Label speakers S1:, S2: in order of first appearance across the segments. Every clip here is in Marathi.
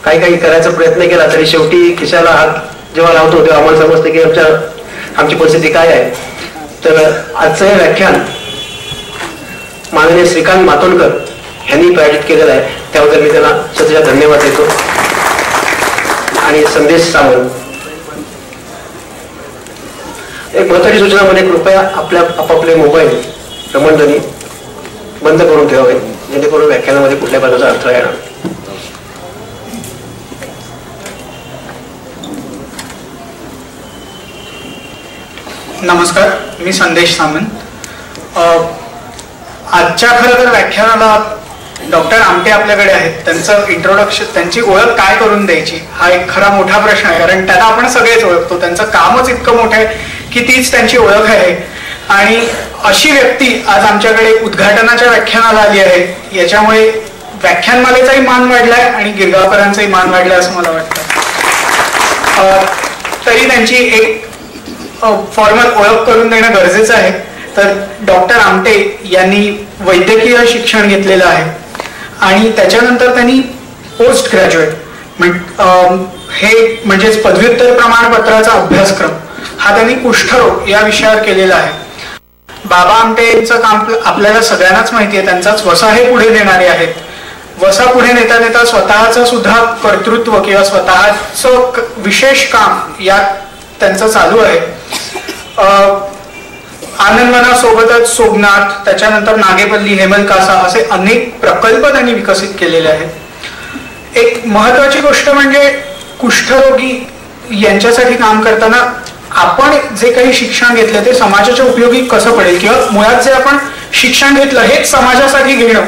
S1: काही काही करायचा प्रयत्न केला तरी शेवटी खिशाला हात जेव्हा लावतो तेव्हा आम्हाला समजतं की आमची परिस्थिती काय आहे. तर आजचं हे व्याख्यान माननीय श्रीकांत मातोंडकर यांनी प्रायोजित केलेलं आहे, त्याबद्दल मी त्यांना स्वतःचा धन्यवाद देतो. आणि संदेश सावंत, एक महत्वाची सूचना म्हणजे कृपया आपापले मोबाईल भ्रमणध्वनी बंद करून ठेवावे, जेणेकरून व्याख्यानामध्ये कुठल्या प्रकारचा अडथळा येणार.
S2: नमस्कार, मी संदेश सामंत. आजच्या खरं तर व्याख्यानाला डॉक्टर आमटे आपल्याकडे आहेत. त्यांचं इंट्रोडक्शन, त्यांची ओळख काय करून द्यायची हा एक खरा मोठा प्रश्न आहे, कारण त्यांना आपण सगळेच ओळखतो. त्यांचं कामच इतकं मोठं आहे की तीच त्यांची ओळख आहे. आणि अशी व्यक्ती आज आमच्याकडे उद्घाटनाच्या व्याख्यानाला आली आहे. याच्यामुळे व्याख्यानमालेचाही मान वाढलाय आणि गिरगावकरांचाही मान वाढलाय असं मला वाटतं. तरी त्यांची एक फॉर्मल ओळख करून देणं गरजेचं आहे. तर डॉक्टर आमटे यांनी वैद्यकीय शिक्षण घेतलेलं आहे आणि त्याच्यानंतर त्यांनी पोस्ट ग्रॅज्युएट हे म्हणजेच पदव्युत्तर प्रमाणपत्राचा अभ्यासक्रम हा त्यांनी कुष्ठरोग या विषयावर केलेला आहे. बाबा आमटे यांचं काम आपल्याला सगळ्यांनाच माहिती आहे. त्यांचाच वसा हे पुढे नेणारे आहेत. वसा पुढे नेता नेता स्वतःचं सुद्धा कर्तृत्व किंवा स्वतःचं विशेष काम यात त्यांचं चालू आहे. आनंदवनासोबतच सोमनाथ, त्याच्यानंतर नागेपल्ली, हेमलकासा असे अनेक प्रकल्प त्यांनी विकसित केलेले आहेत. एक महत्वाची गोष्ट म्हणजे कुष्ठरोगी यांच्यासाठी काम करताना आपण जे काही शिक्षण घेतलं ते समाजाच्या उपयोगी कसं पडेल, किंवा मुळात जे आपण शिक्षण घेतलं हेच समाजासाठी घेणं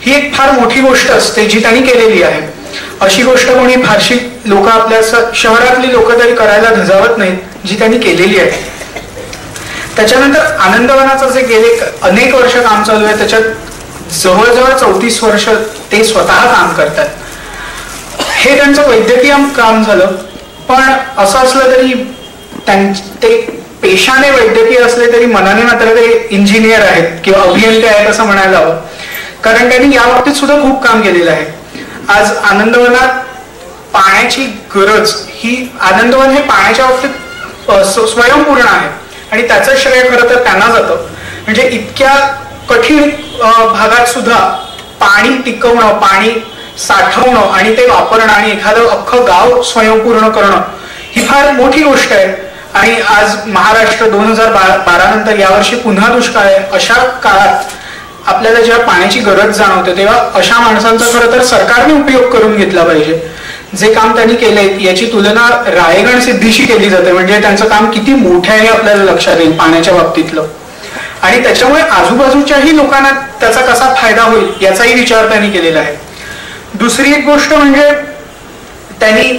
S2: ही एक फार मोठी गोष्ट असते जी त्यांनी केलेली आहे. अशी गोष्ट कोणी फारशी लोक आपल्या शहरातली लोक तरी करायला धजावत नाहीत जी त्यांनी केलेली आहे. त्याच्यानंतर आनंदवनाचं जे गेले अनेक वर्ष काम चालू आहे त्याच्यात जवळजवळ 34 वर्ष ते स्वतः काम करतात. हे त्यांचं वैद्यकीय काम झालं. पण असं असलं तरी ते पेशाने वैद्यकीय असले तरी मनाने मात्र ते इंजिनियर आहेत किंवा अभियंते आहेत असं म्हणायला हवं, कारण त्यांनी या बाबतीत सुद्धा खूप काम केलेलं आहे. आज आनंदवनात पाण्याची गरज ही, आनंदवन हे पाण्याच्या बाबतीत स्वयंपूर्ण आहे आणि त्याचं श्रेय खरं तर त्यांना जातं. म्हणजे इतक्या कठीण भागात सुद्धा पाणी टिकवणं, पाणी साठवणं आणि ते वापरणं आणि एखादं अख्खं गाव स्वयंपूर्ण करणं ही फार मोठी गोष्ट आहे. आणि आज महाराष्ट्र 2012 नंतर यावर्षी पुन्हा दुष्काळ आहे. अशा काळात आपल्याला जेव्हा पाण्याची गरज जाणवते तेव्हा अशा माणसांचा खरं तर सरकारने उपयोग करून घेतला पाहिजे. जे काम त्यांनी केलंय याची तुलना रायगण सिद्धीशी केली जाते. म्हणजे त्यांचं काम किती मोठं आहे आपल्याला लक्षात येईल पाण्याच्या बाबतीतलं. आणि त्याच्यामुळे आजूबाजूच्याही लोकांना त्याचा कसा फायदा होईल याचाही विचार त्यांनी केलेला आहे. दुसरी एक गोष्ट म्हणजे त्यांनी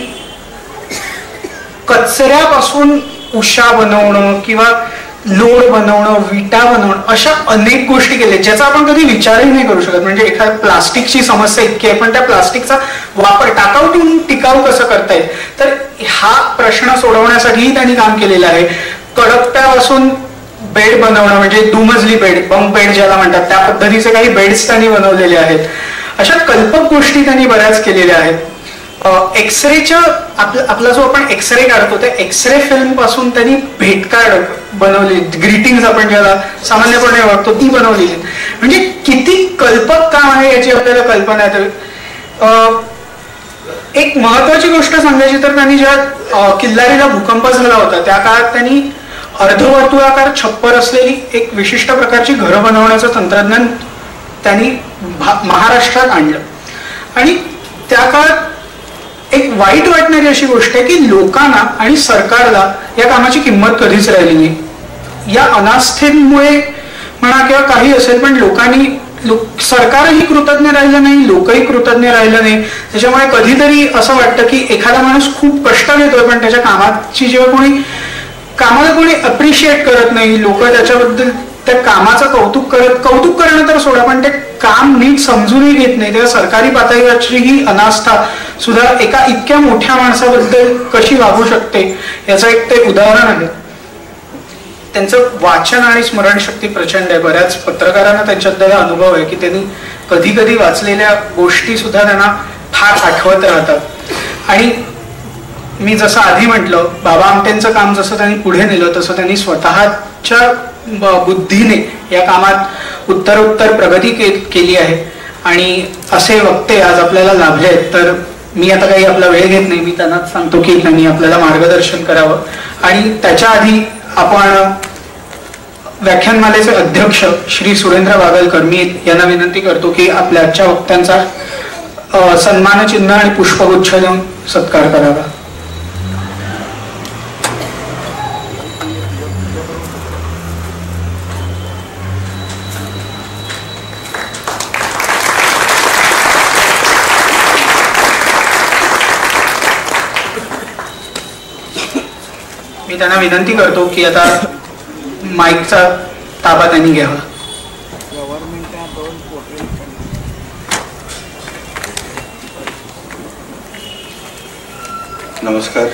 S2: कचऱ्यापासून उशा बनवणं किंवा लोड बनवणं, विटा बनवणं अशा अनेक गोष्टी केल्या ज्याचा आपण कधी विचारही नाही करू शकत. म्हणजे एखाद्या प्लास्टिकची समस्या इतकी आहे, पण त्या प्लास्टिकचा वापर टाकाऊतून टिकाऊ कसं करता येईल, तर हा प्रश्न सोडवण्यासाठीही त्यांनी काम केलेलं आहे. कडकट्यापासून बेड बनवणं म्हणजे दुमजली बेड, बंक बेड ज्याला म्हणतात, त्या पद्धतीचे काही बेड्स त्यांनी बनवलेले आहेत. अशा कल्पक गोष्टी त्यांनी बऱ्याच केलेल्या आहेत. एक्सरेच्या आपला जो आपण एक्सरे काढतो त्या एक्सरे फिल्म पासून त्यांनी भेटकार्ड बनवली, ग्रीटिंग्स आपण ज्याला सामान्यपणे ओळखतो ती बनवलेली. म्हणजे किती कल्पक काम आहे याची आपल्याला कल्पना येते. एक महत्वाची गोष्ट सांगायची तर त्यांनी जेव्हा किल्लारीला भूकंप झाला होता त्या काळात त्यांनी अर्धवर्तुळाकार छप्पर असलेली एक विशिष्ट प्रकारची घरं बनवण्याचं तंत्रज्ञान त्यांनी महाराष्ट्रात आणलं. आणि त्या काळात एक वाईट वाटणारी अशी गोष्ट आहे की लोकांना आणि सरकारला या कामाची किंमत कधीच राहिली नाही. या अनास्थेमुळे म्हणा किंवा काही असेल, पण लोकांनी सरकारही कृतज्ञ राहिलं नाही, लोकही कृतज्ञ राहिलं नाही. त्याच्यामुळे कधीतरी असं वाटतं की एखादा माणूस खूप कष्ट घेतोय पण त्याच्या कामाची जेव्हा कामाला कोणी अप्रिशिएट करत नाही, लोक त्याच्याबद्दल त्या कामाचं कौतुक करणं तर सोडा, पण ते काम नीट समजूनही घेत नाही, तेव्हा सरकारी पातळीवरची ही अनास्था सुद्धा एका इतक्या मोठ्या माणसाबद्दल कशी वागू शकते याचं एक ते उदाहरण आहे. त्यांचं वाचन आणि स्मरणशक्ती प्रचंड आहे. बऱ्याच पत्रकारांना त्यांच्याबद्दल अनुभव आहे की त्यांनी कधी कधी वाचलेल्या गोष्टी सुद्धा त्यांना फार आठवत राहतात. आणि मी जसं आधी म्हटलं, बाबा आमटेंचं काम जसं त्यांनी पुढे नेलं तसं त्यांनी स्वतःच्या बुद्धीने या कामात उत्तरोत्तर प्रगती केली आहे. आणि असे वक्ते आज आपल्याला लाभले आहेत, तर मी आता काही आपला वेळ घेत नाही. मी त्यांनाच सांगतो की त्यांनी आपल्याला मार्गदर्शन करावं. आणि त्याच्या आधी आपण व्याख्यानमालेचे अध्यक्ष श्री सुरेंद्र वागलकर, मी यांना विनंती करतो की आपल्या आजच्या वक्त्यांचा सन्मानचिन्ह आणि पुष्पगुच्छ देऊन सत्कार करावा. मी त्यांना विनंती करतो की आता माईकचा ताबा त्यांनी घ्यावा.
S3: नमस्कार.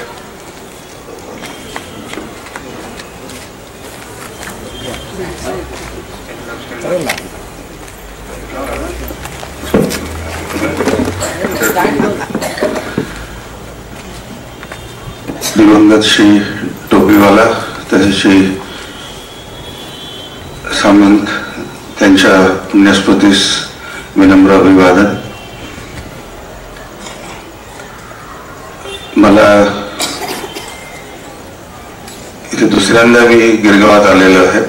S3: दिवंगत श्री टोपीवाला तसेच श्री सामंत त्यांच्या पुण्यस्मृतीस विनम्र अभिवादन. मला इथे दुसऱ्यांदा मी गिरगावात आलेलो आहे.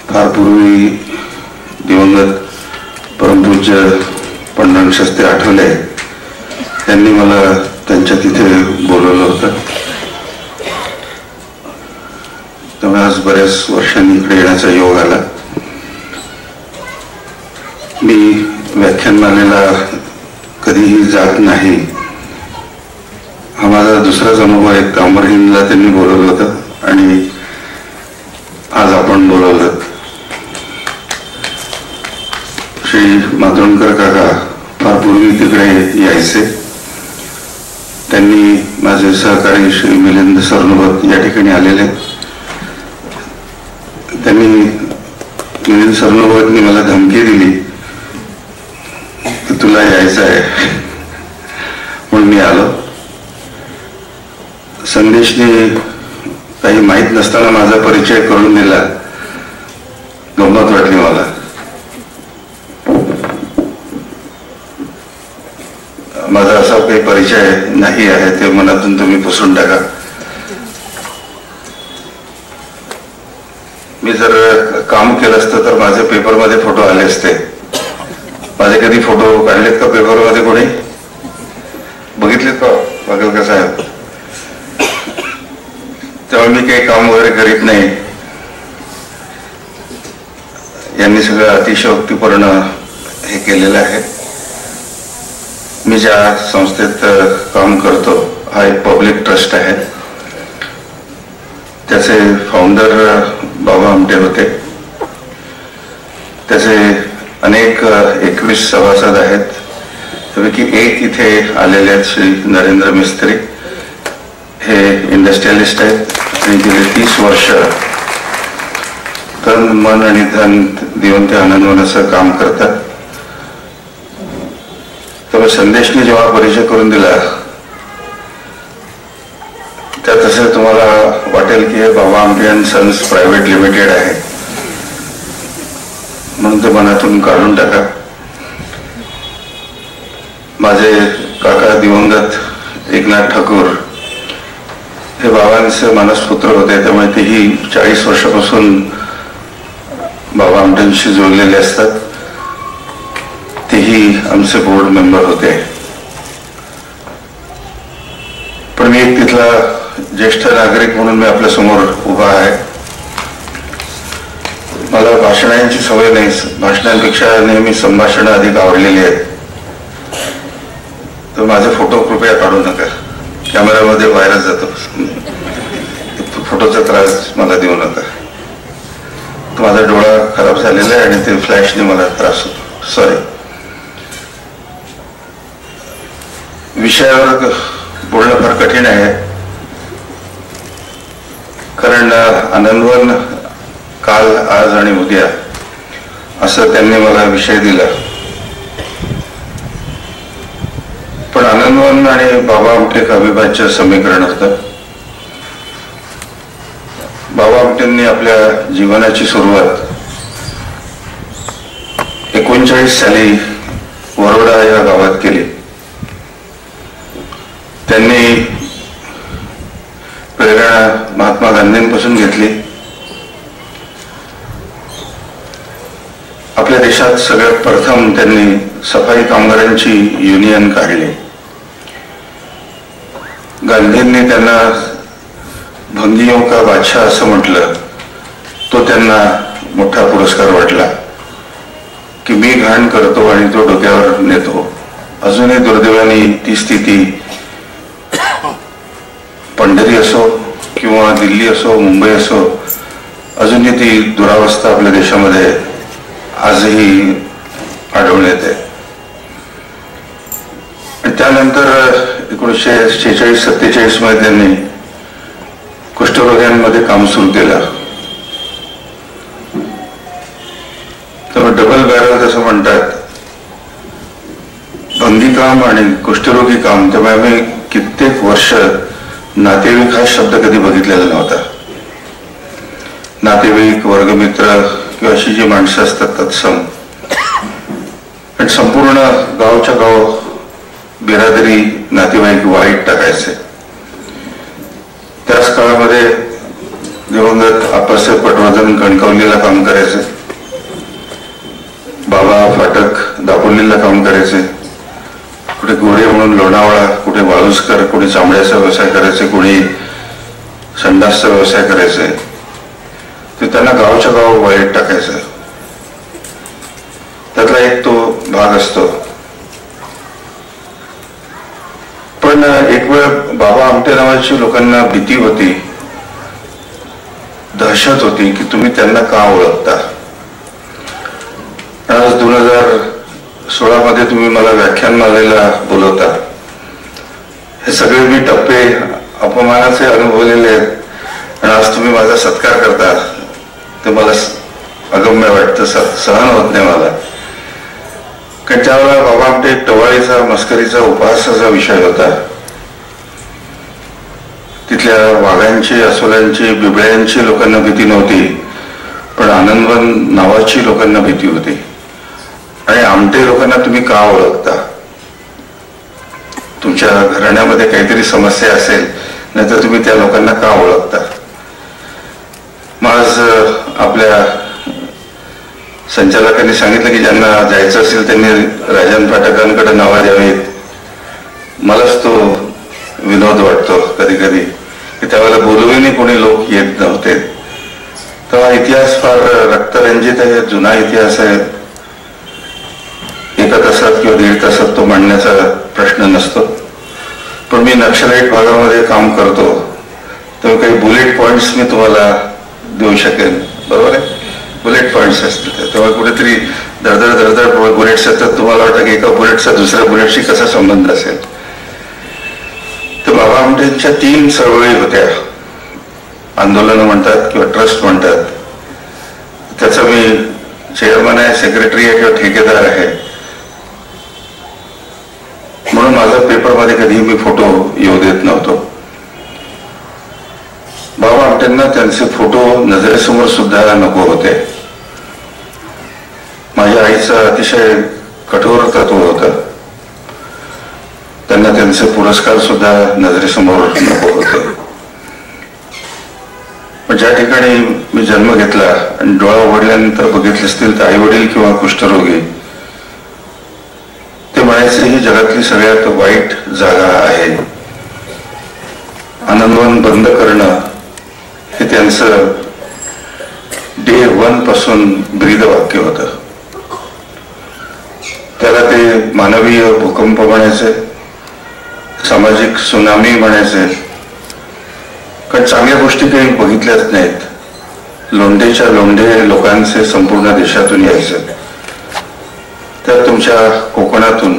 S3: फार पूर्वी दिवंगत परमपूज्य पंढरनाथ शास्त्री आठवले त्यांनी मला त्यांच्या तिथे बोलवलं होतं. त्यामुळे आज बऱ्याच वर्षांनी इकडे येण्याचा योग आला. मी व्याख्यानमालेला कधीही जात नाही. हा माझा दुसराच अनुभव आहे. कांबरहिंदला त्यांनी बोलवलं होतं आणि आज आपण बोलवलं. श्री मातोंडकर काका फार पूर्वी तिकडे यायचे. त्यांनी माझे सहकारी श्री मिलिंद सरनोबत या ठिकाणी आलेले. त्यांनी मिलिंद सरनोबतनी मला धमकी दिली की तुला यायचं आहे म्हणून मी आलो. संदेशने काही माहीत नसताना माझा परिचय करून दिला. गंमत वाटली मला. माझा असा काही परिचय नाही आहे ते मनातून तुम्ही पुसून टाका. मी जर काम केलं असतं तर माझे पेपरमध्ये फोटो आले असते. माझे कधी फोटो काढलेत का पेपरमध्ये? कोणी बघितलेत का वागलकर साहेब? तेव्हा मी काही काम वगैरे करीत नाही. यांनी सगळं अतिशयोक्तीपूर्ण हे केलेलं आहे. मी ज्या संस्थेत काम करतो हा एक पब्लिक ट्रस्ट आहे. त्याचे फाउंडर बाबा आमटे होते. त्याचे अनेक 21 सभासद आहेत. त्यापैकी एक इथे आलेले आहेत श्री नरेंद्र मिस्त्री. हे इंडस्ट्रियलिस्ट आहेत आणि गेले 30 वर्ष तन मन आणि धन देऊन ते आनंदवन असं काम करतात. तर संदेशने जेव्हा परिचय करून दिला त्या तसे तुम्हाला वाटेल की हे Baba Amte and sons private limited आहे म्हणून ते मनातून काढून टाका. माझे काका दिवंगत एकनाथ ठाकूर हे बाबांचे मानसपुत्र होते. त्यामुळे तेही 40 वर्षापासून बाबा आमटेंशी जोडलेले असतात. तेही आमचे बोर्ड मेंबर होते. पण मी एक तिथला ज्येष्ठ नागरिक म्हणून मी आपल्या समोर उभा आहे. मला भाषणांची सवय नाही. भाषणांपेक्षा नेहमी संभाषणं अधिक आवडलेली आहेत. तर माझे फोटो कृपया काढू नका. कॅमेरामध्ये व्हायरस जातो. फोटोचा त्रास मला देऊ नका. माझा डोळा खराब झालेला आहे आणि ते फ्लॅशने मला त्रास होतो. सॉरी. विषयावर बोलणं फार कठीण आहे कारण आनंदवन काल आज आणि उद्या असं त्यांनी मला विषय दिला. पण आनंदवन आणि बाबा आमटे एक अविभाज्य समीकरण होतं. बाबा आमटेंनी आपल्या जीवनाची सुरुवात 39 साली वरोडा या गावात केली. त्यांनी प्रेरणा महात्मा गांधींपासून घेतली. आपल्या देशात सगळ्यात प्रथम त्यांनी सफाई कामगारांची युनियन काढली. गांधींनी त्यांना भंगियों का बादशाह असं म्हटलं. तो त्यांना मोठा पुरस्कार वाटला की मी घाण करतो आणि तो डोक्यावर नेतो. अजूनही दुर्दैवाने ती स्थिती पंढरी असो किंवा दिल्ली असो मुंबई असो अजूनही ती दुरावस्था आपल्या देशामध्ये आजही आढळून येते. त्यानंतर 1946-47 मध्ये त्यांनी कुष्ठरोग्यांमध्ये काम सुरू केलं. तर डबल बॅरल असं म्हणतात, भंगी काम आणि कुष्ठरोगी काम. त्यामुळे आम्ही कित्येक वर्ष नातेवाईक हा शब्द कधी बघितलेला नव्हता. नातेवाईक, वर्गमित्र किंवा अशी जी माणसं असतात तत्सम, पण संपूर्ण गावच्या गाव बिरादरी नातेवाईक वाईट टाकायचे. त्याच काळामध्ये दिवंगत आप्पासाहेब पटवर्धन कणकवलीला काम करायचे, बाबा फाटक दापोलीला काम करायचे, कुठे गोरे म्हणून लोणावळा, कुठे वाळुसकर, कुठे चामड्याचा व्यवसाय करायचे, कुणी संडासचा व्यवसाय करायचे. ते त्यांना गावच्या गाव वाईट टाकायचं. त्यातला एक तो भाग असतो. पण एक वेळ बाबा आमटे नावाची लोकांना भीती होती, दहशत होती की तुम्ही त्यांना का ओळखता. आज 2016 मध्ये तुम्ही मला व्याख्यानमालेला बोलवता. हे सगळे मी टप्पे अपमानाचे अनुभवलेले आहेत आणि आज तुम्ही माझा सत्कार करता ते मला अगम्य वाटतं, सहन होत नाही मला. कारण त्यावेळेला बाबा आमटे टवाळीचा, मस्करीचा, उपहासाचा विषय होता. तिथल्या वाघांची, अस्वलांची, बिबळ्यांची लोकांना भीती नव्हती, पण आनंदवन नावाची लोकांना भीती होती. आणि आमटे लोकांना तुम्ही का ओळखता. तुमच्या घराण्यामध्ये काहीतरी समस्या असेल, नाहीतर तुम्ही त्या लोकांना का ओळखता. मग आज आपल्या संचालकांनी सांगितलं की ज्यांना जायचं असेल त्यांनी राजन फाटकांकडे नावं द्यावीत. मलाच तो विनोद वाटतो कधी कधी की त्यावेळेला बोलूनही कोणी लोक येत नव्हते. तेव्हा इतिहास फार रक्तरंजित आहे, जुना इतिहास आहे. 1 तासात किंवा 1.5 तासात तो मांडण्याचा प्रश्न नसतो. पण मी नक्षलाईट भागामध्ये काम करतो, तर काही बुलेट पॉइंट्स मी तुम्हाला देऊ शकेन. बरोबर आहे, बुलेट पॉइंट्स असतील. तेव्हा कुठेतरी धडधड बुलेट्स येतात. तुम्हाला वाटतं की एका बुलेटचा दुसऱ्या बुलेटशी कसा संबंध असेल. तर बाबा आमटेंच्या 3 चळवळी होत्या. आंदोलनं म्हणतात किंवा ट्रस्ट म्हणतात. त्याचा मी चेअरमन आहे, सेक्रेटरी आहे किंवा ठेकेदार आहे. म्हणून माझा पेपरमध्ये कधीही मी फोटो येऊ देत नव्हतो. बाबा आमटेंना त्यांचे फोटो नजरेसमोर सुद्धा नको होते. माझ्या आईचं अतिशय कठोर तत्व होतं. त्यांना त्यांचे पुरस्कार सुद्धा नजरेसमोर नको होते. पण ज्या ठिकाणी मी जन्म घेतला आणि डोळा उघडल्यानंतर बघितले असतील तर आई वडील किंवा कुष्ठरोगी, ते म्हणायचे ही जगातली सगळ्यात वाईट जागा आहे. आनंदवन बंद करणं हे त्यांचं डे 1 पासून ब्रीद वाक्य होतं. त्याला ते मानवीय भूकंप म्हणायचे, सामाजिक सुनामी म्हणायचे. कारण चांगल्या गोष्टी काही बघितल्याच नाहीत. लोंढेच्या लोंढे लोकांचे संपूर्ण देशातून यायचे. तर तुमच्या कोकणातून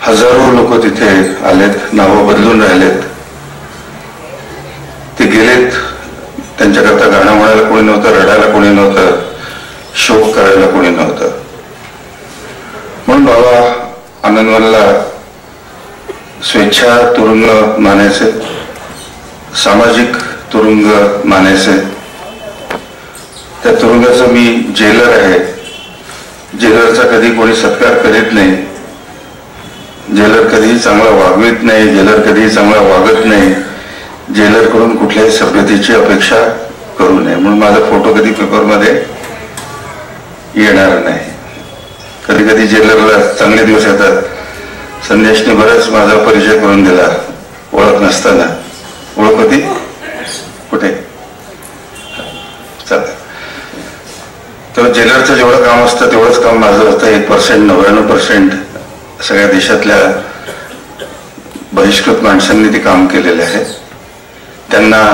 S3: हजारो लोक तिथे आलेत, नावं बदलून राहिलेत. ते गेलेत, त्यांच्याकरता गाणं म्हणायला कोणी नव्हतं, रडायला कोणी नव्हतं, शोक करायला कोणी नव्हतं. म्हणून बाबा आनंदवनला स्वेच्छा तुरुंग मानायचे, सामाजिक तुरुंग मानायचे. त्या तुरुंगाचा मी जेलर आहे. जेलरचा कधी कोणी सत्कार करीत नाही, जेलर कधीही चांगला वागवीत नाही, जेलर कधीही चांगला वागत नाही, जेलर कडून कुठल्याही सभ्यतेची अपेक्षा करू नये. म्हणून माझा फोटो कधी पेपरमध्ये येणार नाही. कधी कधी जेलरला चांगले दिवस येतात. संदेशने बराच माझा परिचय करून दिला ओळख नसताना. ओळख होती कुठे चालत. तर जेलरचं जेवढं काम असतं तेवढंच काम माझं होतं. 1%, 99% सगळ्या देशातल्या बहिष्कृत माणसांनी ते काम केलेले आहे. त्यांना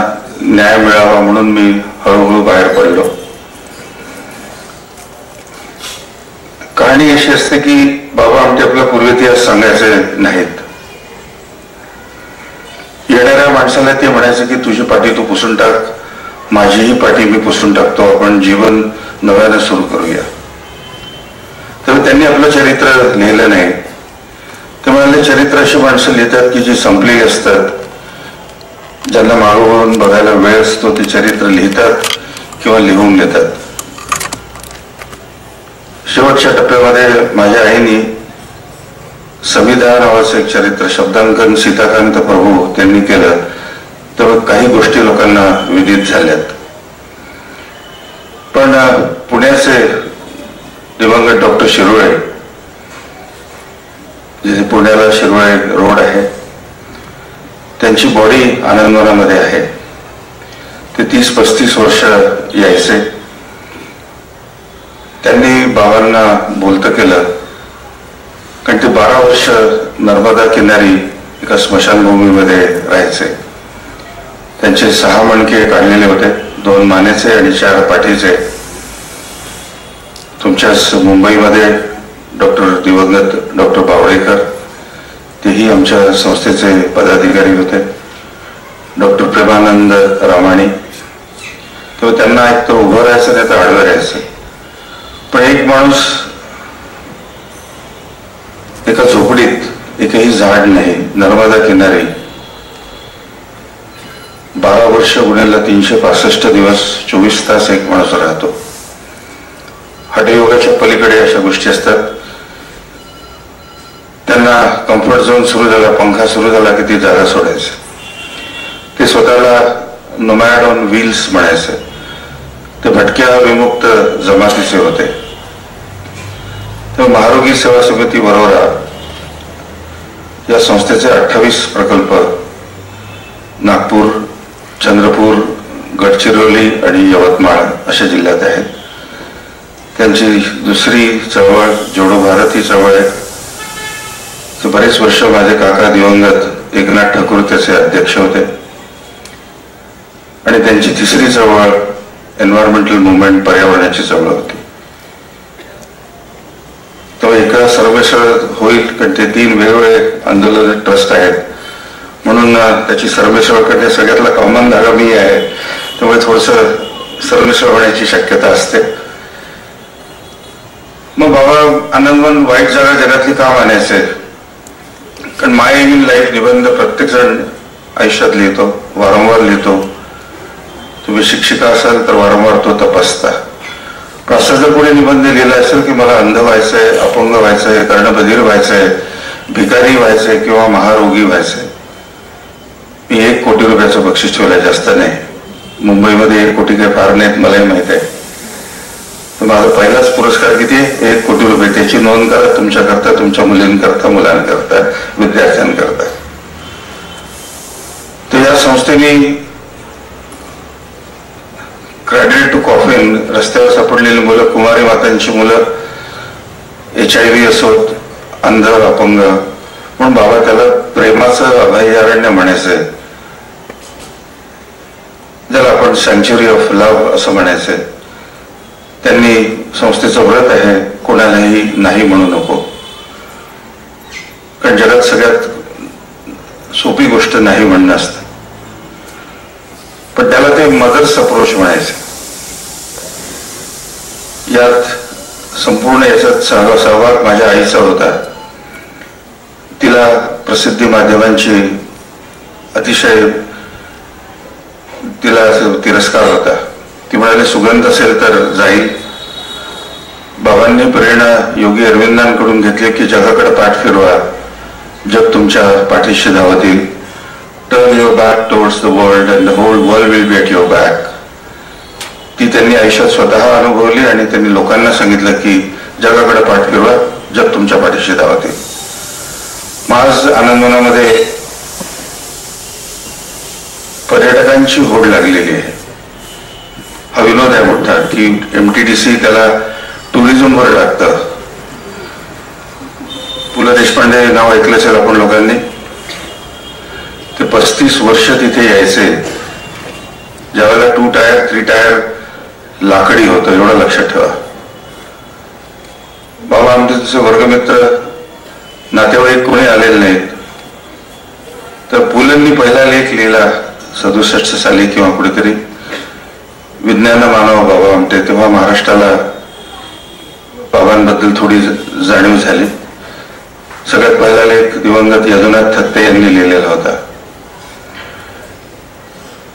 S3: न्याय मिळावा म्हणून मी हळूहळू बाहेर पडलो. कहाणी अशी असते की बाबा आमचे आपला पूर्वेतिहास सांगायचे नाहीत. येणाऱ्या माणसाला ते म्हणायचं की तुझी पाठी तू पुसून टाक, माझीही पाठी मी पुसून टाकतो, आपण जीवन नव्यानं सुरू करूया. तर त्यांनी आपलं चरित्र लिहिलं नाही. ते म्हणाले चरित्र अशी माणसं लिहितात की जी संपलेली असतात, ज्यांना मागं वळून बघायला वेळ असतो ते चरित्र लिहितात किंवा लिहून देतात. शेवटच्या टप्प्यामध्ये माझ्या आईने संविधान नावाचं एक चरित्र शब्दांकन सीताकांत प्रभू त्यांनी केलं. तर काही गोष्टी लोकांना विदित झाल्यात. पण पुण्याचे दिवंगत डॉक्टर शिरोळे, जिथे पुण्याला शिरोळे रोड आहे, त्यांची बॉडी आनंदवनामध्ये आहे. ते 30-35 वर्ष यायचे. त्यांनी बाबांना बोलतं केलं, कारण ते 12 वर्ष नर्मदा किनारी एका स्मशानभूमीमध्ये राहायचे. त्यांचे 6 मणके काढलेले होते, 2 मानेचे आणि 4 पाठीचे. तुमच्याच मुंबईमध्ये डॉक्टर दिवंगत डॉक्टर बावळेकर, तेही आमच्या संस्थेचे पदाधिकारी होते. डॉक्टर प्रेमानंद रामाणी, तेव्हा त्यांना एक तर उभं राहायचं नाही तर आडवं राहायचं. पण एक माणूस एका झोपडीत, एकही झाड नाही, नर्मदा किनारी, 12 वर्ष गुन्ह्याला 365 दिवस 24 तास एक माणूस राहतो. हठयोगाच्या पलीकडे अशा गोष्टी असतात. त्यांना कम्फर्ट झोन सुरू झाला, पंखा सुरू झाला की ती जागा सोडायची. ते स्वतःला नोमॅड ऑन व्हील्स म्हणायचे. ते भटक्या विमुक्त जमातीचे होते. तेव्हा महारोगी सेवा समिती बरोबरा या संस्थेचे 28 प्रकल्प नागपूर, चंद्रपूर, गडचिरोली आणि यवतमाळ अशा जिल्ह्यात आहेत. त्यांची दुसरी चळवळ जोडो भारत ही चळवळ आहे. बरेच वर्ष माझे काका दिवंगत एकनाथ ठाकूर त्याचे अध्यक्ष होते. आणि त्यांची तिसरी चळवळ एन्व्हायरमेंटल मुवमेंट, पर्यावरणाची चळवळ होती. तो एका सर्वेसळ होईल, कारण ते 3 वेगवेगळे आंदोलन ट्रस्ट आहेत. म्हणून त्याची सर्वेसळ करणे सगळ्यातला कॉमन धागा मी आहे. त्यामुळे थोडस सर्वेसळ होण्याची शक्यता असते. मग बाबा आनंदवन वाईट जागा जगातली का मानायचे, कारण माय एम इन लाईफ निबंध प्रत्येक जण आयुष्यात लिहितो, वारंवार लिहितो. तुम्ही शिक्षिका असाल तर वारंवार तो तपासता. पण असं जर कोणी निबंध लिहिला असेल की मला अंध व्हायचंय, अपंग व्हायचंय, कर्णबधीर व्हायचंय, भिकारी व्हायचंय किंवा महारोगी व्हायचंय, मी 1 कोटी रुपयाचं बक्षीस ठेवलंय, जास्त नाही. मुंबईमध्ये 1 कोटी काही फार नाहीत, मलाही माहित आहे. तर माझा पहिलाच पुरस्कार किती आहे? 1 कोटी रुपये. त्याची नोंद करा तुमच्याकरता, तुमच्या मुलींकरता, मुलांकरता, विद्यार्थ्यांकरता. तर या संस्थेने क्रॅडिट टू कॉफिन, रस्त्यावर सापडलेली मुलं, कुमारी मातांची मुलं, HIV असोत, अंध, अपंग, म्हणून बाबा त्याला प्रेमाचं अभयारण्य म्हणायचंय, ज्याला आपण सँच्युरी ऑफ लव्ह असं म्हणायचंय. त्यांनी संस्थेचं व्रत आहे, कोणालाही नाही म्हणू नको. कारण जगात सगळ्यात सोपी गोष्ट नाही म्हणणं असतं. पण त्याला ते मदर्स अप्रोच म्हणायचे. यात संपूर्ण याच्यात सहभाग माझ्या आईचा होता. तिला प्रसिद्धी माध्यमांची अतिशय तिला तिरस्कार होता. ती म्हणाली सुगंध असेल तर जाईल. बाबांनी प्रेरणा योगी अरविंदांकडून घेतली की जगाकडे पाठ फिरवा, जग तुमच्या पाठीशी धावत येईल. Turn your back towards the world and the whole world will be at your back. ती त्यांनी आयुष्यात स्वतः अनुभवली आणि त्यांनी लोकांना सांगितलं की जगाकडे पाठ फिरवा, जग तुमच्या पाठीशी धावत येईल. आज आनंदवनामध्ये पर्यटकांची होड लागलेली आहे. हा विनोद आहे मोठा की MTDC त्याला टुरिझमवर टाकतं. पु ल देशपांडे नाव ऐकलं असेल आपण लोकांनी. ते 35 वर्ष तिथे यायचे. ज्यावेळेला 2 टायर 3 टायर लाकडी होतं, एवढं लक्षात ठेवा. बाबा आमचे वर्गमित्र नातेवाईक कोणी आलेले नाहीत. तर पुलंनी पहिला लेख लिहिला 67 साली किंवा कुठेतरी, विज्ञान मानव बाबा आमटे. तेव्हा महाराष्ट्राला बाबांबद्दल थोडी जाणीव झाली. सगळ्यात पहिला लेख दिवंगत यदुनाथ थत्ते यांनी लिहिलेला होता.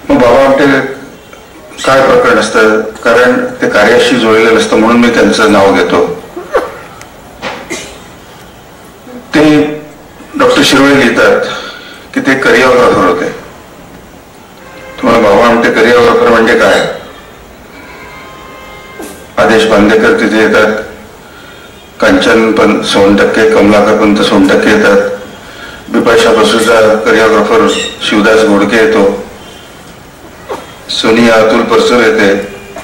S3: मग बाबा आमटे काय प्रकरण असतं, कारण ते कार्याशी जोडलेलं असतं म्हणून मी त्यांचं नाव घेतो. ते डॉक्टर शिरोळे लिहितात की ते करिओग्राफर होते. तुम्हाला बाबा आमटे करिओग्राफर म्हणजे काय? आदेश बांदेकर तिथे येतात, कांचन सोनटक्के, कमलाकर पंत सोनटक्के येतात, बिपाशा बसूचा करिओग्राफर शिवदास घोडके येतो, सोनिया अतुल परसूर येते.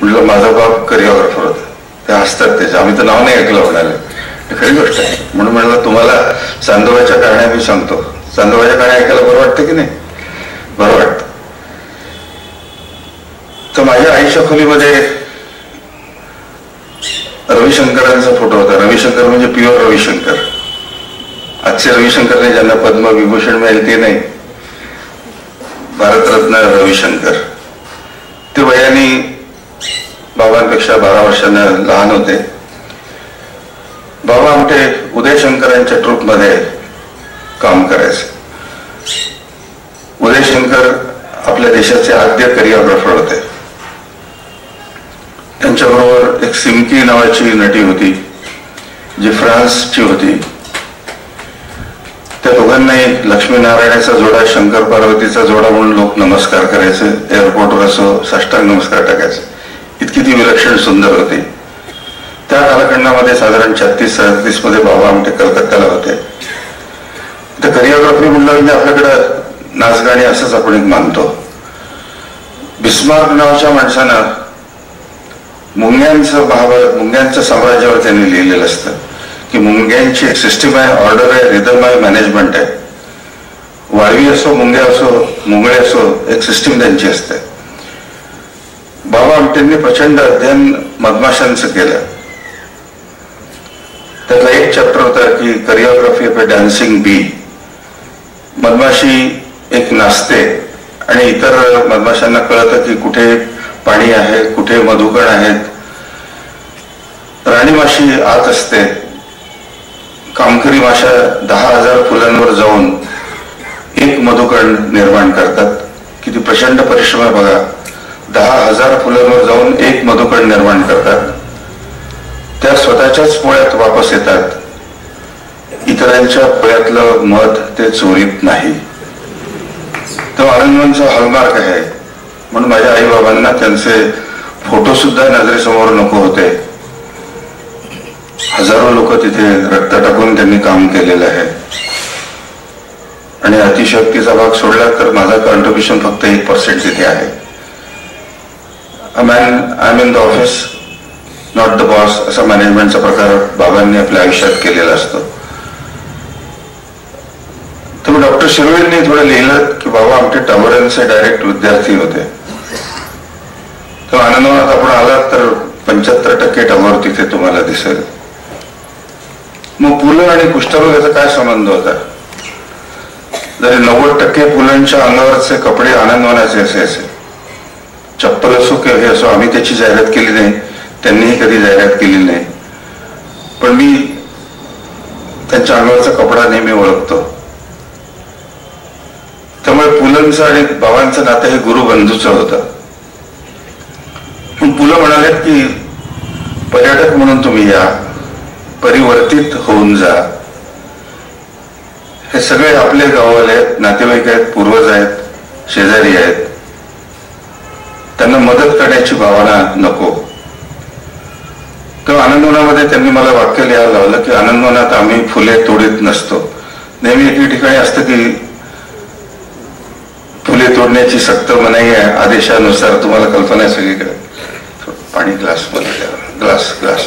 S3: म्हटलं माझा बाप करिओग्राफर होता. ते हसतात त्याचे, आम्ही तर नाव नाही ऐकलं म्हणाले. खरी गोष्ट आहे. म्हणून म्हटलं तुम्हाला चांदोबाच्या कहाण्या मी सांगतो. चांदोबाच्या कहाण्या ऐकायला बरं वाटतं की नाही? बरं वाटतं. तर माझ्या आईच्या खोलीमध्ये रविशंकरांचा फोटो होता. रविशंकर म्हणजे प्युअर रविशंकर. आजचे रविशंकरने ज्यांना पद्मविभूषण मिळेल ते नाही, भारतरत्न रविशंकर. ते वयाने बाबांपेक्षा 12 वर्षांना लहान होते. बाबा आमटे उदयशंकरांच्या ट्रूपमध्ये काम करायचे. उदयशंकर आपल्या देशाचे आद्य करिओग्राफर होते. त्यांच्याबरोबर एक सिमकी नावाची नटी होती जी फ्रान्सची होती. त्या दोघांनाही लक्ष्मीनारायणाचा जोडा, शंकर पार्वतीचा जोडा म्हणून लोक नमस्कार करायचे. एअरपोर्टवर असो साष्टांग नमस्कार टाकायचे. इतकी ती विलक्षण सुंदर होती. त्या कालखंडामध्ये साधारण 36-37 मध्ये बाबा आमटे कलकत्त्याला होते. तर करिओग्राफी म्हणलं म्हणजे आपल्याकडं नाचगाणी असंच आपण एक मानतो. बिस्मार्क नावाच्या माणसानं मुंग्यांचं महाभारत, मुंग्यांचं साम्राज्यावर त्यांनी लिहिलेलं असतं की मुंग्यांची एक सिस्टीम आहे, ऑर्डर आहे, रिदम आहे, मॅनेजमेंट आहे. वाळवी असो, मुंग्या असो, मुंगळे असो, एक सिस्टीम त्यांची असते. बाबा आमटेंनी प्रचंड अध्ययन मधमाशांचं केलं. त्यातला एक चॅप्टर होता की करिओग्राफी ऑफ अ डान्सिंग बी. मधमाशी एक नाचते आणि इतर मधमाशांना कळतं की कुठे पाणी आहे, कुठे मधुकण आहेत. राणी माशी आत असते. कामकरी माशा 10,000 फुलांवर जाऊन एक मधुकण निर्माण करतात. किती प्रचंड परिश्रम आहे बघा. 10,000 फुलांवर जाऊन एक मधुकण निर्माण करतात. त्या स्वतःच्याच पोळ्यात वापस येतात. इतरांच्या पोळ्यातलं मध ते चोरीत नाही. तो आनंदवनचा हॉलमार्क आहे. म्हणून माझ्या आई बाबांना त्यांचे फोटो सुद्धा नजरेसमोर नको होते. हजारो लोक तिथे रक्त टाकून त्यांनी काम केलेलं आहे. आणि अतिशयोक्तीचा भाग सोडला तर माझा कॉन्ट्रिब्युशन फक्त 1% तिथे आहे. I am in the office not the boss असा मॅनेजमेंटचा प्रकार बाबांनी आपल्या आयुष्यात केलेला असतो. तर डॉक्टर शिरोळेंनी थोडं लिहिलं की बाबा आमटे टावरांचे डायरेक्ट विद्यार्थी होते. तर आनंदवनात आपण आलात तर 75% टावर तिथे तुम्हाला दिसेल. मग पुलं आणि कुष्ठरोग याचा काय संबंध होता? जरी 90% पुलांच्या अंगावरचे कपडे आनंदवनाचे असायचे. चप्पल असो किंवा हे असो, आम्ही त्याची जाहिरात केली नाही, त्यांनीही कधी जाहिरात केली नाही. पण मी त्यांच्या अंगावरचा कपडा नेहमी ओळखतो. पुलंचं आणि बाबांचं नातं हे गुरुबंधूचं होतं. पण पुलं म्हणाले की पर्यटक म्हणून तुम्ही या, परिवर्तित होऊन जा. हे सगळे आपले गाववाले आहेत, नातेवाईक आहेत, पूर्वज आहेत, शेजारी आहेत. त्यांना मदत करण्याची भावना नको. तेव्हा आनंदवनामध्ये त्यांनी मला वाक्य लिहायला लावलं की आनंदवनात आम्ही फुले तोडीत नसतो. नेहमी एके ठिकाणी असतं की फुले तोडण्याची सक्त मनाई आहे, आदेशानुसार. तुम्हाला कल्पना आहे सगळीकडे. पाणी ग्लास ग्लास.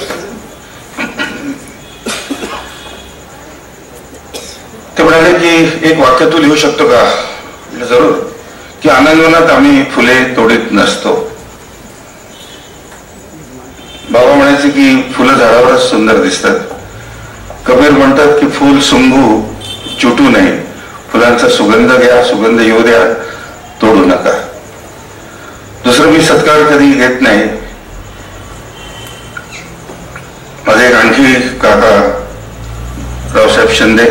S3: ते म्हणाले की एक वाक्य तू लिहू शकतो का? जरूर. की आनंदवनात आम्ही फुले तोडीत नसतो. बाबा म्हणायचे की फुलं झाडावरच सुंदर दिसतात. कबीर म्हणतात की फुल सुंगू चुटू नये, फुलांचा सुगंध घ्या, सुगंध येऊ द्या, तोडू नका. दुसरं, मी सत्कार कधी घेत नाही. माझे एक आणखी काका रावसाहेब शिंदे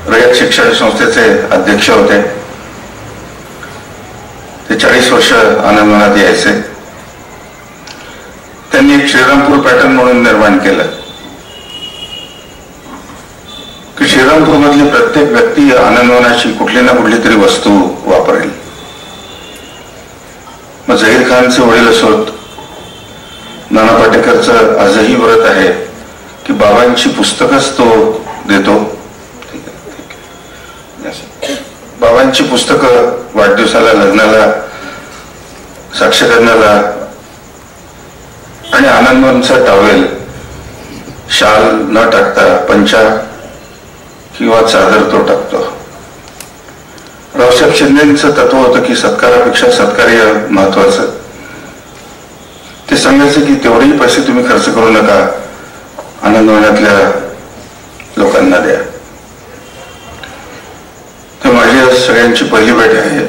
S3: रयत शिक्षण संस्थेचे अध्यक्ष होते. ते 40 वर्ष आनंदवनात यायचे. त्यांनी एक श्रीरामपूर पॅटर्न म्हणून निर्माण केलं की श्रीरामपूर मधली प्रत्येक व्यक्ती आनंदवनाची कुठली ना कुठली तरी वस्तू वापरेल. मग झहीर खानचे वडील असोत, नाना पाटेकरचं आजही व्रत आहे की बाबांची पुस्तकच तो देतो. बाबांची पुस्तकं वाढदिवसाला, लग्नाला, साक्षगंधाला आणि आनंदवनचा टॉवेल, शाल न टाकता पंचा किंवा चादर तो टाकतो. रावसाहेब शिंदेचं तत्व होतं की सत्कारापेक्षा सत्कार्य महत्वाचं. ते सांगायचं की तेवढेही पैसे तुम्ही खर्च करू नका, आनंदवनातल्या लोकांना द्या. तर माझी सगळ्यांची पहिली भेट आहे.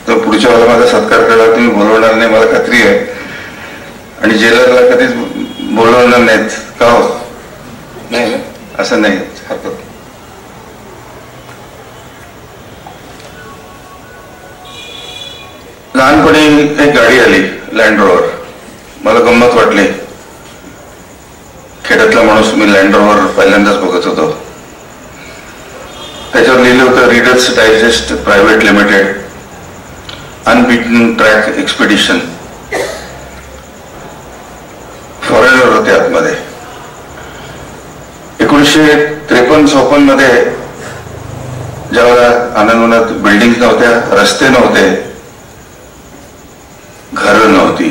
S3: तर पुढच्या वेळेला माझा सत्कार करायला तुम्ही बोलवणार नाही मला खात्री आहे. आणि जेलरला कधीच बोलवणार नाहीत का? हो नाही, असं नाही हरकत. लहानपणी एक गाडी आली, लँड रोवर. मला गंमत वाटली. खेड्यातला माणूस, मी लँड रोवर पहिल्यांदाच बघत होतो. त्याच्यावर लिहिलं होतं readers digest private limited, unbeaten track expedition. Foreigner होते आतमध्ये. 1953-54 मध्ये ज्यावेळेला आनंदवनात बिल्डिंग नव्हत्या, रस्ते नव्हते, घरं नव्हती,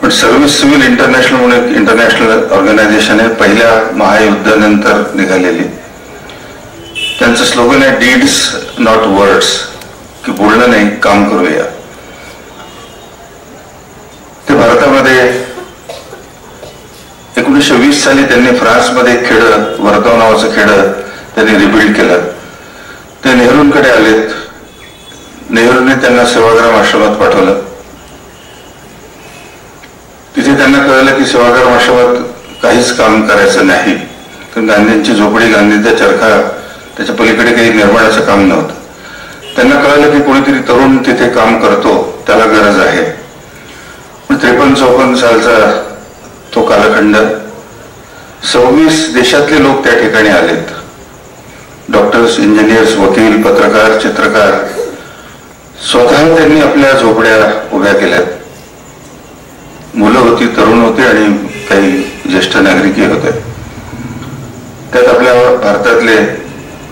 S3: पण सर्व्हिस सिव्हिल इंटरनॅशनल म्हणून एक इंटरनॅशनल ऑर्गनायझेशन आहे, पहिल्या महायुद्धानंतर निघालेली. त्यांचं स्लोगन आहे डीड्स नॉट वर्ड्स, की बोलणं नाही, काम करूया. ते भारतामध्ये 1920 साली त्यांनी फ्रान्समध्ये एक खेडं, वर्धा नावाचं खेडं त्यांनी रिबिल्ड केलं. ते नेहरूंकडे आलेत. नेहरूंनी त्यांना सेवाग्राम आश्रमात पाठवलं. तिथे त्यांना कळलं की सेवाग्राम आश्रमात काहीच काम करायचं नाही. तर गांधींची झोपडी, गांधींचा चरखा, त्याच्या पलीकडे काही निर्माणाचं काम नव्हतं. त्यांना कळलं की कोणीतरी तरुण तिथे काम करतो, त्याला गरज आहे. पण 53-54 सालचा तो कालखंड. 26 देशातले लोक त्या ठिकाणी आलेत. डॉक्टर्स, इंजिनियर्स, वकील, पत्रकार, चित्रकार. स्वतः त्यांनी आपल्या झोपड्या उभ्या केल्यात. मुलं होती, तरुण होते आणि काही ज्येष्ठ नागरिकही होते. त्यात आपल्या भारतातले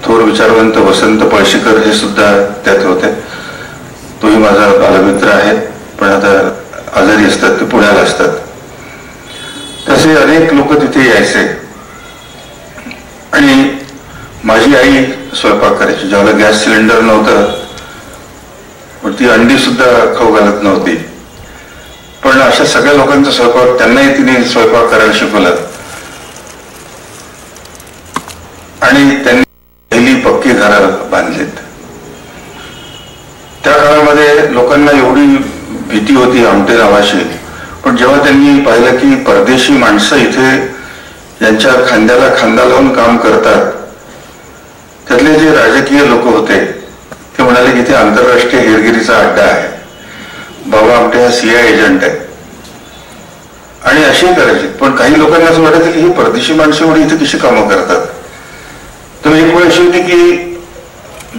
S3: थोर विचारवंत वसंत पळशीकर हे सुद्धा त्यात होते. तोही माझा बालमित्र आहे, पण आता आजारी असतात, ते पुण्याला असतात. तसे अनेक लोक तिथे यायचे. आणि माझी आई स्वयंपाक करायची. ज्यावेळेला गॅस सिलेंडर नव्हतं, पण ती अंडी सुद्धा खाऊ घालत नव्हती. पण अशा सगळ्या लोकांचा स्वयंपाक, त्यांनाही तिने स्वयंपाक करायला शिकवलं. आणि त्यांनी पहिली पक्की घरं बांधलीत. त्या काळामध्ये लोकांना एवढी भीती होती आमटे नावाची. पण जेव्हा त्यांनी पाहिलं की परदेशी माणसं इथे यांच्या खांद्याला खांदा लावून काम करतात, त्यातले जे राजकीय लोक होते ते म्हणाले की ते आंतरराष्ट्रीय हेरगिरीचा अड्डा आहे, बाबा आमटे हा CIA एजंट आहे आणि अशी करायची. पण काही लोकांना असं वाटायचं की ही परदेशी माणसं एवढी इथे कशी कामं करतात. तर एक वेळ अशी होती की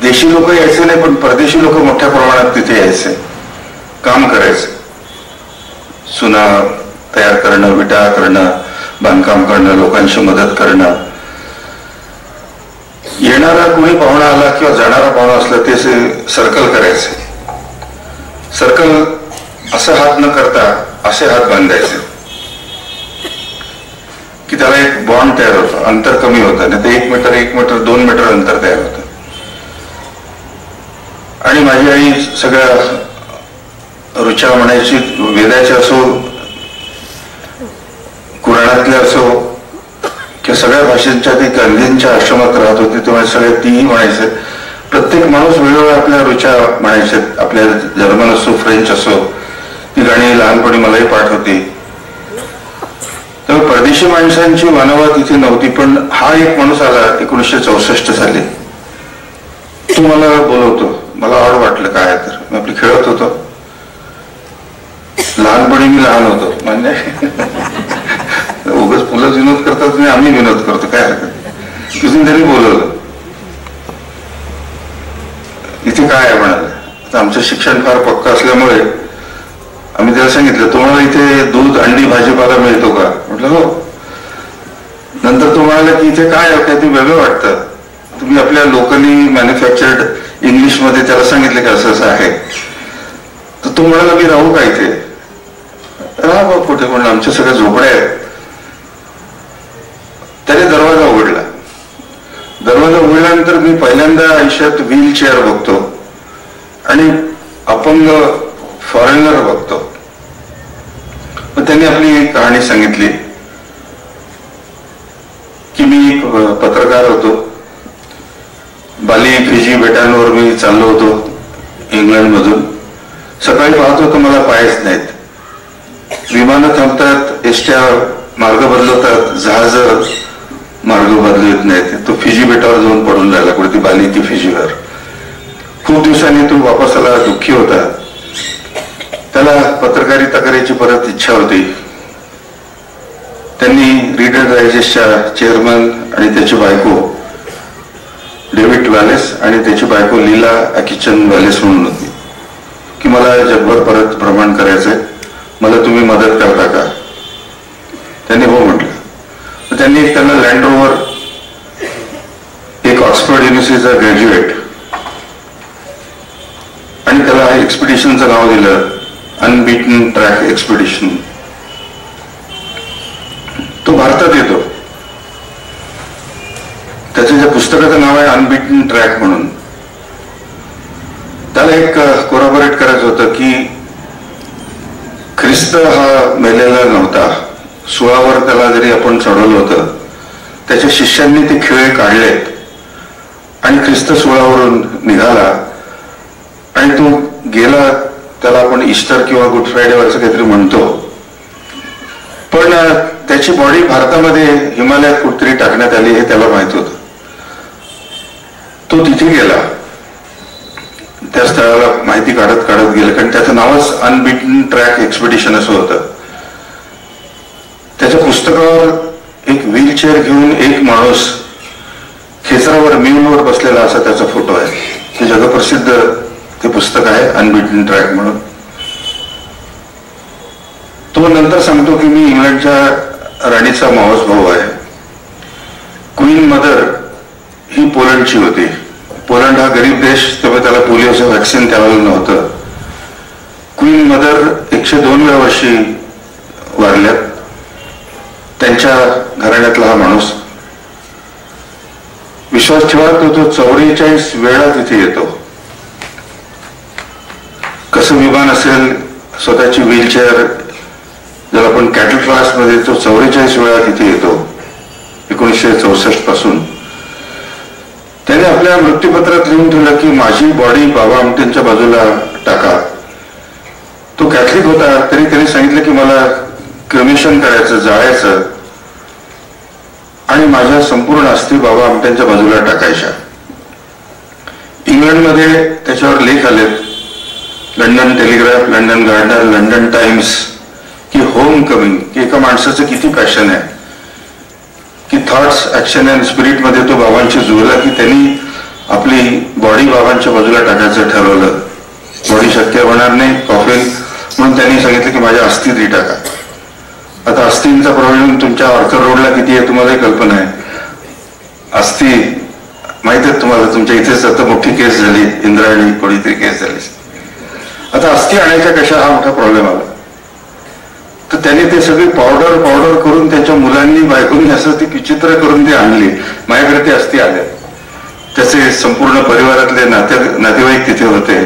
S3: देशी लोक यायचे नाही, पण परदेशी लोक मोठ्या प्रमाणात तिथे यायचे, काम करायचे, सुना तयार करणं, विटा करणं, बांधकाम करणं, लोकांची मदत करणं. येणारा कोणी पाहुणा आला किंवा जाणारा पाहुणा असला ते सर्कल करायचे. सर्कल असं हात न करता असे हात बांधायचे की त्याला एक बॉन्ड तयार होतं, अंतर कमी होतं, नाही तर 1 मीटर 1 मीटर 2 मीटर अंतर तयार होतं. आणि माझी आई सगळ्या ऋचा म्हणायची, वेदाच्या असो कुराणातल्या असो किंवा सगळ्या भाषेच्या ती गांधींच्या आश्रमात राहत होती तेव्हा सगळ्या तीही म्हणायचे. प्रत्येक माणूस वेगवेगळ्या आपल्या ऋचा म्हणायचे. आपल्या जर्मन असो फ्रेंच असो, ती गाणी लहानपणी मलाही पाठ होती. तेव्हा परदेशी माणसांची मानवा तिथे नव्हती. पण हा एक माणूस आला 1964 साली. तो मला बोलवतो. मला आवड वाटलं काय तर मी आपली खेळत होतो. लहानपणी मी लहान होतो म्हणजे उगाच मुलं विनोद करतात आणि आम्ही विनोद करतो, काय हरकत. तिथून त्यांनी बोलवलं. इथे काय आहे म्हणाले. आता आमचं शिक्षण फार पक्क असल्यामुळे आम्ही त्याला सांगितलं, तुम्हाला इथे दूध अंडी भाजीपाला मिळतो का. म्हटलं हो. नंतर तो म्हणाला की इथे काय आहे, काय ते वेगळं वाटतं, तुम्ही आपल्या लोकली मॅन्युफॅक्चर्ड इंग्लिशमध्ये त्याला सांगितलं की असं असं आहे. तर तो म्हणाला मी राहू का इथे. राहा बा कुठे, म्हणून आमच्या सगळ्या झोपड्या आहेत. त्याने दरवाजा उघडला. दरवाजा उघडल्यानंतर मी पहिल्यांदा आयुष्यात व्हील चेअर बघतो आणि अपंग फॉरेनर बघतो. मग त्यांनी आपली कहाणी सांगितली की मी पत्रकार होतो. बाली फिजी बेटांवर मी चाललो होतो इंग्लंड मधून. सकाळी पाहत होतो मला पायच नाहीत. विमानं थांबतात, एसट्या मार्ग बदलवतात, जहाज मार्ग बदलू येत नाहीत. तो फिजी बेटावर जाऊन पडून राहिला कुठे, ती बाली ती फिजीवर. खूप दिवसांनी तो वापस आला, दुःखी होता. त्याला पत्रकारिता करायची परत इच्छा होती. त्यांनी रीडर डायजेस्टच्या चेअरमन आणि त्याची बायको डेव्हिड वॅलेस आणि त्याची बायको लीला ॲकिचन वॅलेस म्हणून होती की मला जगभर परत भ्रमण करायचंय, मला तुम्ही मदत करता का. त्यांनी हो म्हटलं. त्यांनी त्यांना लँड रोव्हर, एक ऑक्सफर्ड युनिव्हर्सिटीचा ग्रॅज्युएट, आणि त्याला एक्सपिडिशनचं नाव दिलं अनबीटन ट्रॅक एक्सपिडिशन. तो भारतात येतो. त्याच्या ज्या पुस्तकाचं नाव आहे अनबीटन ट्रॅक म्हणून. त्याला एक कोरॉबरेट करायचं होतं की ख्रिस्त हा मेलेला नव्हता. सुळावर त्याला जरी आपण चढवलं होतं, त्याच्या शिष्यांनी ते खिळे काढलेत आणि ख्रिस्त सुळावरून निघाला आणि तो गेला. त्याला आपण ईस्टर किंवा गुड फ्रायडेवरचं काहीतरी म्हणतो. पण त्याची बॉडी भारतामध्ये हिमालयात कुठेतरी टाकण्यात आली हे त्याला माहित होतं. तो तिथे गेला, त्या स्थळाला माहिती काढत काढत गेला, कारण त्याचं नावच अनबीटन ट्रॅक एक्सपिडिशन असं होतं. त्याच्या पुस्तकावर एक व्हीलचेअर घेऊन एक माणूस खेचरावर म्यूलवर बसलेला असा त्याचा फोटो आहे. ते जगप्रसिद्ध ते पुस्तक आहे अनबीटन ट्रॅक म्हणून. तो नंतर सांगतो की मी इंग्लंडच्या राणीचा मावस भाऊ आहे. क्वीन मदर ही पोलंडची होती. पोलंड हा गरीब देश, तेव्हा त्याला पोलिओचं व्हॅक्सिन त्यावेळेला नव्हतं. क्वीन मदर 102व्या वर्षी वारल्यात. त्यांच्या घराण्यातला हा माणूस. विश्वास ठेवा, तो 44 वेळा तिथे येतो. कसं विमान असेल, स्वतःची व्हीलचेअर, जर आपण कॅटल क्लासमध्ये, तो 44 वेळा तिथे येतो 1964 पासून. त्याने आपल्या मृत्यूपत्रात लिहून ठेवलं की माझी बॉडी बाबा आमटेंच्या बाजूला टाका. तो कॅथलिक होता तरी त्याने सांगितलं की मला क्रिमेशन करायचं, जाळायचं आणि माझ्या संपूर्ण अस्थी बाबा आमट्यांच्या बाजूला टाकायच्या. इंग्लंडमध्ये त्याच्यावर लेख आलेत, London Telegraph, London Gardner, London Times, की होम कमिंग, की एका माणसाचं किती पॅशन आहे, की थॉट्स, ऍक्शन अँड स्पिरिट मध्ये तो बाबांशी जुळला, की त्यांनी आपली बॉडी बाबांच्या बाजूला टाकायचं ठरवलं. बॉडी शक्य होणार नाही कॉफिन, म्हणून त्यांनी सांगितलं की माझ्या अस्थित टाका. आता अस्थींचा प्रॉब्लेम तुमच्या ऑर्थर रोडला किती आहे तुम्हालाही कल्पना आहे. अस्थी माहित आहे तुम्हाला, तुमच्या इथेच आता मोठी केस झाली, इंद्रायणी कोणीतरी केस झाली. आता अस्थी आणायच्या कशा हा मोठा प्रॉब्लेम आला. तर त्यांनी ते सगळी पावडर करून त्यांच्या मुलांनी बायकोनी असं ती विचित्र करून ती आणली. माझ्याकडे ते अस्थी आले. त्याचे संपूर्ण परिवारातले नातेवाईक तिथे होते.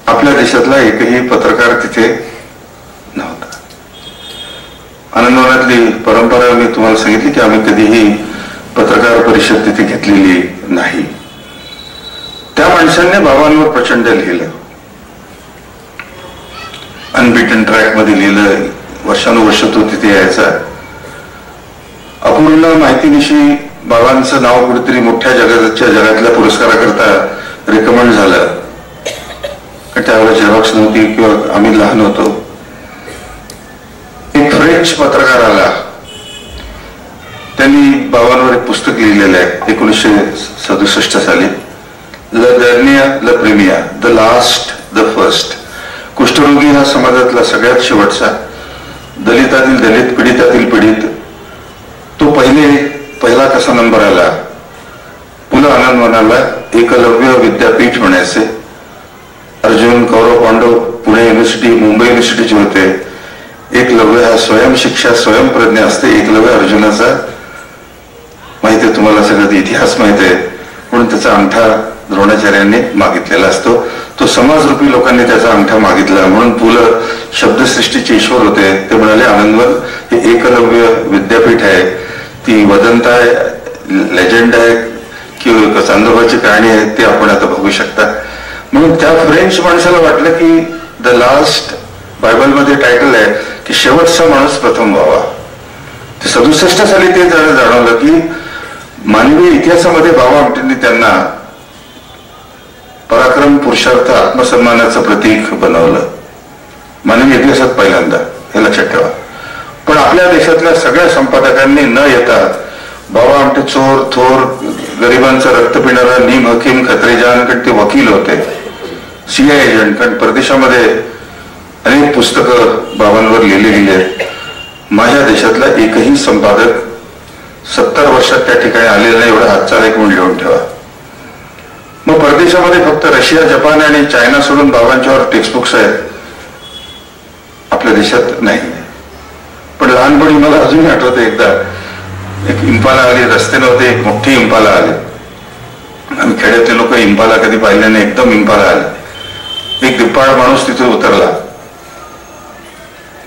S3: आपल्या देशातला एकही पत्रकार तिथे नव्हता. आनंदवनातली परंपरा मी तुम्हाला सांगितली की आम्ही कधीही पत्रकार परिषद तिथे घेतलेली नाही. त्या माणसांनी बाबांवर प्रचंड लिहिलं, अनबिटन ट्रॅक मध्ये लिहिलं, वर्षानुवर्ष तो तिथे यायचा. अपूर्ण माहितीनिशी बाबांचं नाव कुठेतरी मोठ्या जगातल्या पुरस्काराकरता रेकमेंड झालं. त्यावेळेला झेरॉक्स नव्हती किंवा आम्ही लहान होतो. एक फ्रेंच पत्रकार आला, त्यांनी बाबांवर एक पुस्तक लिहिलेलं आहे 1967 साली, ल दर्निया ल प्रेमिया, द लास्ट द फर्स्ट. कुष्ठरोगी हा समाजातला सगळ्यात शेवटचा, दलितातील दलित, पीडितातील पीडित. तो पहिला कसा नंबर आला. पुन्हा आनंदवनाला एकलव्य विद्यापीठ म्हणायचे. अर्जुन, कौरव, पांडव पुणे युनिव्हर्सिटी, मुंबई युनिव्हर्सिटीचे होते. एकलव्य हा स्वयंशिक्षा, स्वयंप्रज्ञा असते. एकलव्य अर्जुनाचा माहिती आहे तुम्हाला, सगळं इतिहास माहिती आहे, म्हणून त्याचा अंगठा द्रोणाचार्यांनी मागितलेला असतो. तो समाजरूपी लोकांनी त्याचा अंगठा मागितला. म्हणून पुलं शब्दसृष्टीचे ईश्वर होते. ते म्हणाले आनंदवन हे एकलव्य विद्यापीठ आहे, ती वदंत आहे, लेजंड आहे किंवा चांदोबाची कहाणी आहे, ते आपण आता बघू शकता. म्हणून त्या फ्रेंच माणसाला वाटलं की द लास्ट, बायबलमध्ये टायटल आहे की शेवटचा माणूस प्रथम व्हावा. ते 67 साली ते जाणवलं की मानवी इतिहासामध्ये बाबा आमटेंनी त्यांना पराक्रम, पुरुषार्थ, आत्मसन्मानाचं प्रतीक बनवलं. मानवी इतिहासात पहिल्यांदा, हे लक्षात ठेवा. पण आपल्या देशातल्या सगळ्या संपादकांनी न येता बाबा आमटे चोर, थोर, गरिबांचं रक्त पिणारा नीम हकीम खत्रेजान, कारण ते वकील होते, CIA एजंट, कारण परदेशामध्ये अनेक पुस्तकं बाबांवर लिहिलेली आहेत. माझ्या देशातला एकही संपादक 70 वर्षात त्या ठिकाणी आलेला नाही, एवढा हातचा लेख म्हणून लिहून ठेवा. मग परदेशामध्ये फक्त रशिया, जपान आणि चायना सोडून बाबांच्यावर टेक्स्टबुक्स आहेत, आपल्या देशात नाही. पण लहानपणी मला अजूनही आठवतं, एकदा एक इम्पाला आली, रस्ते नव्हते, एक मोठी इम्पाला आली. आम्ही खेड्यातले लोक इम्पाला कधी पाहिले नाही, एकदम इम्पाला आले. एक दिप्पाळ माणूस तिथे उतरला.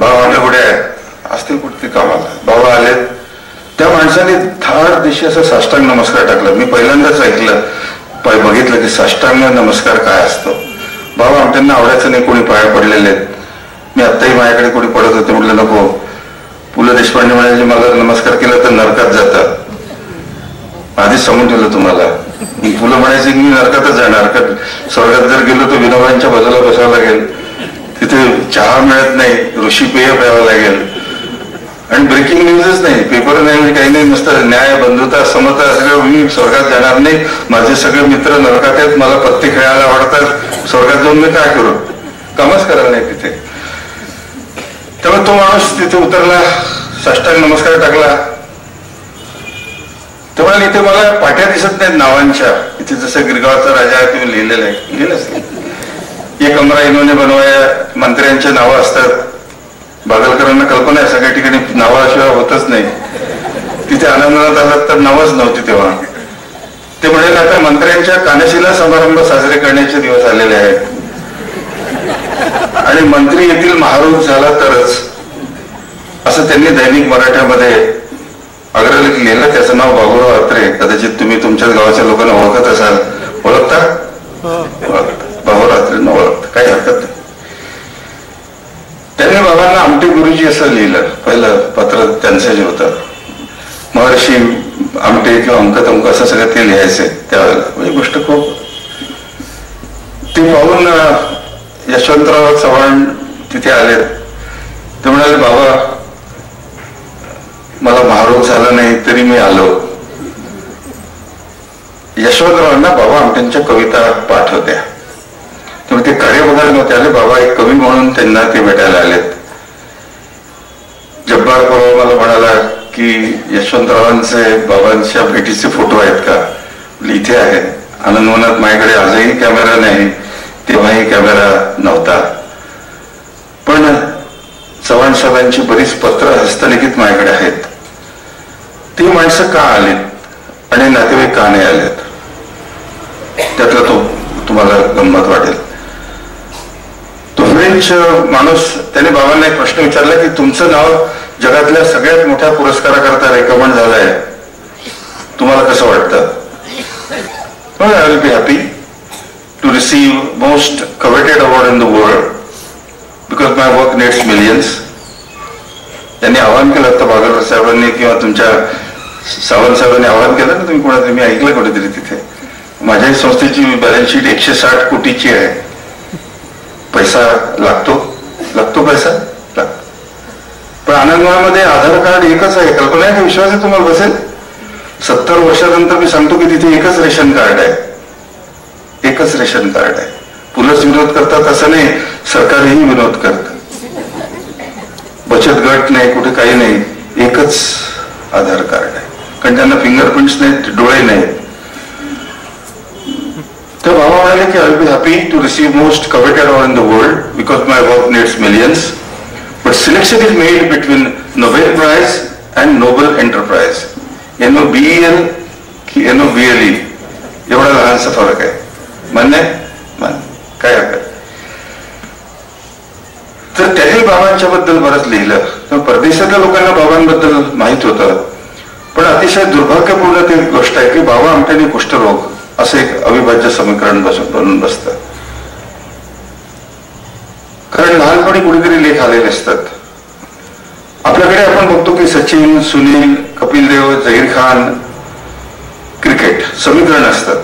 S3: बाबा म्हटलं कुठे आहे, असतील कुठे कामाला. बाबा आले. त्या माणसाने धाड दिशी असा साष्टांग नमस्कार टाकला. मी पहिल्यांदाच ऐकलं, बघितलं की साष्टांग नमस्कार काय असतो. बाबा आमट्यांना आवडायचं नाही कोणी पाया पडलेले. मी आत्ताही माझ्याकडे कोणी पडत होते, म्हटलं नको. पु ल देशपांडे म्हणाले मला नमस्कार केला तर नरकात जातात. आधीच सांगून ठेवलं तुम्हाला. पुलं म्हणायचे की मी नरकातच जाणार, कारण स्वर्गात जर गेलो तर विनोबांच्या बाजूला बसावं लागेल, तिथे चहा मिळत नाही, ऋषी पेय प्यावं लागेल, आणि ब्रेकिंग न्यूजच नाही, पेपर नाही, काही नाही, नुसतं न्याय, बंधुता, समता सगळं. मी स्वर्गात जाणार नाही, माझे सगळे मित्र नरकात आहेत, मला पत्ते खेळायला आवडतात, स्वर्गात जाऊन मी काय करू, कामच करायला नाही तिथे. तेव्हा तो माणूस तिथे उतरला, साष्टांग नमस्कार टाकला. तेव्हा इथे मला पाट्या दिसत नाहीत नावांच्या. इथे जसं गिरगावचा राजा आहे तुम्ही लिहिलेलं आहे, लिहिलंच नाही. ये कमरा इन्होंने बनवाया, मंत्र्यांचे नावं असतात. बागलकरांना कल्पना आहे सगळ्या ठिकाणी नावाशिवाय होतच नाही. तिथे आनंदवनात आलात तर नावच नव्हती तेव्हा. ते म्हणेल आता मंत्र्यांच्या कानशिला समारंभ साजरे करण्याचे दिवस आलेले आहेत आणि मंत्री येथील महारोग झाला तरच, असं त्यांनी दैनिक मराठ्यामध्ये अग्रलेख लिहिलं. त्याचं नाव बाबुराव अत्रे. कदाचित तुम्ही तुमच्याच गावाच्या लोकांना ओळखत असाल. ओळखता? बाबुराव अत्रेंना ओळखता, काही हरकत नाही. त्यांनी बाबांना आमटे गुरुजी असं लिहिलं. पहिलं पत्र त्यांचं जे होतं, महर्षी आमटे किंवा अंक तंक असं सगळं ते लिहायचे त्यावेळेला. म्हणजे गोष्ट खूप ती पाहून यशवंतराव चव्हाण तिथे आले. ते म्हणाले, बाबा मला महारोग झाला नाही तरी मी आलो. यशवंतरावांना बाबा आमट्यांच्या कविता पाठ होत्या, त्यामुळे ते कार्य बघायला नव्हते आले. बाबा एक कवी म्हणून त्यांना ते भेटायला आलेत. जब्बार परवा मला म्हणाला की यशवंतरावांचे बाबांच्या भेटीचे फोटो आहेत का? इथे आहे. आनंदवनात माझ्याकडे आजही कॅमेरा नाही, तेव्हाही कॅमेरा नव्हता. पण चव्हाण साहेबांची बरीच पत्र हस्तलिखित माझ्याकडे आहेत. ती माणसं का आलीत आणि नातेवाईक का नाही आलेत, त्यातला तो तुम्हाला गंमत वाटेल. तो फ्रेंच माणूस त्याने बाबांना एक प्रश्न विचारला की तुमचं नाव जगातल्या सगळ्यात मोठ्या पुरस्काराकरता रेकमेंड झालंय, तुम्हाला कसं वाटतं? I will be happy to receive most coveted award in the world because my work needs millions. त्यांनी आवाहन केलं होतं बागलकर साहेबांनी किंवा तुमच्या सावंत साहेबांनी आवाहन केलं ना, तुम्ही कोणातरी, मी ऐकलं कुठेतरी तिथे. माझ्याही संस्थेची बॅलन्स शीट 160 कोटीची आहे. पैसा लागतो पैसा लागतो. पण आनंदवनामध्ये आधार कार्ड एकच आहे. कल्पना आहे का? विश्वास आहे तुम्हाला बसेल? 70 वर्षानंतर मी सांगतो की तिथे एकच रेशन कार्ड आहे, एकच रेशन कार्ड आहे. पुलंच विरोध करतात असं नाही, सरकारही विरोध करतं. बचत गट नाही, कुठे काही नाही, एकच आधार कार्ड आहे. कारण त्यांना फिंगरप्रिंट्स नाहीत, डोळे नाहीत. तर बाबा म्हणाले की I will be happy to receive most coveted award in the world because my work needs millions, but selection is made between Nobel prize and noble enterprise. NOBEL की NOBLE एवढा लहानसा फरक आहे. मान्य आहे? मान्य, काय हरकत. तर त्यांनी बाबांच्या बद्दल बरंच लिहिलं. तर परदेशातल्या लोकांना बाबांबद्दल माहित होतं, पण अतिशय दुर्भाग्यपूर्ण ती गोष्ट आहे की बाबा आमट्यांनी कुष्ठरोग असं एक अविभाज्य समीकरण बनून बसतं. कारण लहानपणी कुठेतरी लेख आलेले असतात. आपल्याकडे आपण बघतो की सचिन, सुनील, कपिल देव, झहीर खान, क्रिकेट समीकरण असतात.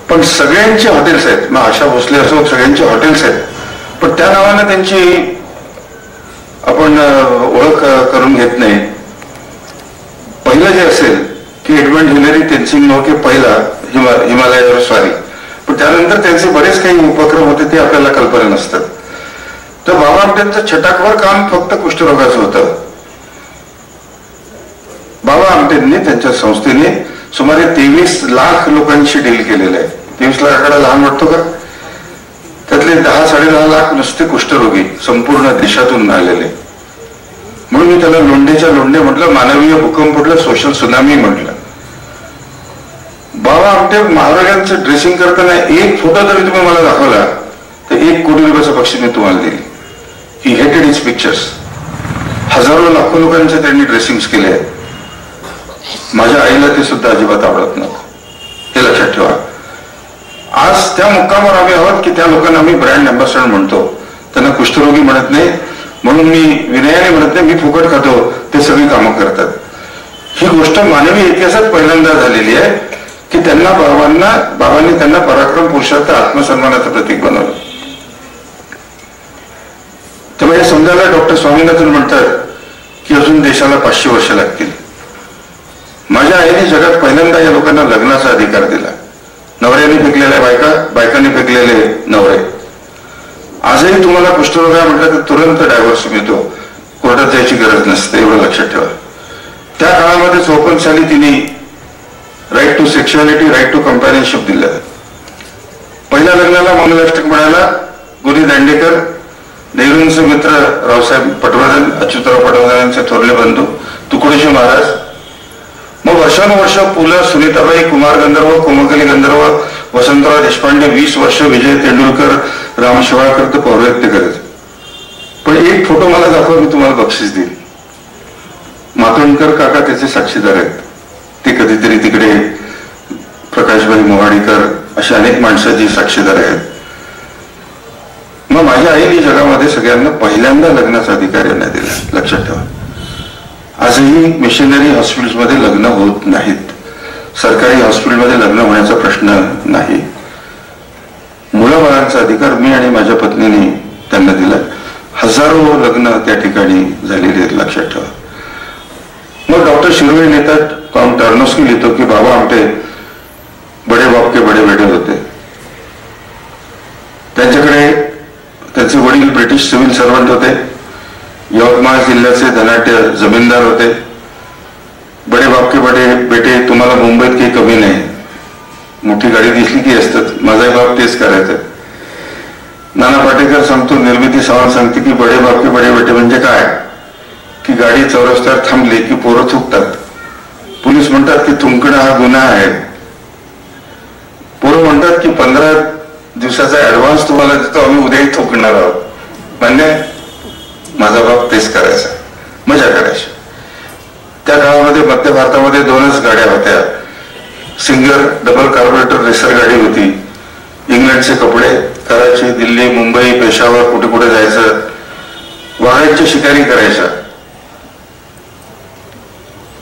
S3: पण सगळ्यांचे हॉटेल्स आहेत. मग आशा भोसले असो, सगळ्यांचे हॉटेल्स आहेत, पण त्या नावानं त्यांची आपण ओळख करून घेत नाही. पहिलं जे असेल की एडमंड हिलरी तेनसिंग नोके पहिला हिमालयावर स्वारी, पण त्यानंतर त्यांचे बरेच काही उपक्रम होते ते आपल्याला कल्पना नसतात. तर बाबा आमट्यांचं छटाकवर काम फक्त कुष्ठरोगाचं होतं. बाबा आमटेंनी त्यांच्या संस्थेने सुमारे 23 लाख लोकांशी डील केलेलं आहे. 23 लाख आकडा लहान वाटतो का? त्यातले 10-10.5 लाख नुसते कुष्ठरोगी संपूर्ण देशातून आलेले. म्हणून मी त्याला लोंढेच्या लोंढे म्हटलं, मानवीय भूकंप म्हटलं, सोशल सुनामी म्हटलं. बाबा आमटे महाराजांचं ड्रेसिंग करताना एक फोटो जरी तुम्ही मला दाखवला तर 1 कोटी रुपयाचं बक्षीस मी तुम्हाला देईल. ही हेटेड हिज पिक्चर्स. हजारो लाखो लोकांचे त्यांनी ड्रेसिंग्स केले आहेत. माझ्या आईला ते सुद्धा अजिबात आवडत नव्हतं, हे लक्षात ठेवा. आज त्या मुक्कामावर आम्ही आहोत की त्या लोकांना आम्ही ब्रँड अँबॅसेडर म्हणतो. त्यांना कुष्ठरोगी म्हणत नाही, म्हणून मी विनयाने म्हणत नाही, मी फुकट खातो, ते सगळी कामं करतात. ही गोष्ट मानवी इतिहासात पहिल्यांदा झालेली आहे की त्यांना बाबांनी त्यांना पराक्रम पुरुषार्थ आत्मसन्मानाचं प्रतीक बनवलं. त्यामुळे हे समजायला डॉक्टर स्वामीनाथन म्हणतात की अजून देशाला 500 वर्ष लागतील. माझ्या आईने जगात पहिल्यांदा या लोकांना लग्नाचा अधिकार दिला. नवऱ्याने फेकलेल्या बायकांनी फेकलेले नवरे. आजही तुम्हाला कुष्ठरोग आहे म्हटलं तर तुरंत डायव्हर्स मिळतो, कोर्टात जायची गरज नसते, एवढं लक्षात ठेवा. त्या काळामध्ये चोपनशाली तिने right to sexuality, right to companionship दिलं. पहिल्या लग्नाला मंगलाष्टक म्हणायला गुरी दांडेकर, नेहरूंचे मित्र रावसाहेब पटवर्धन, अच्युतराव पटवर्धनांचे थोरले बंधू तुकडोजी महाराज. मग वर्षानुवर्ष पु ल, सुनीताबाई, कुमार गंधर्व, कोमकली गंधर्व, वसंतराव देशपांडे, 20 वर्ष विजय तेंडुलकर, राम शिवाळकर तर पौरोहित्य करायचे. पण एक फोटो मला दाखवा, मी तुम्हाला बक्षीस देईल. मातोंडकर काका त्याचे साक्षीदार आहेत. ते कधीतरी तिकडे प्रकाशभाई मोहाडीकर अशा अनेक माणसं जी साक्षीदार आहेत. मग माझ्या आईने जगामध्ये सगळ्यांना पहिल्यांदा लग्नाचा अधिकार यांना दिला, लक्षात ठेवा. आजही मिशनरी हॉस्पिटल्समध्ये लग्न होत नाहीत. सरकारी हॉस्पिटलमध्ये लग्न होण्याचा प्रश्न नाही. मुलाबाळांचा अधिकार मी आणि माझ्या पत्नीने त्यांना दिला. हजारो लग्न त्या ठिकाणी झालेली आहेत, लक्षात ठेवा. मग डॉक्टर शिरोळे लिहितात, टर्नोस्की लिहितो की बाबा आमटे बडे बाप के बडे बेटे होते. त्यांच्याकडे त्यांचे वडील ब्रिटिश सिव्हिल सर्वंट होते. यवतमाळ जिल्ह्याचे धनाढ्य जमीनदार होते. बडे बाप के बडे बेटे तुम्हाला मुंबईत काही कमी नाही. मोठी गाडी दिसली की असतात. माझाही बाप तेच करायचं. नाना पाटेकर सांगतो, निर्मिती सावंत सांगते की बडे बाप के बडे बेटे म्हणजे काय, की गाडी चौरस्त्यावर थांबली की पोरं थुकतात. पोलीस म्हणतात की थुंकणं हा गुन्हा आहे. पोरं म्हणतात की 15 दिवसाचा ऍडव्हान्स तुम्हाला देतो, आम्ही उद्याही थुंकणार आहोत. म्हणजे माझा बाप तेच करायचा, मजा करायची. त्या काळामध्ये मध्य भारतामध्ये 2च गाड्या होत्या. सिंगर डबल कार्बोरेटर रेसर गाडी होती. इंग्लंडचे कपडे, कराची, दिल्ली, मुंबई, पेशावर, कुठे कुठे जायचं. वाघांची शिकारी करायच्या.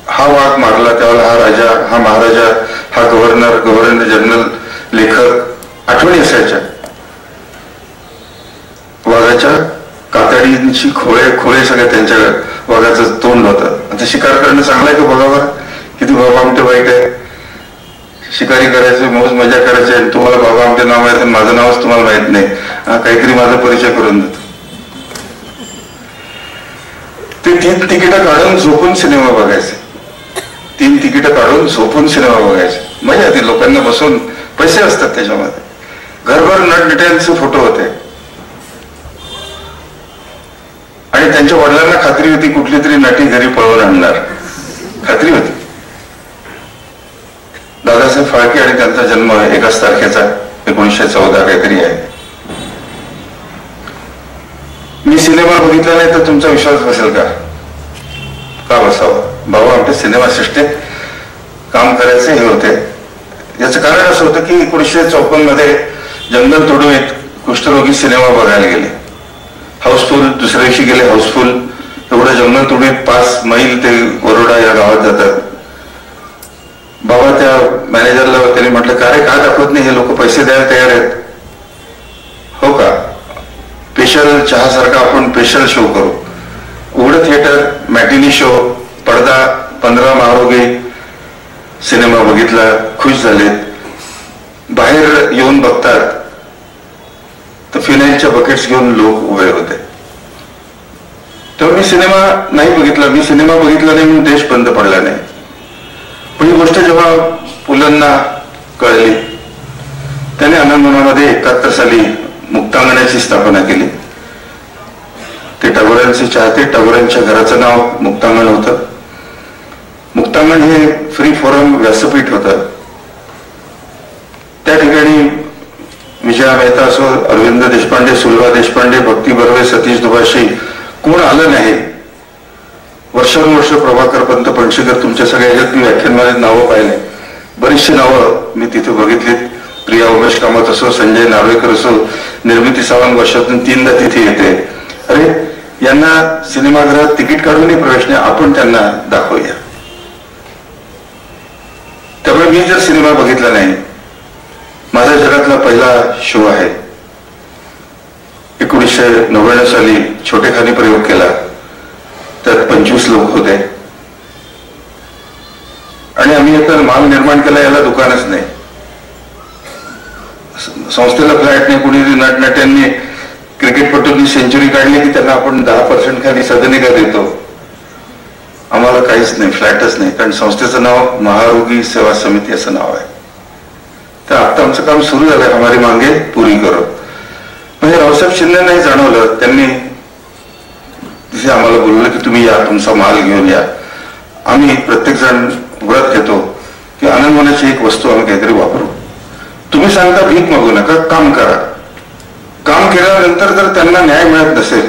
S3: हा वाघ मारला त्यावेळेला हा राजा, हा महाराजा, हा गव्हर्नर जनरल, लेखक आठवणी असायच्या. वाघाच्या कातडींची खोळे सगळे त्यांच्या वाघाचं तोंड होतं. आता शिकार करणं चांगलं आहे का बघावर, किती बाबा आमटे वाईट आहे. शिकारी करायचे, मौज मजा करायचे, आणि तुम्हाला बाबा आमटे नाव माहित, माझं नावच तुम्हाला माहित नाही. काहीतरी माझा परिचय करून देतो. ते 3 तिकीटं काढून झोपून सिनेमा बघायचे. 3 तिकीटं काढून झोपून सिनेमा बघायचे. मजा येते. लोकांना बसून, पैसे असतात त्याच्यामध्ये. घरभर नटनट्यांचे फोटो होते. आणि त्यांच्या वडिलांना खात्री होती कुठली तरी नटी घरी पळवून आणणार, खात्री होती. दादासाहेब फाळके आणि त्यांचा जन्म 1 तारखेचा 1914 काहीतरी आहे. मी सिनेमा बघितला नाही तर तुमचा विश्वास बसेल का? का बसावा? बाबा आमच्या सिनेमा सृष्टीत काम करायचे हे होते. याचं कारण असं होतं की 1954 मध्ये जंगल तोडून कुष्ठरोगी सिनेमा बघायला गेले. हाऊसफुल. दुसऱ्या दिवशी गेले हाऊसफुल. एवढं जंगल तोडून 5 मैल ते वरोडा या गावात जातात. बाबा त्या मॅनेजरला त्यांनी म्हटलं, का रे काय दाखवत नाही, हे लोक पैसे द्यायला तयार आहेत. हो का? स्पेशल चहासारखा आपण स्पेशल शो करू. उघडं थिएटर, मॅटिनी शो, पडदा, 15 महारोगी. सिनेमा बघितला, खुश झालेत. बाहेर येऊन बघतात तर फिनाईलच्या बकेट्स घेऊन लोक उभे होते. तेव्हा मी सिनेमा नाही बघितला. मी सिनेमा बघितला नाही म्हणून देश बंद पडला नाही. पण ही गोष्ट जेव्हा पुलंना कळली, त्याने आनंदवनामध्ये 71 साली मुक्तांगणाची स्थापना केली. ते टागोरांचे चाहते. टागोरांच्या घराचं नाव मुक्तांगण होतं. मुक्तांगण हे फ्री फोरम व्यासपीठ होतं. त्या ठिकाणी विजया मेहता असो, अरविंद देशपांडे, सुलभा देशपांडे, भक्ती बर्वे, सतीश दुभाषी, कोण आलं नाही. वर्षानुवर्ष प्रभाकर पंत पणशीकर, तुमच्या सगळ्या ह्याच्यात मी व्याख्यानमालेत नावं पाहिले. बरीचशी नावं मी तिथे बघितलीत. प्रिया उमेश कामत असो, संजय नार्वेकर असो, निर्मिती सावंत वर्षातून 3दा तिथे येते. अरे यांना सिनेमागृहात तिकीट काढूनही प्रवेश नाही, आपण त्यांना दाखवूया. त्यामुळे मी जर सिनेमा बघितला नाही, माझा जगातला पहिला शो आहे. 1999 साली छोटेखानी प्रयोग केला. त्यात 25 लोक होते आणि आम्ही आता माल निर्माण केला. याला दुकानच नाही, संस्थेला फ्लॅट नाही. कुणी नटनट्यांनी क्रिकेटपटूंनी सेंचुरी काढली की त्यांना आपण 10% खाली सदनिका देतो. आम्हाला काहीच नाही, फ्लॅटच नाही. कारण संस्थेचं नाव महारोगी सेवा समिती असं नाव आहे. तर आता आमचं काम सुरू झालंय, हमारी मांगे पुरी करो. म्हणजे रावसाहेब शिंदेनाही जाणवलं. त्यांनी तिथे आम्हाला बोलवलं की तुम्ही या, तुमचा माल घेऊन या. आम्ही प्रत्येक जण व्रत घेतो की आनंदवनाची एक वस्तू आम्ही काहीतरी वापरू. तुम्ही सांगता भीक मागू नका, काम करा. काम केल्यानंतर जर त्यांना न्याय मिळत नसेल,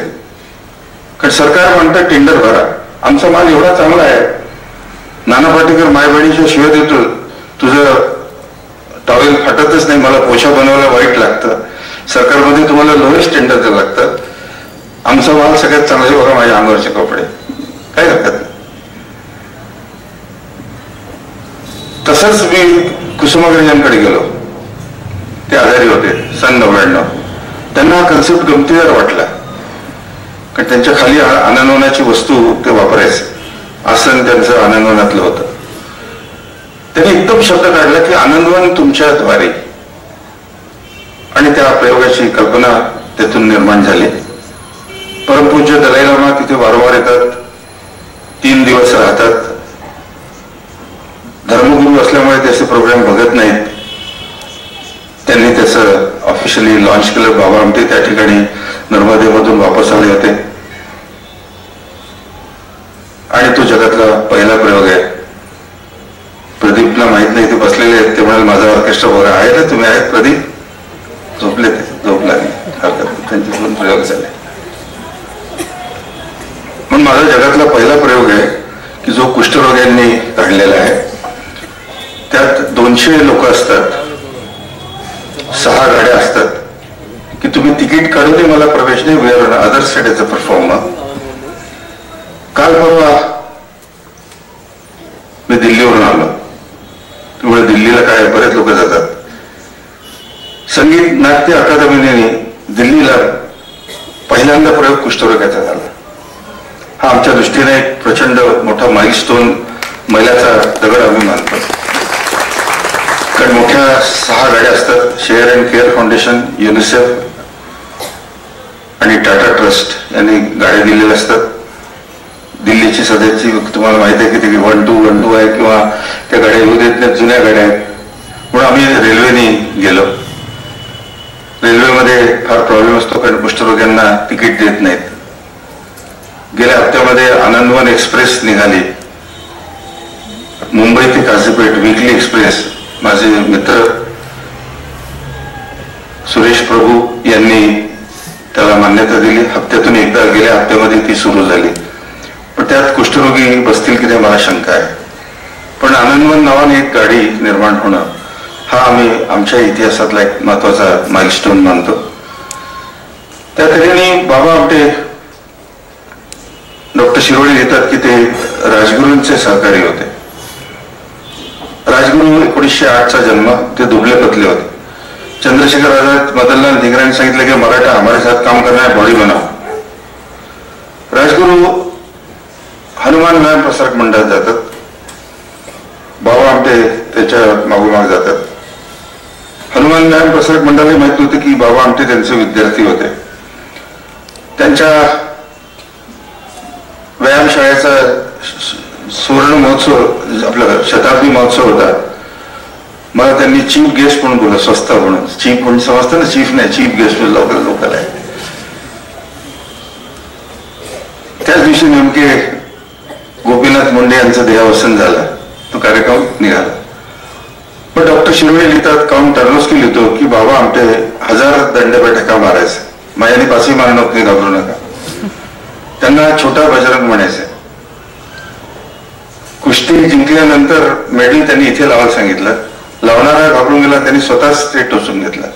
S3: कारण सरकार म्हणतं टेंडर भरा. आमचा माल एवढा चांगला आहे, नाना पाटेकर मायबहिणीच्या शिवाय देतो, तुझं टॉवेल फाटतच नाही, मला पोछा बनवायला वाईट लागतं, सरकारमध्ये तुम्हाला लोएस्ट टेंडर द्यावं लागतं, आमचा माल सगळ्यात चांगला आहे, बघा माझ्या अंगावरचे कपडे, काय हरकत नाही. तसंच मी कुसुमाग्रजांकडे गेलो. ते आजारी होते सन 99. त्यांना हा कन्सेप्ट गमतीदार वाटला, कारण त्यांच्या खाली आनंदवनाची वस्तू ते वापरायचे. आसन त्यांचं आनंदवनातलं होतं. त्यांनी एकदम शब्द काढला की आनंदवन तुमच्याद्वारे, आणि त्या प्रयोगाची कल्पना त्यातून निर्माण झाली. परमपूज्य दलाई लामा तिथे वारंवार येतात, 3 दिवस राहतात. धर्मगुरू असल्यामुळे त्याचे प्रोग्राम बघत नाहीत. त्यांनी त्याचं ऑफिशियली लॉन्च केलं. बाबा आमटे त्या ठिकाणी नर्मदेमधून वापस आले होते, आणि तो जगातला पहिला प्रयोग आहे. प्रदीपला माहित नाही, ते बसलेले आहेत. ते म्हणाले माझा ऑर्केस्ट्रा बघा आहे ना, तुम्ही आहेत प्रदीप? झोपले ते, झोपला नाही, हरकत नाही, त्यांचे 2 प्रयोग झाले. म्हणून माझा जगातला पहिला प्रयोग आहे की जो कुष्ठरोग्यांनी काढलेला आहे. त्यात 200 लोक असतात, 6 गाड्या असतात की तुम्ही तिकीट काढूनही मला प्रवेश नाही. We are other side as a performer. काल परवा मी दिल्लीवरून आलो. त्यामुळे दिल्लीला काय बरेच लोक जातात. संगीत नाट्य अकादमीने दिल्लीला पहिल्यांदा प्रयोग कुष्ठरोग्याचा झाला. हा आमच्या दृष्टीने एक प्रचंड मोठा माइलस्टोन, मैलाचा दगड आम्ही मानतो. कारण मोठ्या 6 गाड्या असतात. Share and care foundation, UNICEF आणि टाटा ट्रस्ट यांनी गाड्या दिलेल्या असतात. दिल्लीची सध्याची तुम्हाला माहिती आहे की ती 1-2 आहे, किंवा त्या गाड्या येऊ देत नाहीत, जुन्या गाड्या आहेत. म्हणून आम्ही रेल्वेने गेलो. रेल्वेमध्ये फार प्रॉब्लेम असतो, कारण कुष्ठरोग्यांना तिकीट देत नाहीत. गेल्या हप्त्यामध्ये आनंदवन एक्सप्रेस निघाली, मुंबई ते काझीपेठ वीकली एक्सप्रेस. माझे मित्र सुरेश प्रभू यांनी त्याला मान्यता दिली. हप्त्यातून एकदा गेल्या हप्त्यामध्ये ती सुरू झाली. पण त्यात कुष्ठरोगी बसतील की नाही मला शंका आहे. पण आनंदवन नावाने एक गाडी निर्माण होणं हा आम्ही आमच्या इतिहासातला एक महत्वाचा माइलस्टोन मानतो. त्या तऱ्हेने बाबा आमटे डॉक्टर शिरोळे लिहितात की ते राजगुरूंचे सहकारी होते. राजगुरू 1908चा जन्म, ते दुबले पतले होते. चंद्रशेखर आझाद, मदनलाल धिंगरांनी सांगितलं की मराठा हमारे साथ काम करना है, बॉडी बनाओ. राजगुरू हनुमान व्यायाम प्रसारक मंडळात जातात. बाबा आमटे त्याच्या मागोमाग जातात. हनुमान व्यायाम प्रसारक मंडळाला माहित होते की बाबा आमटे त्यांचे विद्यार्थी होते. त्यांच्या व्यायामशाळेचा सुवर्ण महोत्सव, आपला शताब्दी महोत्सव होता. मला त्यांनी चीफ गेस्ट म्हणून बोललं, स्वस्त म्हणून. चीफ म्हणून समजतं ना, चीफ नाही, चीफ गेस्ट लोकल आहे. त्याच दिवशी नेमके गोपीनाथ मुंडे यांचं देहावसन झालं. तो कार्यक्रम निघाला. पण डॉक्टर शिरोळे लिहितात, काउंट टर्नोस्की लिहितो की बाबा आमटे 1000 दंडबैठका मारायचे. माझ्याने 5ही मारू नको, घाबरू नका. त्यांना छोटा बजरंग म्हणायचे. कुस्ती जिंकल्यानंतर मेडल त्यांनी इथे लावायला सांगितलं. लावणारा घाबरून गेला, त्यांनी स्वतःच ते टोचून घेतलं.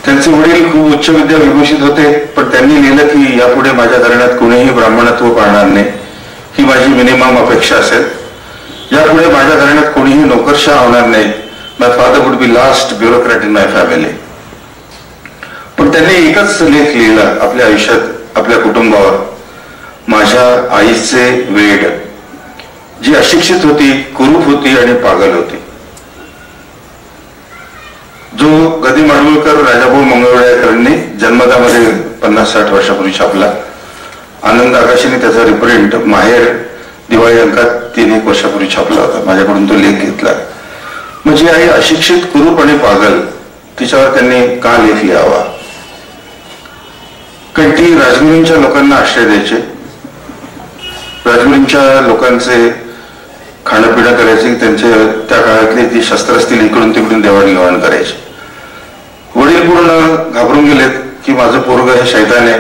S3: त्यांचे वडील खूप उच्च विद्या विभूषित होते, पण त्यांनी लिहिलं की यापुढे माझ्या घराण्यात कोणीही ब्राह्मणत्व पाळणार नाही, ही माझी मिनिमम अपेक्षा असेल. यापुढे माझ्या घराण्यात कोणीही नोकरशाह होणार नाही. My father would be last bureaucrat in my family. पण त्यांनी एकच लेख लिहिला आपल्या आयुष्यात, आपल्या कुटुंबावर. माझ्या आईचे वेड, जी अशिक्षित होती, कुरूप होती आणि पागल होती. जो गदी माडगुळकर, राजाभाऊ मंगळवेळकरांनी जन्मतामध्ये 50-60 वर्षापूर्वी छापला. आनंद आकाशीने त्याचा रिप्रिंट माहेर दिवाळी अंकात 3-1 वर्षापूर्वी छापला होता. माझ्याकडून तो लेख घेतला. म्हणजे आई अशिक्षित, कुरूप आणि पागल, तिच्यावर त्यांनी का लेख लिहावा? कारण ती राजगुरूंच्या लोकांना आश्रय द्यायचे, राजगुरूंच्या लोकांचे खाणं पिणं करायचे, त्यांचे त्या काळातली ती शस्त्र असतील इकडून तिकडून देवाणघेवाण करायची. वडील पूर्ण घाबरून गेलेत की माझं पोरग हे शैतान आहे,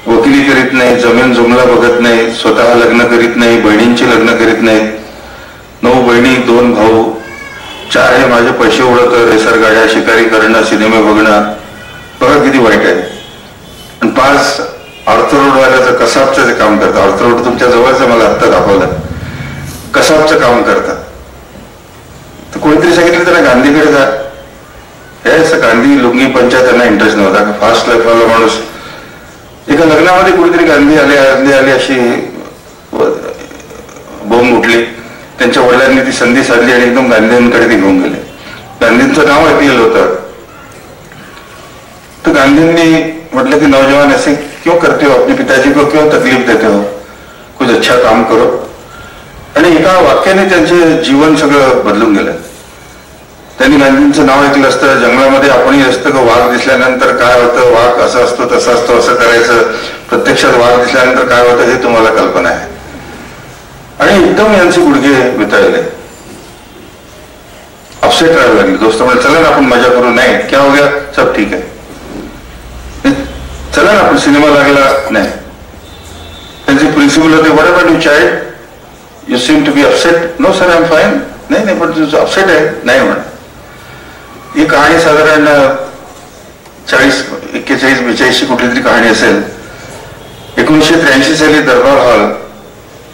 S3: वकिली करीत नाही, जमीन जुमला बघत नाही, स्वतः लग्न करीत नाही, बहिणींची लग्न करीत नाहीत. 9 बहिणी, 2 भाऊ, 4 हे माझे पैसे उडवतं, रेसर गाड्या, शिकारी करणं, सिनेमे बघणं. बघा किती वाईट आहे. आणि 5 ऑर्थरोडवाल्याचं कसाबचं जे काम करतं. ऑर्थरोड तुमच्या जवळचं मला आत्ता दाखवलं. कसाबचं काम करतात. तर कोणीतरी सांगितलं त्यांना गांधीकडे जा. हे असं गांधी लुंगी पंचायत त्यांना इंटरेस्ट नव्हता. फास्ट लाईफवाला माणूस. एका लग्नामध्ये कुठेतरी गांधी आले अशी बोंब उठली. त्यांच्या वडिलांनी ती संधी साधली आणि एकदम गांधींकडे ते घेऊन गेले. गांधींचं नाव ऐकलेलं होतं. तर गांधींनी म्हटलं की नौजवान ऐसे क्यों करते हो, अपने पिताजी को क्यों तकलीफ देते हो, कुछ अच्छा काम करो. आणि एका वाक्याने त्यांचे जीवन सगळं बदलून गेलं. त्यांनी गांधींचं नाव ऐकलं असतं. जंगलामध्ये आपणही असतं का वाघ दिसल्यानंतर काय होतं, वाघ असं असतो तसं असतो असं करायचं. प्रत्यक्षात वाघ दिसल्यानंतर काय होतं हे तुम्हाला कल्पना आहे. आणि एकदम यांचे गुडघे वितळले. अपसेट राहायला लागले. दोस्त म्हणजे चला ना आपण मजा करू. नाही, क्या हो गया, सब ठीक आहे. चला ना आपण सिनेमा लागला. नाही. त्यांचे प्रिन्सिपल होते, what about you child, you seem to be upset. No sir, I am fine. नाही नाही, पण तुझं अपसेट आहे. नाही म्हण. ही कहाणी साधारण 41-42 कुठली तरी कहाणी असेल. 1983 साली दरबार हॉल,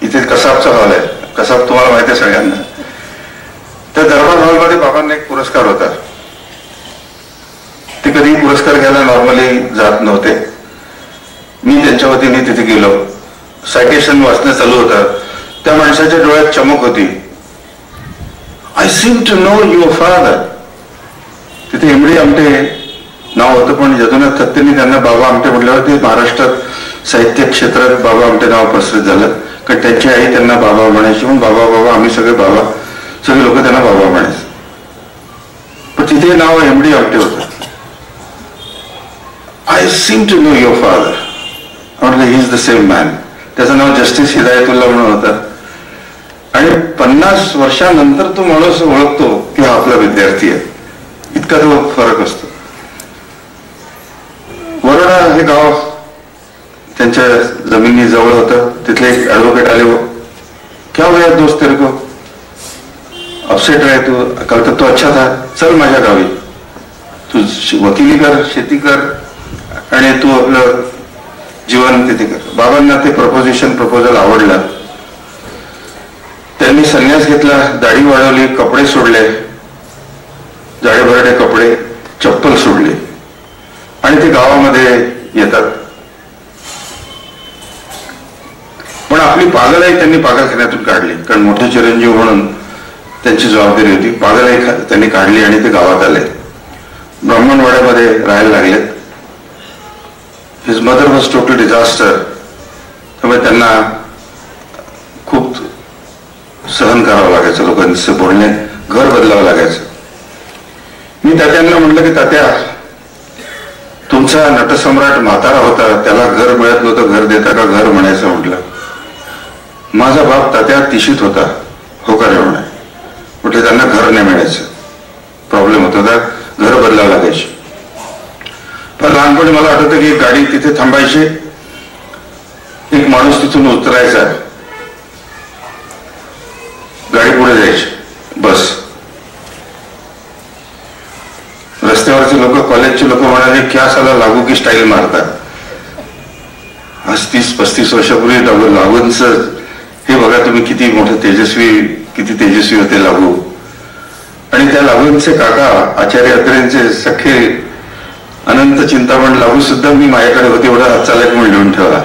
S3: इथे कसाबचा हॉल आहे. कसाब तुम्हाला माहिती आहे सगळ्यांना. त्या दरबार हॉलमध्ये बाबांना एक पुरस्कार होता. ते कधी पुरस्कार घ्यायला नॉर्मली जात नव्हते. मी त्यांच्या वतीने तिथे गेलो. सायटेशन वाचणं चालू होतं. त्या माणसाच्या डोळ्यात चमक होती. I seem to know your father. तिथे एमडी आमटे नाव होतं, पण यदुनाथ थत्तेंनी त्यांना बाबा आमटे म्हटल्यावर ते महाराष्ट्रात साहित्य क्षेत्रात बाबा आमटे नाव प्रसिद्ध झालं. कारण त्यांची आई त्यांना बाबा म्हणायची. पण बाबा बाबा आम्ही सगळे लोक त्यांना बाबा म्हणायचे. पण तिथे नाव एमडी आमटे होतं. I seem to know your father. म्हटलं he is the same man. त्याचं नाव जस्टिस हिदायतुल्ला म्हणून होतं. आणि 50 वर्षानंतर तो माणूस ओळखतो की हा आपला विद्यार्थी आहे. इतका तो फरक असतो. वरोडा हे गाव त्यांच्या जमिनी जवळ होतं. तिथले एक ऍडव्होकेट आले. वो क्या हो यार दोस्त तेरे को, अपसेट रहे तू, कल तक तो अच्छा था, चल माझ्या गावी, तू वकिली कर, शेती कर आणि तू आपलं जीवन तिथे कर. बाबांना ते प्रपोजल आवडलं. त्यांनी संन्यास घेतला, दाढी वाढवली, कपडे सोडले, जाडेभरडे कपडे, चप्पल सोडली आणि ते गावामध्ये येतात. पण आपली पागलही त्यांनी पागलखान्यातून काढली. कारण मोठे चिरंजीव म्हणून त्यांची जबाबदारी होती. पागलही त्यांनी काढली आणि ते गावात आले. ब्राह्मणवाड्यामध्ये राहायला लागलेत. His mother was total disaster. त्यामुळे त्यांना खूप सहन करावं लागायचं. लोकांचे बोलणे, घर बदलावं लागायचं. मी तात्यांना म्हटलं की तात्या, तुमचा नटसम्राट म्हातारा होता, त्याला घर मिळत नव्हतं, घर देता का घर म्हणायचं म्हटलं. माझा बाप तात्या तिशीत होता, होकारे म्हणे. म्हटलं त्यांना घर नाही मिळायचं, प्रॉब्लेम होता, घर बदलावं लागायचे. पण लहानपणी मला आठवतं की एक गाडी तिथे थांबायची, एक माणूस तिथून उतरायचा, गाडी पुढे जायची, बस. रस्त्यावरचे लोक, कॉलेजचे लोक म्हणाले क्या साला लागू की स्टाईल मारतात. आज 30-35 वर्षापूर्वी लागूंचं हे बघा तुम्ही किती मोठं तेजस्वी होते लागू. आणि त्या लागूंचे काका आचार्य अत्रेंचे सख्खे अनंत चिंतामण लागू सुद्धा मी माझ्याकडे होते. एवढा हात चालक म्हणून लिहून ठेवा.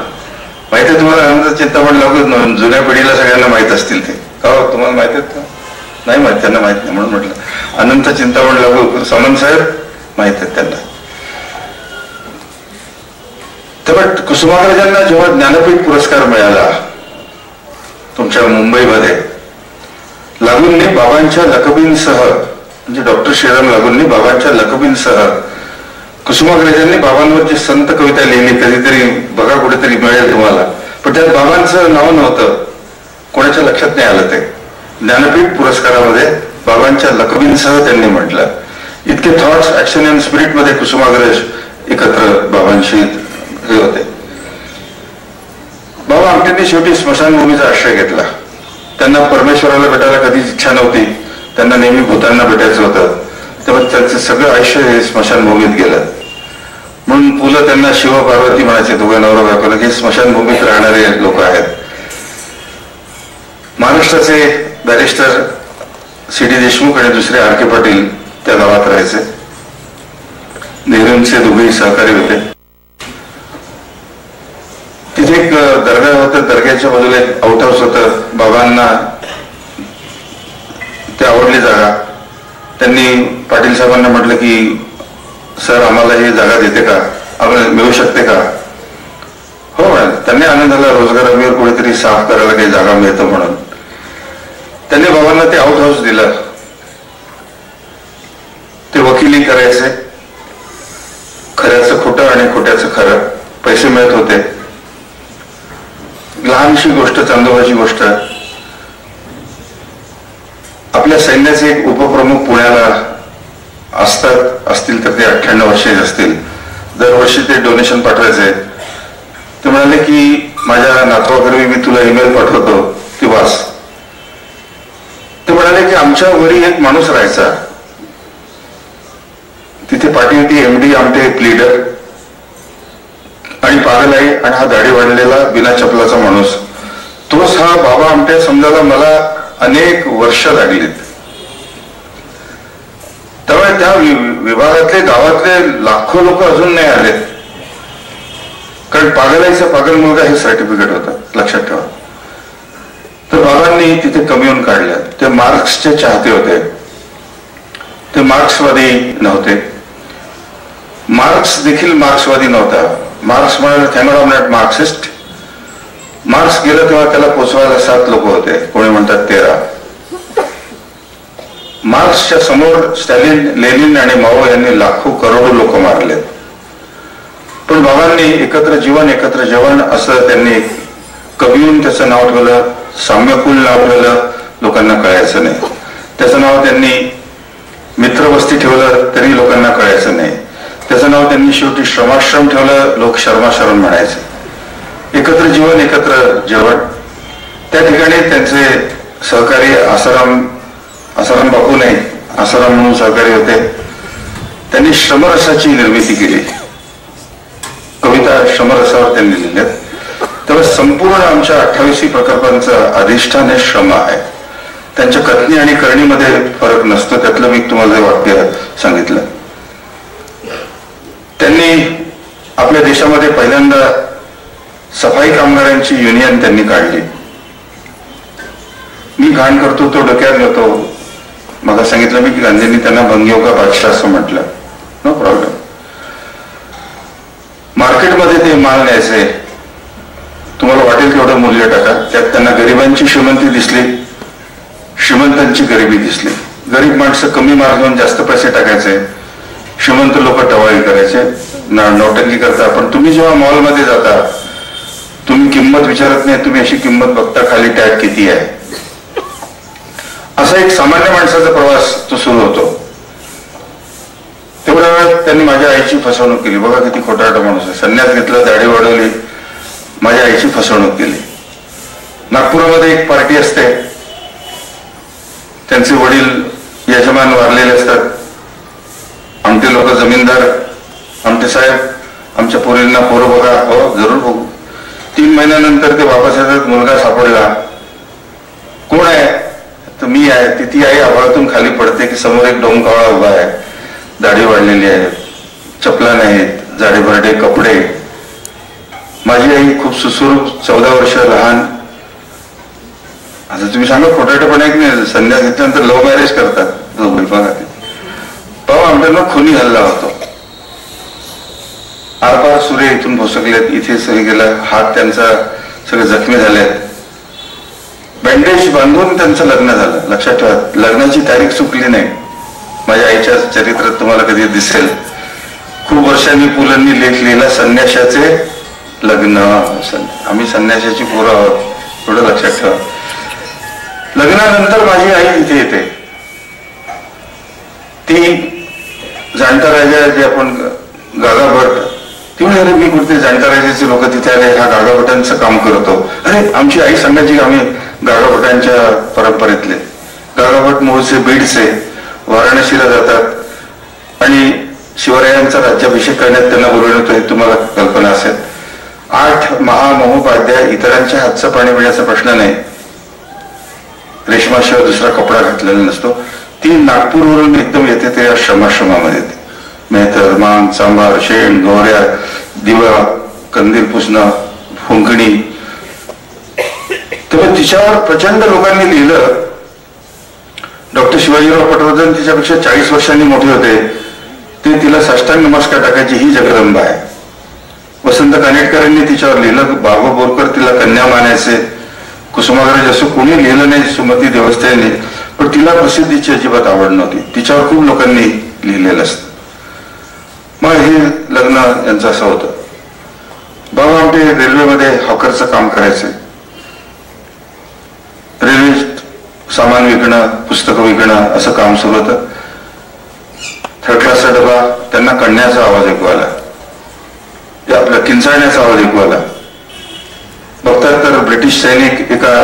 S3: माहिती आहे तुम्हाला अनंत चिंतामण लागू? जुन्या पिढीला सगळ्यांना माहित असतील ते. का तुम्हाला माहित आहेत का? नाही माहित, त्यांना माहित नाही म्हणून म्हटलं. अनंत चिंतामण लागू सामंत साहेब माहित आहेत त्यांना. तर कुसुमाग्रजांना जेव्हा ज्ञानपीठ पुरस्कार मिळाला तुमच्या मुंबईमध्ये, लागूंनी बाबांच्या लकबींसह, म्हणजे डॉक्टर श्रीराम लागूंनी बाबांच्या लकबींसह कुसुमाग्रजांनी बाबांवर जी संत कविता लिहिली, कधीतरी बघा कुठेतरी मिळेल तुम्हाला, पण त्यात बाबांचं नाव नव्हतं, कोणाच्या लक्षात नाही आलं. ते ज्ञानपीठ पुरस्कारामध्ये बाबांच्या लकबींसह त्यांनी म्हटलं. इतके थॉट्स, ऍक्शन अँड स्पिरिट मध्ये कुसुमाग्रज एकत्र बाबांशी हे होते. बाबा आमटेंनी शेवटी स्मशानभूमीचा आश्रय घेतला. त्यांना परमेश्वराला भेटायला कधीच इच्छा नव्हती, त्यांना नेहमी भूतांना भेटायचं होतं. तेव्हा त्यांचं सगळं आयुष्य हे स्मशानभूमीत गेलं. म्हणून पुलं त्यांना शिव पार्वती म्हणायचे, दोघं नवरा बायकोला, हे स्मशानभूमीत राहणारे लोक आहेत. महाराष्ट्राचे बॅरिस्टर सी.डी. देशमुख आणि दुसरे आर.के. पाटील त्या गावात राहायचे. नेहरूंचे दोघेही सहकारी होते. तिथे एक दर्गा होतं, दर्ग्याच्या बाजूला एक आउट हाऊस होतं. बाबांना ते आवडली जागा. त्यांनी पाटील साहेबांना म्हटलं की सर आम्हाला ही जागा देते का, आम्हाला मिळू शकते का? हो म्हणाले. त्यांनी आनंद झाला, रोजगारावर कोणीतरी साफ करायला काही जागा मिळतं म्हणून. त्यांनी बाबांना ते आउट हाऊस दिलं. ते वकिली करायचे, खऱ्याचं खोटं आणि खोट्याचं खरं, पैसे मिळत होते. लहानशी गोष्ट, चांदोबाची गोष्ट, आपल्या सैन्याचे एक उपप्रमुख पुण्याला असतील तर ते 98 वर्षे असतील. दरवर्षी ते डोनेशन पाठवायचे. ते म्हणाले की माझ्या नातवाकरवी मी तुला ईमेल पाठवतो, ती वाच. ते म्हणाले की आमच्या वरी एक माणूस राहायचा, तिथे पाठी होती MD आमटे प्लीडर आणि पागल आहे, आणि हा दाढी वाढलेला बिना चपलाचा माणूस, तोच हा बाबा आमटे समजायला मला अनेक वर्ष लागलीत. त्यामुळे त्या विभागातले गावातले लाखो लोक अजून नाही आलेत, कारण पागलाईचा पागल मुलगा हे सर्टिफिकेट होतं, लक्षात ठेवा. तर बाबांनी तिथे कम्युन काढल्या. ते मार्क्सचे चाहते होते, ते मार्क्सवादी नव्हते. मार्क्स देखील मार्क्सवादी नव्हता. मार्क्स म्हणाले thank God not Marxist. Marks गेला तेव्हा त्याला पोचवायला 7 लोक होते, कोणी म्हणतात 13. मार्क्सच्या समोर स्टॅलिन, लेनिन आणि माओ यांनी लाखो करोडो लोक मारले. पण बाबांनी एकत्र जीवन एकत्र जेवण असं त्यांनी कम्युन त्याचं नाव ठेवलं, साम्यकुल नाव ठेवलं, लोकांना कळायचं नाही. त्याचं नाव त्यांनी मित्रवस्ती ठेवलं तरी लोकांना कळायचं नाही. त्याचं नाव त्यांनी शेवटी श्रमाश्रम ठेवलं, लोक शर्माश्रम म्हणायचे. एकत्र जीवन एकत्र जेवण. त्या ठिकाणी त्यांचे सहकारी आसाराम बापू नाही, आसाराम म्हणून सहकारी होते. त्यांनी श्रमरसाची निर्मिती केली. कविता श्रमरसावर त्यांनी लिहिल्या. तेव्हा संपूर्ण आमच्या 28 प्रकल्पांचं अधिष्ठान हे श्रम आहे. त्यांच्या कथनी आणि करणीमध्ये फरक नसतो. त्यातलं मी तुम्हाला जे वाक्य सांगितलं. त्यांनी आपल्या देशामध्ये पहिल्यांदा सफाई कामगारांची युनियन त्यांनी काढली. मी घाण करतो तो डोक्यात घेतो. मला सांगितलं मी की गांधींनी त्यांना भंगीयों का बादशाह असं म्हटलं. No problem. मार्केटमध्ये ते माल न्यायचे, तुम्हाला वाटेल तेवढं मूल्य टाका. त्यात त्यांना गरिबांची श्रीमंती दिसली, श्रीमंतांची गरिबी दिसली. गरीब माणसं कमी माल घेऊन जास्त पैसे टाकायचे, श्रीमंत लोक टवाळी करायचे, नौटंकी करता. पण तुम्ही जेव्हा मॉलमध्ये जाता तुम्ही किंमत विचारत नाही, तुम्ही अशी किंमत बघता खाली टॅग किती आहे. असा एक सामान्य माणसाचा प्रवास तो सुरू होतो. तेवढ्या वेळात त्यांनी माझ्या आईची फसवणूक केली. बघा किती खोटारडा माणूस आहे. संन्यास घेतला, दाढी वाढवली, माझ्या आईची फसवणूक केली. नागपुरामध्ये एक पार्टी असते, त्यांचे वडील यजमान वारलेले असतात. आमचे लोक जमीनदार, आमचे साहेब आमच्या पोरींना पोरं बघा. हो जरूर बघू. 3 महिन्यानंतर ते वापस येतात. मुलगा सापडला. कोण आहे? तर मी आहे. ती आई आभाळातून खाली पडते की समोर एक डोमकावळा उभा आहे, दाढी वाढलेली आहे, चपला नाहीत, जाडे भरडे कपडे. माझी आई खूप सुसुरूप, 14 वर्ष लहान. आता तुम्ही सांगा खोटाटेपणा एक नाही. संन्यास घेतल्यानंतर लव्ह मॅरेज करतात दोघे. बघा पाहू आमच्यानं खुनी हल्ला होतो. आरपार सूर्य इथून भोसकलेत, इथे सगळे गेला. हात त्यांचा सगळे जखमी झालेत. बँडेज बांधून त्यांचं लग्न झालं. लक्षात ठेवा, लग्नाची तारीख चुकली नाही. माझ्या आईच्या चरित्रात तुम्हाला कधी दिसेल. खूप वर्षांनी पुलंनी लेख लिहिला, संन्याशाचे लग्न. आम्ही संन्याशाची पोरं आहोत, थोडं लक्षात ठेवा. लग्नानंतर माझी आई तिथे येते. ती जाणता राजा जे आपण गागा भट, ती म्हणाले मी कुठे जाणता राजाचे लोक तिथे आले, हा गागा भटांचं काम करतो. अरे आमची आई सांगायची की आम्ही गागा भटांच्या परंपरेतले. गागा भट मूळचे बीडचे, वाराणसीला जातात आणि शिवरायांचा राज्याभिषेक करण्यात त्यांना बोलवलं होतं, हे तुम्हाला कल्पना असेल. 8 महामहोपाध्याय, इतरांच्या हातचं पाणी पिण्याचा प्रश्न नाही. रेशमाशिवाय दुसरा कपडा घातलेला नसतो. ती नागपूरवरून एकदम येते ते या श्रमाश्रमामध्ये येते. मेहतर, मांग, चांभार, शेण, गौऱ्या, दिवा, कंदील पुसणं, फुंकणी. तर तिच्यावर प्रचंड लोकांनी लिहिलं. डॉक्टर शिवाजीराव पटवर्धन तिच्यापेक्षा 40 वर्षांनी मोठे होते. ते तिला साष्टांग नमस्कार टाकायची, ही जगदंबा आहे. वसंत कानेटकरांनी तिच्यावर लिहिलं. बाबा बोरकर तिला कन्या मानायचे. कुसुमाग्रज असं कोणी लिहिलं नाही सुमती देवस्थानी, पण तिला प्रसिद्धीची अजिबात आवड नव्हती. तिच्यावर खूप लोकांनी लिहिलेलं असतं. मग हे लग्न यांचं असं होतं. बाबा आमटे रेल्वेमध्ये हॉकरचं काम करायचे. रेल्वे सामान विकणं, पुस्तकं विकणं असं काम सुरू होतं. थर्ड क्लासचा डबा त्यांना कण्याचा आवाज ऐकू आला, आपला किंचाळण्याचा आवाज ऐकू आला. बघतात तर ब्रिटिश सैनिक एका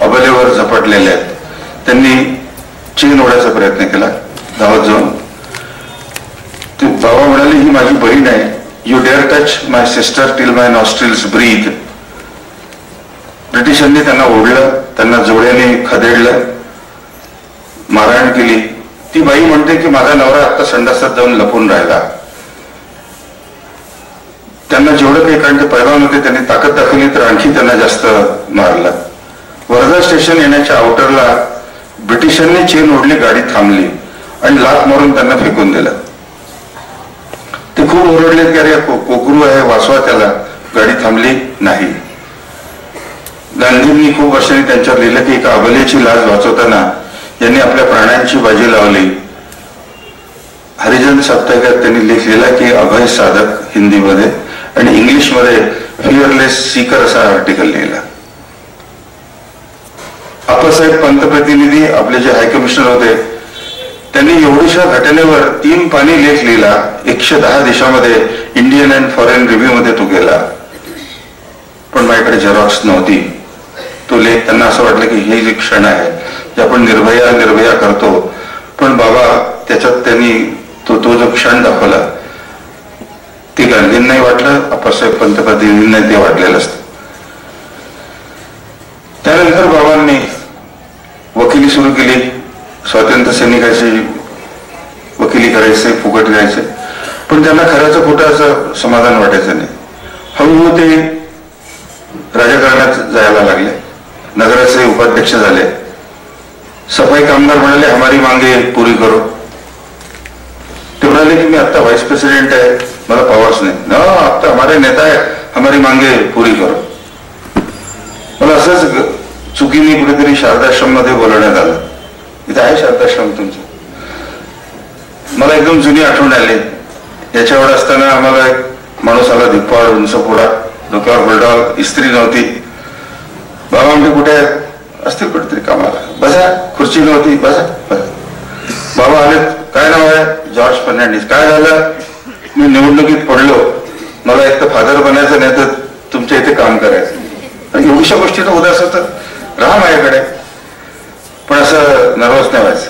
S3: अबलेवर झपटलेले आहेत. त्यांनी चेन ओढायचा प्रयत्न केला धावत जाऊन. ते बाबा म्हणाले, ही माझी बहीण आहे. You dare touch my sister till my nostrils breathe. ब्रिटिशांनी त्यांना ओढलं, त्यांना जोड्याने खदेडलं, मारहाण केली. ती बाई म्हणते की माझा नवरा आता संडासात जाऊन लपून राहिला. त्यांना जेवढं काही, कारण ते पैलवान होते, त्यांनी ताकद दाखवली तर आणखी त्यांना जास्त मारलं. वर्धा स्टेशन येण्याच्या आउटरला ब्रिटिशांनी चेन ओढली, गाडी थांबली आणि लाथ मारून त्यांना फेकून दिलं. ते खूप ओरडले की अरे कोकरू आहे, वाचवा त्याला. गाडी थांबली नाही. गांधींनी खूप वर्षांनी त्यांच्यावर लिहिलं की एका अबलेची लाज वाचवताना यांनी आपल्या प्राणांची बाजी लावली. हरिजन साप्ताहिकात त्यांनी लिहिलेला की अभय साधक हिंदीमध्ये आणि इंग्लिशमध्ये फिअरलेस सीकर असा आर्टिकल लिहिला. आप्पासाहेब पंतप्रतिनिधी आपले जे हायकमिशनर होते, त्यांनी एवढ्याशा घटनेवर 3 पानी लेख लिहिला. 110 देशामध्ये इंडियन अँड फॉरेन रिव्ह्यू मध्ये तो गेला. पण माझ्याकडे झेरॉक्स नव्हती. तो लेख त्यांना असं वाटलं की हे जे क्षण आहे जे आपण निर्भया करतो, पण बाबा त्याच्यात त्यांनी तो जो क्षण दाखवला ते गांधींनाही वाटलं, आप्पासाहेब पंतप्रतिनिधींना ते वाटलेलं असतं. त्यानंतर बाबांनी वकिली सुरू केली. स्वातंत्र्य सैनिकाची वकिली करायचे, फुकट घ्यायचे, पण त्यांना खऱ्याचं खोटं असं समाधान वाटायचं नाही. हळूहळू ते राजकारणात जायला लागले. नगराचे उपाध्यक्ष झाले. सफाई कामगार म्हणाले हमारी मांगे पुरी करो. ते म्हणाले की मी आता व्हाईस प्रेसिडेंट आहे, मला पॉवर्स नाही. न आता हमारे नेता आहे, हमारी मांगे पुरी करो. मला असंच चुकीने कुठेतरी शारदाश्रम मध्ये बोलवण्यात आलं. इथं आहे शारदाश्रम तुमचं. मला एकदम जुनी आठवण आली. याच्यावर असताना आम्हाला एक माणूस आला, धिप्पाड, उंच पुडा, डोक्यावर बुलडॉग, इस्त्री नव्हती. बाबा म्हणजे कुठे असतील कुठेतरी कामाला, बसा. खुर्ची नव्हती, बसा. बाबा आले, काय नाव आहे? जॉर्ज फर्नांडिस. काय झालं? मी निवडणुकीत पडलो, मला एक तर फादर बनायचं नाही तर तुमच्या इथे काम करायचं. एवढ्या गोष्टीनं उदास होतं. राहा माझ्याकडे, पण असं नर्वस नाही व्हायचं.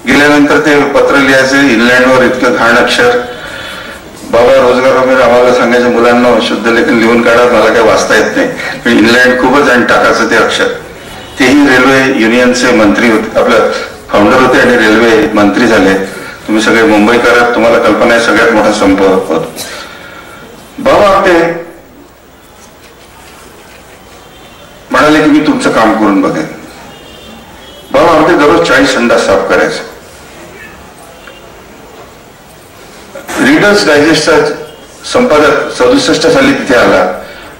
S3: गेल्यानंतर ते पत्र लिहायचे इंग्लंडवर, इतकं घाण अक्षर. बाबा रोजगार वगैरे आम्हाला सांगायचे, मुलांना शुद्ध लेखन लिहून काढा, मला काही वाचता येत नाही. पण इंग्लंड खूपच आणि टाकायचं ते अक्षर. तेही रेल्वे युनियनचे मंत्री होते, आपलं फाउंडर होते आणि रेल्वे मंत्री झाले. तुम्ही सगळे मुंबईकर आहात, तुम्हाला कल्पना आहे सगळ्यात मोठा संप होतो. बाबा ते म्हणाले की मी तुमचं काम करून बघेन. बाबा आमचे दररोज 40 संडास साफ करायचे. रीडर्स डायजेस्टचा संपादक 67 साली तिथे आला,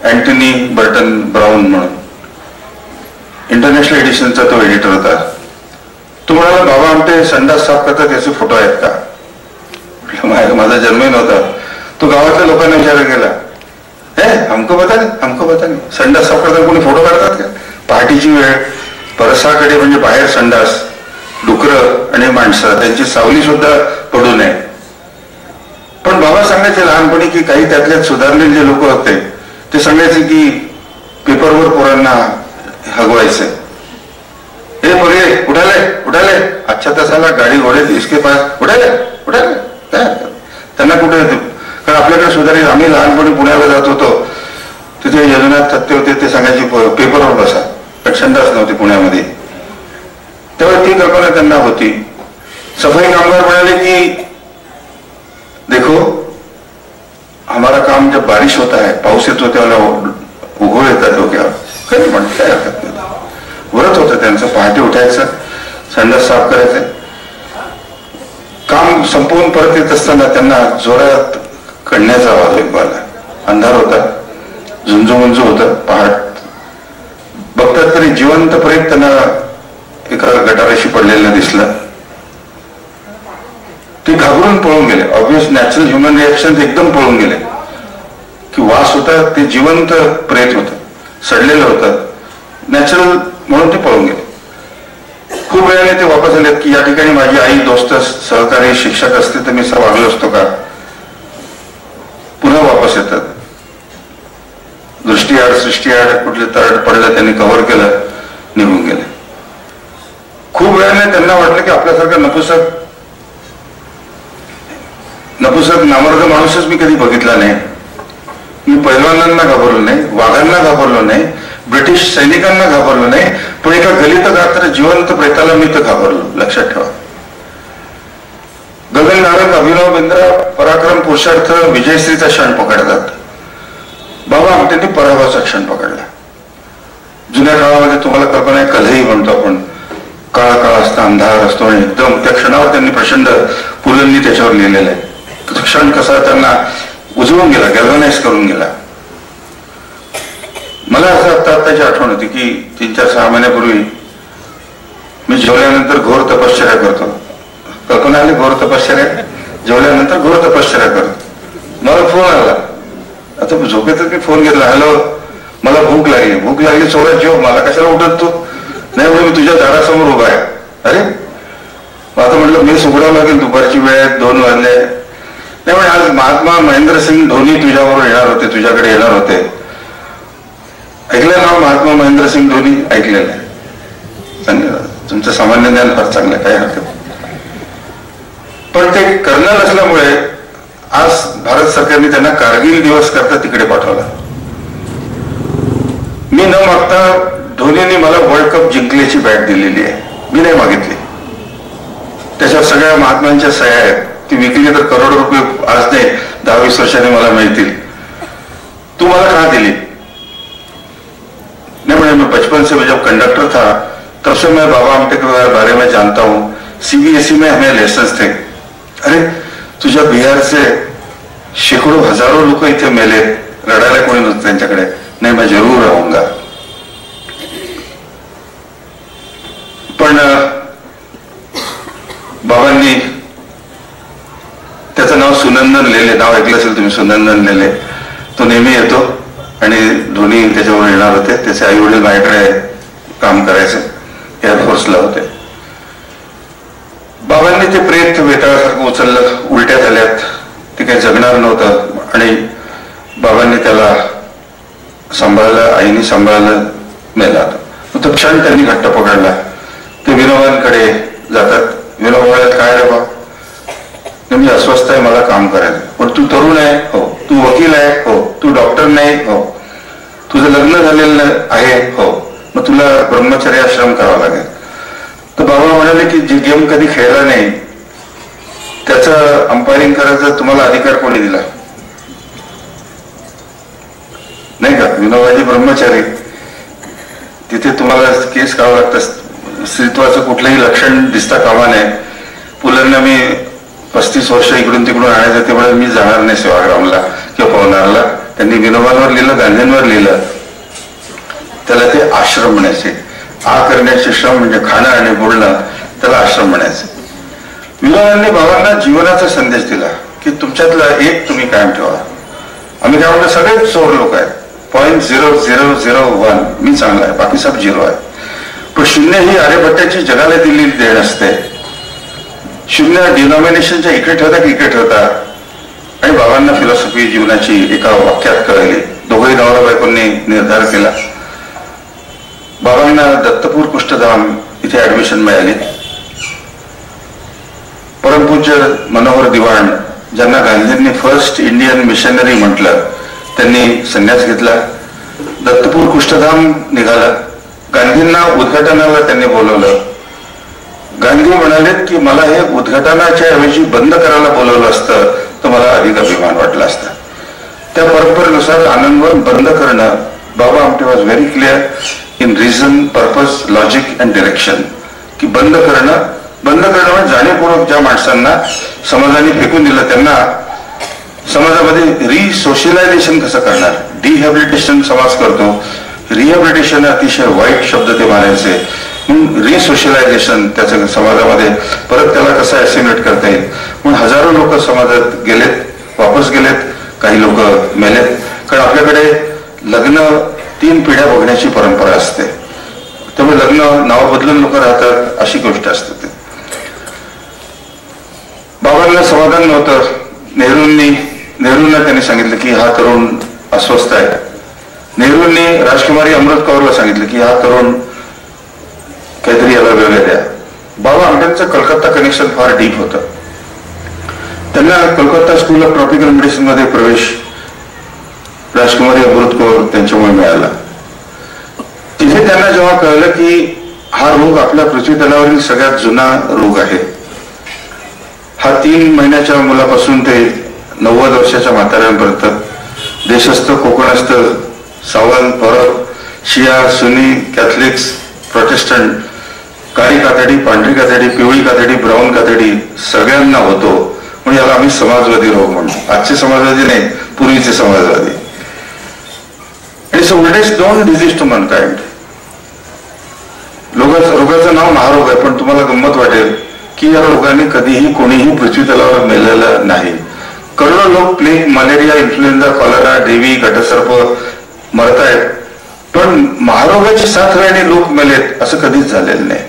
S3: अँटनी बर्टन ब्राऊन म्हणून. इंटरनॅशनल एडिशनचा तो एडिटर होता. तो म्हणाला बाबा आमटे संडास साफ करतात त्याचे फोटो आहेत का? माझा जन्मही नव्हता. तो गावातल्या लोकांना विचारायला गेला, हमको पता नाही संडास साफ करताना कोणी फोटो काढतात का? पहाटेची वेळ, परसाकडे म्हणजे बाहेर संडास, डुकरं आणि माणसं, त्यांची सावली सुद्धा पडू नये. पण बाबा सांगायचे लहानपणी की काही त्यातल्यात सुधारलेले जे लोक होते ते सांगायचे की पेपरवर पोरांना हगवायचे. हे बघे उठाले अच्छा तासाला गाडी घोडे इसके पास उठाले त्यांना कुठे येते. कारण आपल्याकडे सुधारेल. आम्ही लहानपणी पुण्याला जात होतो, तिथे योजनात सत्य होते, ते सांगायचे पेपरवर बसा. संडास नव्हती पुण्यामध्ये. कल्पना त्यांना होती. सफाई कामगार म्हणाले की देखो हमारा काम जब बारिश होता है, पाऊस येतो त्यावेळेला उघड येतात डोक्यावर, कधी म्हणत काय हरकत नाही. व्रत होतं त्यांचं, पहाटे उठायचं, संडास साफ करायचं. काम संपवून परत येत असताना त्यांना जोरात कढण्याचा आवाज ऐकू आला. अंधार होता, झुंजू होतं. पहाट बघतात तरी जिवंत प्रेत त्यांना एका गटाराशी पडलेलं दिसलं. ते घाबरून पळून गेले. ऑब्वियस नॅचरल ह्युमन रिॲक्शन एकदम पळून गेले की वास होता, ते जिवंत प्रेत होतं, सडलेलं होतं, नॅचरल म्हणून ते पळून गेले. खूप वेळाने ते वापस आले की या ठिकाणी माझी आई, दोस्त, सहकारी, शिक्षक असते तर मी असं वागलो असतो का. पुन्हा वापस येतात. दृष्टीआड सृष्टीआड कुठले तरड पडलं त्यांनी कव्हर केलं, निघून गेले. खूप वेळाने त्यांना वाटलं की आपल्यासारखा नपुसक नामर्द माणूसच मी कधी बघितला नाही. मी पैलवानांना घाबरलो नाही, वाघांना घाबरलो नाही, ब्रिटिश सैनिकांना घाबरलो नाही, पण एका गलित गात्र जिवंत प्रेताला मी तर घाबरलो. लक्षात ठेवा. गगननारक, अभिनव बिंद्रा, पराक्रम, पुरुषार्थ, विजयश्रीचा क्षण पकडतात. बाबा आमट्यांनी पराभवाचा क्षण पकडला. जुन्या काळामध्ये तुम्हाला कल्पना आहे, कलही म्हणतो आपण, काळ असता, अंधार असतो आणि एकदम त्या क्षणावर त्यांनी प्रचंड पुलंनी त्याच्यावर लिहिलेलं आहे. तो क्षण कसा त्यांना उजळून गेला, गॅल्व्हनाइज करून गेला. मला असं आत्ताची आठवण होती की 3-4-6 महिन्यापूर्वी मी जेवल्यानंतर घोर तपश्चर्या करतो. कल्पना आली घोर तपश्चर्या, जेवल्यानंतर घोर तपश्चर्या करतो. मला फोन आला. आता झोपेतच मी फोन घेतला. हॅलो, मला भूक लागली चोरा जेव, मला कशाला उठत तू. नाही म्हणजे मी तुझ्या दारासमोर उभा आहे. अरे आता म्हटलं मी उघडावं लागेल, दुपारची वेळ 2 वाजले. नाही म्हणजे आज महात्मा महेंद्रसिंग धोनी तुझ्याबरोबर येणार होते, तुझ्याकडे येणार होते. ऐकलं नाव महात्मा महेंद्रसिंग धोनी? ऐकलेलं आहे. धन्यवाद, तुमचं सामान्य ज्ञान फार चांगलं, काय हरकत. पण ते कर्नल असल्यामुळे आज भारत सरकारने त्यांना कारगिल दिवस करता तिकडे पाठवला. मी न मागता धोनीने मला वर्ल्ड कप जिंकल्याची बॅट दिलेली आहे. मी नाही मागितली. त्याच्यावर सगळ्या महात्मांच्या सह्या आहेत. ती विकली तर करोड रुपये आज नाही 10-20 वर्षांनी मला मिळतील. तू मला कहा दिली? नहीं मैंने मैं बचपन से जब कंडक्टर था तब से मैं बाबा आमटे के बारे में जानता हूँ. सीबीएसई में हमें लेसन्स थे. अरे तुझ्या बिहारचे शेकडो हजारो लोक इथे मेले, रडायला कोणी नव्हतं त्यांच्याकडे. नाही मैं जरूर राहूंगा. पण बाबांनी त्याचं नाव सुनंदन लेले, नाव ऐकलं असेल तुम्ही, सुनंदन लेले. तो नेहमी येतो आणि धोनी त्याच्यावर येणार होते. त्याचे आई वडील माझ्याकडे काम करायचे, एअरफोर्सला होते. बाबांनी ते प्रेत वेताळासारखं उचललं, उलट्या झाल्यात, ते काही जगणार नव्हतं आणि बाबांनी त्याला सांभाळलं, आईने सांभाळलं, मेला. तो क्षण त्यांनी घट्ट पकडला. ते विनोबांकडे जातात. विनोबा म्हणाले काय रे बा, मी अस्वस्थ आहे, मला काम करायचं. पण तू तरुण आहे? हो. तू वकील आहे? हो. तू डॉक्टर नाही? हो. तुझं लग्न झालेलं आहे? हो. मग तुला ब्रह्मचर्य आश्रम करावा लागेल. तर बाबा म्हणाले की जे गेम कधी खेळला नाही त्याचं अंपायरिंग करायचा तुम्हाला अधिकार कोणी दिला? नाही का? विनोबाजी ब्रह्मचारी, तिथे तुम्हाला केस करावं लागतं. स्त्रीत्वाचं कुठलंही लक्षण दिसता कामा नये. पुलांना मी 35 वर्ष इकडून तिकडून आणायचं, त्यामुळे मी जाणार नाही सेवाग्रामला किंवा पवनारला. त्यांनी विनोबांवर लिहिलं, गांधींवर लिहिलं. त्याला ते आश्रम म्हणायचे. करण्याचे श्रम म्हणजे खाणं आणि बोलणं, त्याला आश्रम म्हणायचे. विनोबांनी बाबांना जीवनाचा संदेश दिला की तुमच्यातला एक तुम्ही कायम ठेवा. आम्ही काय म्हणतो, सगळेच चोर लोक आहेत. 0.0001 मी चांगला आहे, बाकी सब 0 आहे. पण 0 ही आर्यभट्टाची जगाला दिलेली देण असते. 0 डिनॉमिनेशनच्या इकडे ठेवता की इकडे ठेवता. आणि बाबांना फिलॉसॉफी जीवनाची एका वाक्यात कळली. दोघंही नवरा बायकोंनी निर्धार केला. बाबांना दत्तपूर कुष्ठधाम इथे ऍडमिशन मिळाली. परमपूज्य मनोहर दिवाण, ज्यांना गांधींनी फर्स्ट इंडियन मिशनरी म्हटलं, त्यांनी संन्यास घेतला. दत्तपूर कुष्ठधाम निघाला. गांधींना उद्घाटनाला त्यांनी बोलवलं. गांधी म्हणाले की मला हे उद्घाटनाच्या ऐवजी बंद करायला बोलवलं असतं तर मला अधिक अभिमान वाटला असता. त्या परंपरेनुसार आनंदवन बंद करणं, Baba Amte was very clear in reason, purpose, logic and direction, की बंद करणं म्हणजे जाणीवपूर्वक ज्या माणसांना समाजाने फेकून दिलं त्यांना समाजामध्ये रिसोशलायझेशन कसं करणार. डिहॅबिलिटेशन समाज करतो, रिहॅबिलिटेशन अतिशय वाईट शब्द ते मानायचे, म्हणून रिसोशलायझेशन त्याचं समाजामध्ये परत त्याला कसं ऍसिमेट करता येईल. म्हणून हजारो लोक समाजात गेलेत, वापस गेलेत, काही लोक मेलेत. कारण आपल्याकडे लग्न 3 पिढ्या बघण्याची परंपरा असते, त्यामुळे लग्न नाव बदलून लोक राहतात अशी गोष्ट असते. ते बाबांना समाधान नव्हतं. नेहरूंना त्यांनी सांगितलं की हा तरुण अस्वस्थ आहे. नेहरूंनी राजकुमारी अमृत कौरला सांगितलं की हा तरुण काहीतरी याला वेगळं द्या. बाबा आमटेंचं कलकत्ता कनेक्शन फार डीप होतं. त्यांना Calcutta school of tropical medicine मध्ये प्रवेश राजकुमारी अमृत कौर त्यांच्यामुळे मिळाला. तिथे त्यांना जेव्हा कळलं की हा रोग आपल्या पृथ्वी तलावरील सगळ्यात जुना रोग आहे, हा 3 महिन्याच्या मुलापासून ते 90 वर्षाच्या म्हाताऱ्यांपर्यंत, देशस्थ, कोकणस्थ, सावंत, परब, शिया, सुनी, कॅथलिक्स, प्रोटेस्टंट, काळी कातडी, पांढरी कातडी, पिवळी कातडी, ब्राऊन कातडी सगळ्यांना होतो. म्हणजे याला आम्ही समाजवादी रोग म्हणतो. आजचे समाजवादी नाही, पूर्वीचे समाजवादी. It's oldest known disease to mankind. रोगाचं नाव महारोग आहे, पण तुम्हाला गंमत वाटेल की या रोगाने कधीही कोणीही पृथ्वी तलावर मेलेलं नाही. करोडो लोक प्लेग, मलेरिया, इन्फ्लुएन्झा, कॉलरा, देवी, घटसर्प मरतायत, पण महारोगाची साथ वेळाने लोक मेलेत असं कधीच झालेलं नाही.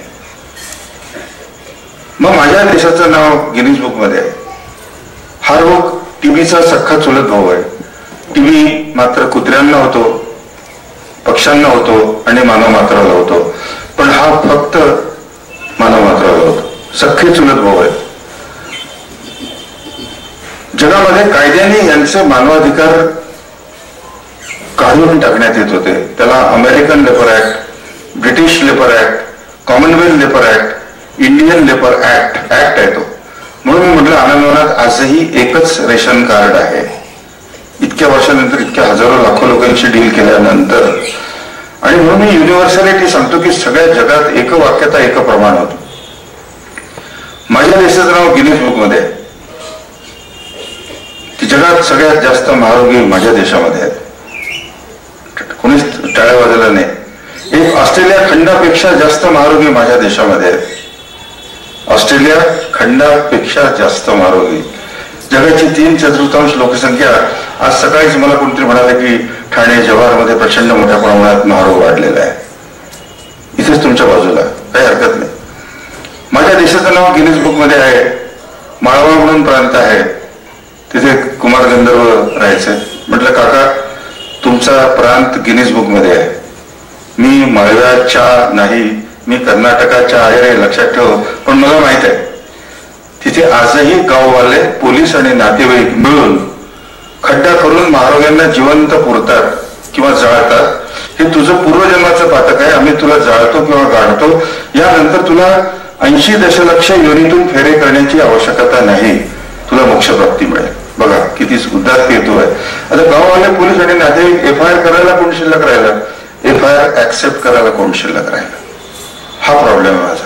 S3: मग माझ्या देशाचं नाव गिनीज बुक मध्ये आहे. हा रोग टीबीचा सख्खा चुलत भाऊ आहे. टीबी मात्र कुत्र्यांना होतो, पक्ष्यांना होतो आणि मानव मात्राला होतो, पण हा फक्त मानव मात्राला होतो. सख्खे चुलत भाऊ आहे. जगामध्ये कायद्याने यांचे मानवाधिकार काढून टाकण्यात येत होते. त्याला American labour act, British labour act, Commonwealth labour act, Indian labour act आहे तो. म्हणून मी म्हटलं आनंदवनात आजही एकच रेशन कार्ड आहे. इतक्या वर्षानंतर, इतक्या हजारो लाखो लोकांशी डील केल्यानंतर, आणि म्हणून मी युनिव्हर्सॅलिटी सांगतो की सगळ्या जगात एक वाक्यता, एक प्रमाण होतं. माझ्या देशाचं नाव गिनीज बुक मध्ये आहे की जगात सगळ्यात जास्त महारोगी माझ्या देशामध्ये आहेत. कोणीच टाळ्या वाजवल्या नाही. एक ऑस्ट्रेलिया खंडापेक्षा जास्त महारोगी माझ्या देशामध्ये आहेत. ऑस्ट्रेलिया खंडापेक्षा जास्त महारोगी. जगाची 3/4 लोकसंख्या. आज सकाळीच मला कोणतरी म्हणाले की ठाणे, जव्हारमध्ये प्रचंड मोठ्या प्रमाणात महारोग वाढलेला आहे. इथेच तुमच्या बाजूला, काही हरकत नाही. माझ्या देशाचं नाव गिनीज बुक मध्ये आहे. माळवा म्हणून प्रांत आहे, तिथे कुमार गंधर्व राहायचे. म्हटलं काका तुमचा प्रांत गिनीज बुक मध्ये आहे. मी माळव्याच्या नाही, मी कर्नाटकाच्या आहे रे, लक्षात ठेव. पण मला माहित आहे तिथे आजही गाववाले, पोलीस आणि नातेवाईक मिळून खड्डा करून महारोग्यांना जिवंत पुरतात किंवा जाळतात. हे तुझं पूर्वजन्माचं पातक आहे. आम्ही तुला जाळतो किंवा गाडतो. यानंतर तुला 80 दशलक्ष योनीतून फेरे करण्याची आवश्यकता नाही, तुला मोक्षप्राप्ती मिळेल. बघा किती उदात्त हेतू आहे. आता गाववाले, पोलीस आणि नातेवाईक FIR करायला कोण शिल्लक राहिला? FIR ऍक्सेप्ट करायला कोण शिल्लक राहिला? हा प्रॉब्लेम आहे माझा.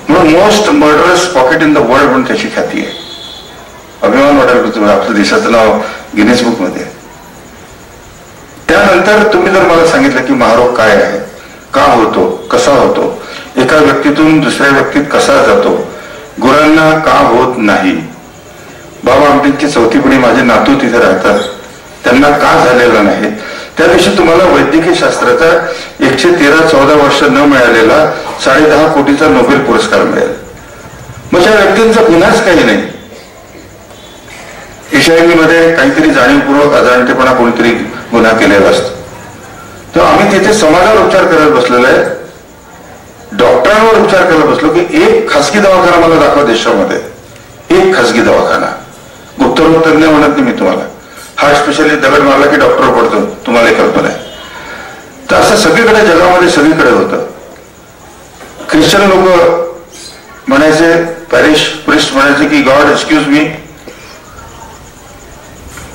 S3: म्हणून most murderous pocket in the world म्हणून त्याची ख्याती आहे. अभिमान वाटायला तुम्हाला आपल्या देशाचं नाव गिनीज बुक मध्ये. त्यानंतर तुम्ही जर मला सांगितलं की महारोग काय आहे, का होतो, कसा होतो, एका व्यक्तीतून दुसऱ्या व्यक्तीत कसा जातो, गुरांना का होत नाही, बाबा आमटेंची 4थी पिढी माझे नातू तिथे राहतात, त्यांना का झालेलं नाही, त्याविषयी तुम्हाला वैद्यकीय शास्त्राचा 113-14 वर्ष न मिळालेला 10.5 कोटीचा नोबेल पुरस्कार मिळेल. मग त्या व्यक्तींचा गुन्हाच काही नाही. HIV मध्ये काहीतरी जाणीवपूर्वक अजाणतेपणा कोणीतरी गुन्हा केलेला असतो. तर आम्ही तिथे समाजावर उपचार करत बसलेलो आहे, डॉक्टरांवर उपचार करत बसलो की एक खासगी दवाखाना मला दाखवा देशामध्ये. एक खासगी दवाखाना. गुप्तरोग तज्ञ म्हणत नाही मी तुम्हाला. हार्ट स्पेशालिस्ट दगड मारला की डॉक्टर पडतो, तुम्हाला कल्पना आहे. तर असं सगळीकडे जगामध्ये सगळीकडे होतं. ख्रिश्चन लोक म्हणायचे, पॅरिश प्रिस्ट म्हणायचे की God excuse me,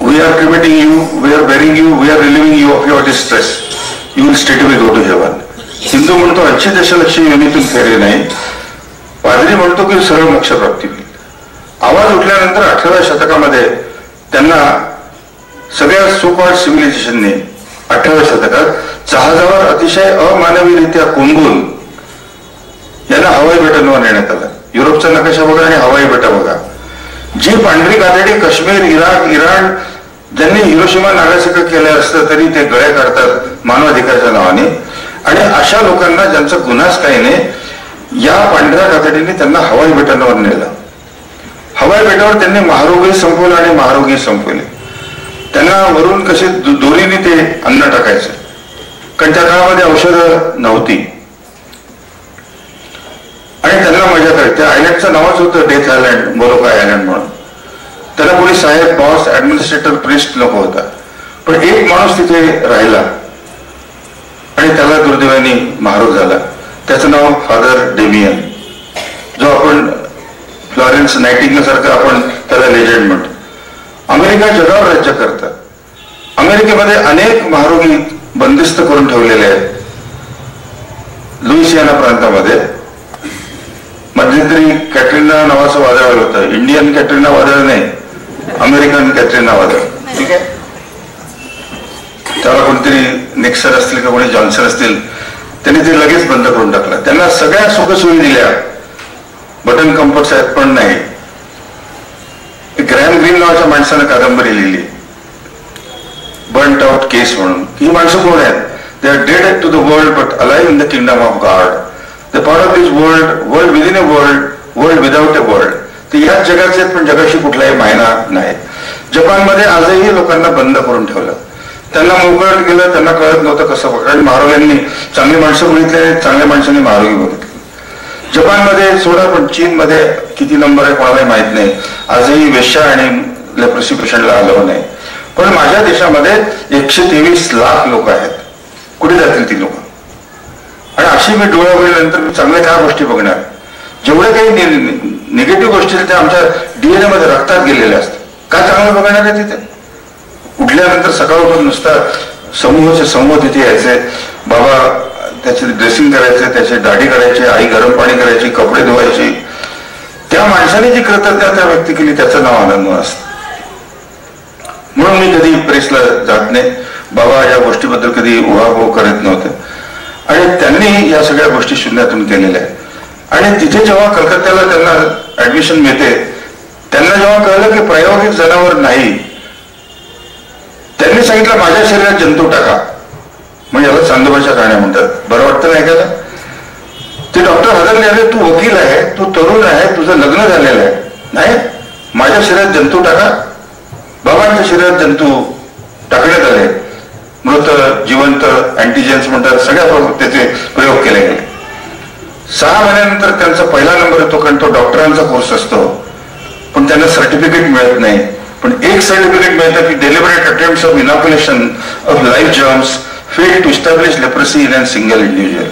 S3: we are cremating you, we are burying you, we are relieving you of your distress, you will straight away go to heaven. Hindu म्हणतो 80 दशलक्ष योनीतून फेरे नाही. पादरी म्हणतो की सरळ मोक्षप्राप्ती होईल. आवाज उठल्यानंतर 18व्या शतकामध्ये त्यांना सगळ्या सो कॉल्ड सिव्हिलायझेशनने 18व्या शतकात जहाजावर अतिशय अमानवीरित्या कोंबून यांना हवाई बेटांवर नेण्यात आलं. युरोपचा नकाशा बघा आणि हवाई बेटा बघा. जी पांढरी गादडी काश्मीर, इराक, इराण ज्यांनी हिरोशिमा नागासाकी केलं असतं तरी ते गळे काढतात मानवाधिकाराच्या नावाने. आणि अशा लोकांना ज्यांचा गुन्हाच काही नाही, या पांढऱ्या गादडीने त्यांना हवाई बेटांवर नेलं. हवाई बेटावर त्यांनी महारोगी संपवलं आणि महारोगी संपवले. त्यांना वरून कसे दोरीने ते अन्न टाकायचे, कारण त्या काळामध्ये औषधं नव्हती. आणि त्यांना मजा करायची. त्या आयलँडचं नावच होतं डेथ आयलँड, मोरोका आयलँड म्हणून. त्याला कोणी साहेब, बॉस, ऍडमिनिस्ट्रेटर, प्रिस्ट नको होता. पण एक माणूस तिथे राहिला आणि त्याला दुर्दैवाने महारोग झाला. त्याचं नाव फादर डेमियन, जो आपण फ्लॉरेन्स नायटिंगेल सारखं आपण त्याला लेजंड म्हणतो. अमेरिका जगावर राज्य करतं. अमेरिकेमध्ये अनेक महारोगी बंदिस्त करून ठेवलेले आहेत. लुइसियाना प्रांतामध्ये मध्यंतरी कॅटरीना नावाचं वादळ आलं होतं. इंडियन कॅटरीना वादळ नाही, अमेरिकन कॅटरीना वादळ. ठीक आहे, त्याला कोणतरी निक्सन असतील का कोणी जॉन्सन असतील, त्यांनी ते लगेच बंद करून टाकलं. त्यांना सगळ्या सुखसोयी दिल्या, बटन कम्फर्ट्स आहेत पण नाही. ग्रॅम ग्रीन नावाच्या माणसानं कादंबरी लिहिली, बर्न्ट आउट केस म्हणून. ही माणसं कोण आहेत? They are dead to the world but alive in the kingdom of God. The part of this world, world within a world, world without a world. ते याच जगाचे आहेत पण जगाशी कुठलाही मायना नाही. जपानमध्ये आजही लोकांना बंद करून ठेवलं. त्यांना मोकळं केलं, त्यांना कळत नव्हतं कसं. कारण महारोग्यांनी चांगली माणसं बघितली, चांगल्या माणसांनी महारोगी बघितली. जपानमध्ये सोडा, पण चीनमध्ये किती नंबर आहे कोणालाही माहित नाही. आजही वेश्या आणि लेप्रसी पेशंटला अलाव नाही. पण माझ्या देशामध्ये 123 लाख लोक आहेत. कुठे जातील ती लोक? आणि अशी मी डोळा उघडल्यानंतर मी चांगल्या काय गोष्टी बघणार? जेवढ्या काही निगेटिव्ह गोष्टी त्या आमच्या डीएनए मध्ये रक्तात गेलेल्या असतात. काय चांगलं बघणार आहे तिथे? उठल्यानंतर सकाळपासून नुसता समूहाचे समूह तिथे यायचे. बाबा त्याचे ड्रेसिंग करायचे, त्याची दाढी करायची, आई गरम पाणी करायची, कपडे धुवायची. त्या माणसाने जी कृतज्ञता त्या व्यक्ती केली त्याचं नाव आनंद असतं. म्हणून मी कधी प्रेसला जात नाही. बाबा या गोष्टीबद्दल कधी उहापोह करत नव्हते. आणि त्यांनी या सगळ्या गोष्टी शून्यातून केलेल्या आहेत. आणि तिथे जेव्हा कलकत्त्याला त्यांना ऍडमिशन मिळते, त्यांना जेव्हा कळलं की प्रायोगिक जनावर नाही, त्यांनी सांगितलं माझ्या शरीरात जंतू टाका. मग याला चांदोबाच्या कहाण्या म्हणतात. बरं वाटतं नाही का? ते डॉक्टर हदरले, अरे तू वकील आहे, तू तरुण आहे, तुझं लग्न झालेलं आहे. नाही, माझ्या शरीरात जंतू टाका. बाबांच्या शरीरात जंतू टाकण्यात आले. मृत, जिवंत, अँटीजेन्स म्हणतात, सगळ्या त्याचे प्रयोग केले गेले. 6 महिन्यानंतर त्यांचा पहिला नंबर येतो, कारण तो डॉक्टरांचा कोर्स असतो. पण त्यांना सर्टिफिकेट मिळत नाही. पण एक सर्टिफिकेट मिळतं की deliberate attempts of inoculation of live germs fail to establish leprosy in a single individual.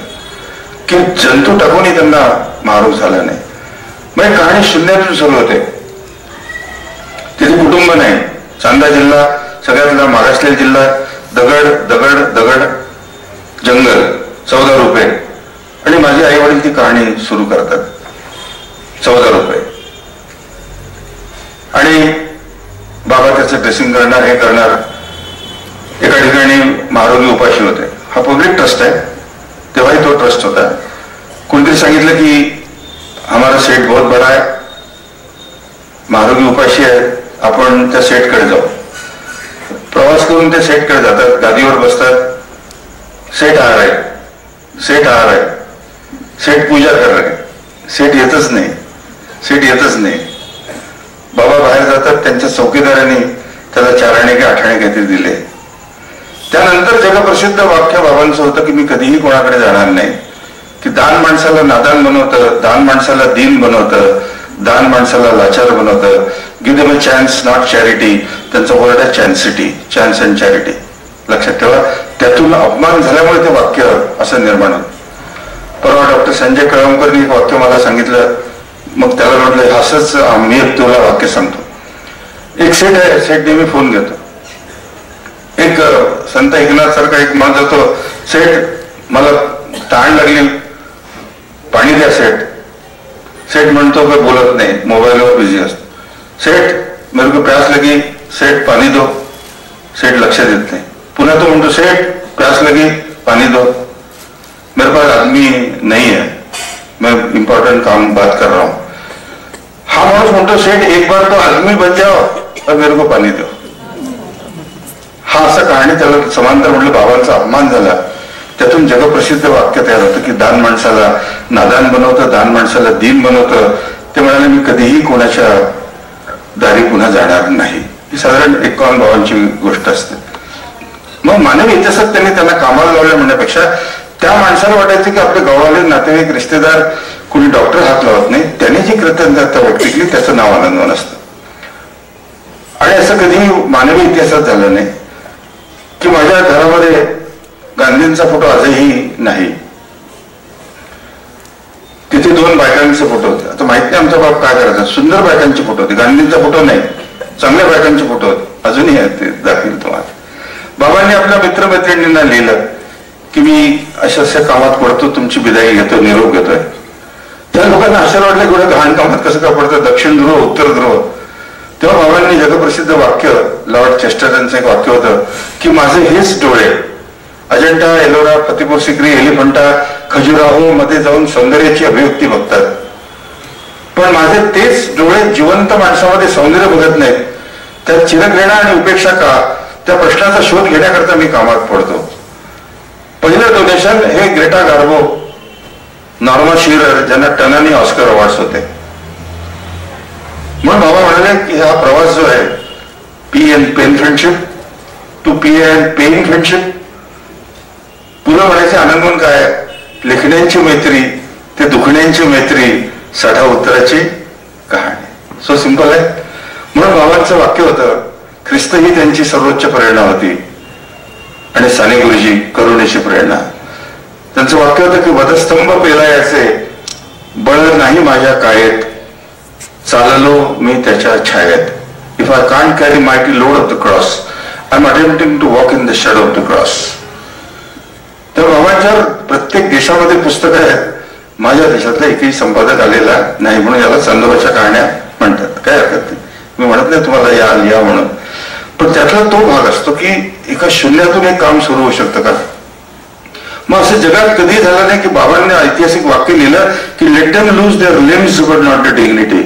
S3: की जंतू टाकूनही त्यांना महारोग झाला नाही. म्हणजे कहाणी शून्यातून सुरू होते. तिथे कुटुंब नाही. चांदा जिल्हा सगळ्यातला मागासलेला जिल्हा. दगड दगड दगड, जंगल, 14 रुपये. आणि माझे आई वडील ती कहाणी सुरू करतात. 14 रुपये. आणि बाबा त्याचं ड्रेसिंग करणार, हे करणार. एका ठिकाणी महारोगी उपाशी होते. हा पब्लिक ट्रस्ट आहे, तेव्हाही तो ट्रस्ट होता. कोणतरी सांगितलं की हमारा सेट बहुत बडा आहे, महारोगी उपाशी आहे, आपण त्या सेटकडे जाऊ. प्रवास करून ते सेटकडे जातात, गादीवर बसतात. सेट आ रहा है, सेट आ रहा है, सेट पूजा कर रहे. सेट येतच नाही, सेट येतच नाही. बाबा बाहेर जातात. त्यांच्या चौकीदारांनी त्याला 4 आणे की 8 आणे काहीतरी दिले. त्यानंतर जगप्रसिद्ध वाक्य बाबांचं होतं की मी कधीही कोणाकडे जाणार नाही. की दान माणसाला नादान बनवतं, दान माणसाला दीन बनवतं, दान माणसाला लाचार बनवतं. Give them a chance not charity. त्यांचा वर्ड आहे चान्सिटी, चान्स अँड चॅरिटी. लक्षात ठेवा. त्यातून अपमान झाल्यामुळे ते वाक्य असं निर्माण होतं. परवा डॉक्टर संजय कळमकरनी एक वाक्य मला सांगितलं मग त्याला म्हटलं असंच मी तुला वाक्य सांगतो. एक सेठ आहे, सेठ नेहमी फोन घेतो. एक संत एकनाथ सारखा एक माणूस होतो, सेठ मला तहान लागली, पाणी द्या सेठ. सेठ म्हणतो का बोलत नाही, मोबाईलवर बिझी असतो. सेठ मेरे को प्यास लगी, सेठ पानी दो. सेठ लक्ष देत नाही. पुन्हा तो म्हणतो सेठ प्यास लगी, पानी दो. मेरे पास आदमी नहीं है, मैं इंपॉर्टेंट काम बात कर रहा हूं. हा माणूस म्हणतो सेठ एक बार तो आदमी बन जाओ और मेरे को पानी दो. हा असं कहाणी त्याला समांतर म्हटलं बाबांचा अपमान झाला. त्यातून जगप्रसिद्ध वाक्य तयार होतं की दान माणसाला नादान बनवतं, दान माणसाला दीन बनवतं. ते म्हणाले मी कधीही कोणाच्या दारी पुन्हा जाणार नाही. ही साधारण 51 बाबांची गोष्ट असते. मग मानवी इतिहासात त्यांनी त्यांना कामाला लावलं म्हणण्यापेक्षा त्या माणसाला वाटायचं की आपले गावाले नातेवाईक रिश्तेदार कुणी डॉक्टर हात लावत नाही, त्यांनी जी कृतज्ञता व्यक्त केली त्याचं नाव आनंदवन असतं. आणि असं कधी मानवी इतिहासात झालं नाही की माझ्या घरामध्ये गांधींचा फोटो आजही नाही. तिथे 2 बायकांचे फोटो होते. आता माहित नाही आमचा बाप काय करायचा, सुंदर बायकांचे फोटो होते, गांधींचा फोटो नाही, चांगल्या बायकांचे फोटो होते, अजूनही आहेत, ते दाखवील तुम्हाला. बाबांनी आपल्या मित्रमैत्रिणींना लिहिलं की मी अशा अशा कामात पडतो, तुमची विदाई घेतो, निरोप घेतोय. त्या लोकांना आश्चर्य वाटलं की घाण कामात कसं का पडतं, दक्षिण ध्रुव उत्तर ध्रुव. तेव्हा बाबांनी जगप्रसिद्ध वाक्य, लॉर्ड चेस्टरटनचं एक वाक्य होतं की माझे हेच डोळे अजंठा, एलोरा, फतेपूर सिक्री, एलिफंटा, खजुराहो मध्ये जाऊन सौंदर्याची अभिव्यक्ती बघतात, पण माझे तेच डोळे जिवंत माणसामध्ये सौंदर्य बघत नाहीत. त्यात चिरघृणा आणि उपेक्षा का, त्या प्रश्नाचा शोध घेण्याकरता मी कामात पडतो. पहिलं डोनेशन हे ग्रेटा गार्बो, नॉर्मा शिरर, ज्यांना टनानी ऑस्कर अवॉर्ड्स होते. म्हणून बाबा म्हणाले की हा प्रवास जो आहे, P N pen friendship to P N pen friendship. पुन्हा म्हणायचे आनंदवन काय, लेखण्यांची मैत्री ते दुखण्यांची मैत्री, साठा उत्तराची कहाणी. सो सिंपल आहे. म्हणून बाबांचं वाक्य होतं, ख्रिस्त ही त्यांची सर्वोच्च प्रेरणा होती आणि साने गुरुजी करुणेची प्रेरणा. त्यांचं वाक्य होतं की वधस्तंभ पेलायाचे बळ नाही माझ्या कायेत, चाललो मी त्याच्या छायेत. If I can't carry mighty load of the cross, I am attempting to walk in the shadow of the cross. तर बाबांच्या प्रत्येक देशामध्ये पुस्तकं आहेत. माझ्या देशातला एकही संपादक आलेला नाही, म्हणून याला चांदोबाच्या कहाण्या म्हणतात. काय हरकत नाही, मी म्हणत नाही तुम्हाला या लिहा म्हणून, पण त्यातला तो भाग असतो की एका शून्यातून एक काम सुरू होऊ शकतं का. मग असं जगात कधी झालं नाही की बाबांनी ऐतिहासिक वाक्य लिहिलं की let them lose their limbs but not the dignity.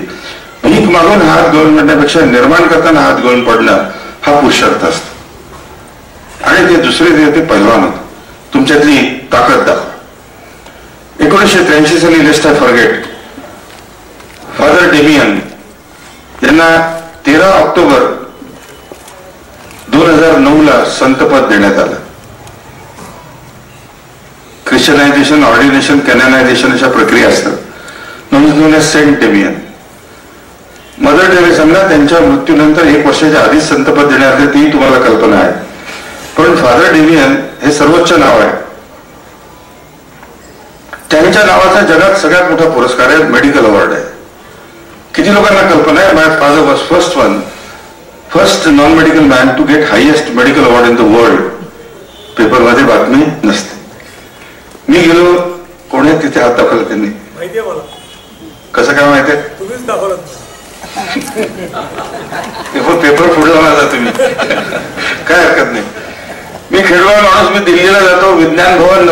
S3: भीक मागून हात गळून पडण्यापेक्षा निर्माण करताना हात गळून पडणं हा पुरुषार्थ असतो. आणि ते दुसरे ते पैलवान होते, तुमच्यातली ताकद दाखवा. 1983 साली लेस्ट आय फॉरगेट फादर डेमियन यांना 13 ऑक्टोबर 2009 संतपद देण्यात आलं. ख्रिश्चनायझेशन, ऑर्डिनेशन, कॅननायझेशन अशा प्रक्रिया असतात. Known as saint Damien. Mother टेरेसांना त्यांच्या मृत्यूनंतर 1 वर्षाच्या आधीच संतपद देण्यात आले, ती तुम्हाला कल्पना आहे. पण फादर डेमियन हे सर्वोच्च नाव आहे. त्यांच्या नावाचा जगात सगळ्यात मोठा पुरस्कार आहे, मेडिकल अवॉर्ड आहे. किती लोकांना कल्पना आहे, my father was first non medical man to get highest medical award in the world. पेपरमध्ये बातमी नसते. मी गेलो, कोणी तिथे हात दाखवला त्यांनी,
S4: माहितीये मला.
S3: कसं काय माहितीये,
S4: तुम्हीच दाखवलं.
S3: पेपर फोडला माझा तुम्ही. काय हरकत नाही. मी खेळवा माणूस, मी दिल्लीला जातो, विज्ञान भवन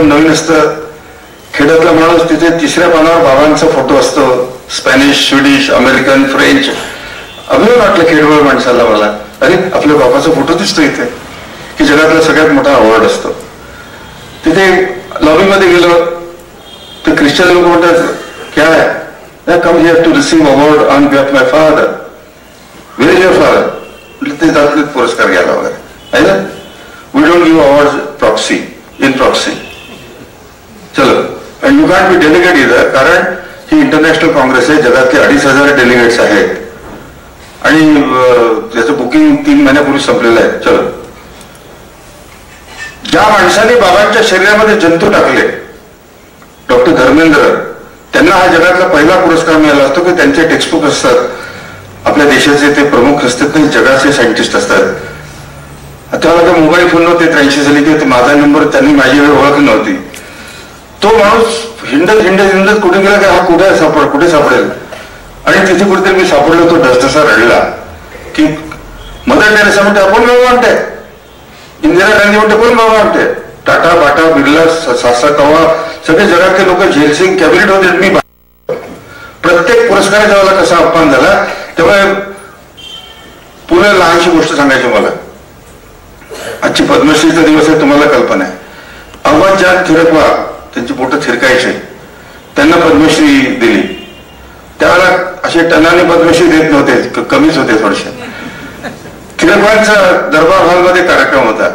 S3: नवीन असतं. खेड्यातला माणूस, तिथे 3ऱ्या पानावर बाबांचा फोटो असतो, स्पॅनिश, स्वीडिश, अमेरिकन, फ्रेंच. अभिमान वाटलं खेडवळ माणसाला मला, अरे आपल्या बाबाचा फोटो दिसतो इथे, की जगातला सगळ्यात मोठा अवॉर्ड असतो. तिथे लॉबीमध्ये गेलो तर ख्रिश्चन लोक म्हणतात क्या है, come here to receive award on behalf my father. Where is your father. ते जातले पुरस्कार घ्यायला वगैरे आहे ना. We don't give award proxy, in proxy. चलो, and you can't be delegate इधर, कारण ही इंटरनॅशनल काँग्रेस आहे, जगातले 2,500 डेलिगेट्स आहेत आणि त्याचं बुकिंग 3 महिन्यापूर्वी संपलेलं आहे. चलो, ज्या माणसाने बाबांच्या शरीरामध्ये जंतू टाकले, डॉक्टर धर्मेंद्र, त्यांना हा जगातला पहिला पुरस्कार मिळाला असतो की त्यांचे टेक्स्टबुक असतात, आपल्या देशाचे ते प्रमुख असतात नाही, जगाचे सायंटिस्ट असतात. तेव्हा मोबाईल फोन नव्हते, 83 साली की माझा नंबर त्यांनी माझी वेळ ओळख नव्हती. तो माणूस हिंडत हिंडत हिंडत कुठे गेला की हा कुठे सापडेल, आणि तिथे कुठेतरी मी सापडलो. तो डसडसा रडला की मदर टेरेसा म्हणते आपण बाबा म्हणते, इंदिरा गांधी म्हणते कोण बाबा म्हणते, टाटा बाटा बिर्ला सासा कवा सगळे जगातले लोक, झेलसिंग कॅबिनेट होते, मी प्रत्येक पुरस्काराच्या वेळेला कसा अपमान झाला. त्यामुळे पुन्हा लहानशी गोष्ट सांगायची मला. आजची पद्मश्रीचा दिवस आहे, तुम्हाला कल्पना आहे. अहमद जान थिरकवा त्यांची बोटं थिरकायचे, त्यांना पद्मश्री दिली. त्यावेळेला असे टनाने पद्मश्री देत नव्हते, कमीच होते थोडेसे. थिरकवांचा दरबार हॉलमध्ये कार्यक्रम होता,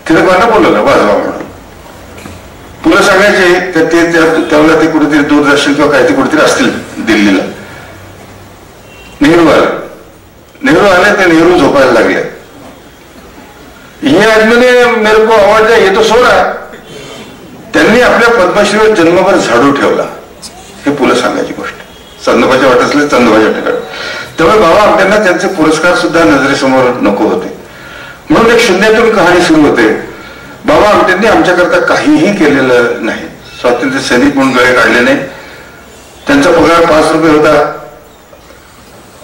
S3: थिरकवांना बोलवलं वाजवा म्हणून. पुन्हा सांगायचे तर ते त्यावेळेला ते कुठेतरी दूरदर्शन किंवा काय ते कुठेतरी असतील दिल्लीला. नेहरू आले, ते नेहरू झोपायला लागले. ये आदमी ने मेरे को अवॉर्ड दिया, ये तो सो रहा. त्यांनी आपल्या पद्मश्रीवर जन्मभर झाडू ठेवला. हे पुलं सांगायची गोष्ट. चंदोबाच्या वाट असले चंदोबाच्या ठिकाणी. त्यामुळे बाबा आमट्यांना त्यांचे पुरस्कार सुद्धा नजरेसमोर नको होते. म्हणून एक शून्यातून कहाणी सुरू होते. बाबा आमट्यांनी आमच्याकरता काहीही केलेलं नाही. स्वातंत्र्य सैनिक म्हणून गळे काढले नाही. त्यांचा पगार 5 रुपये होता,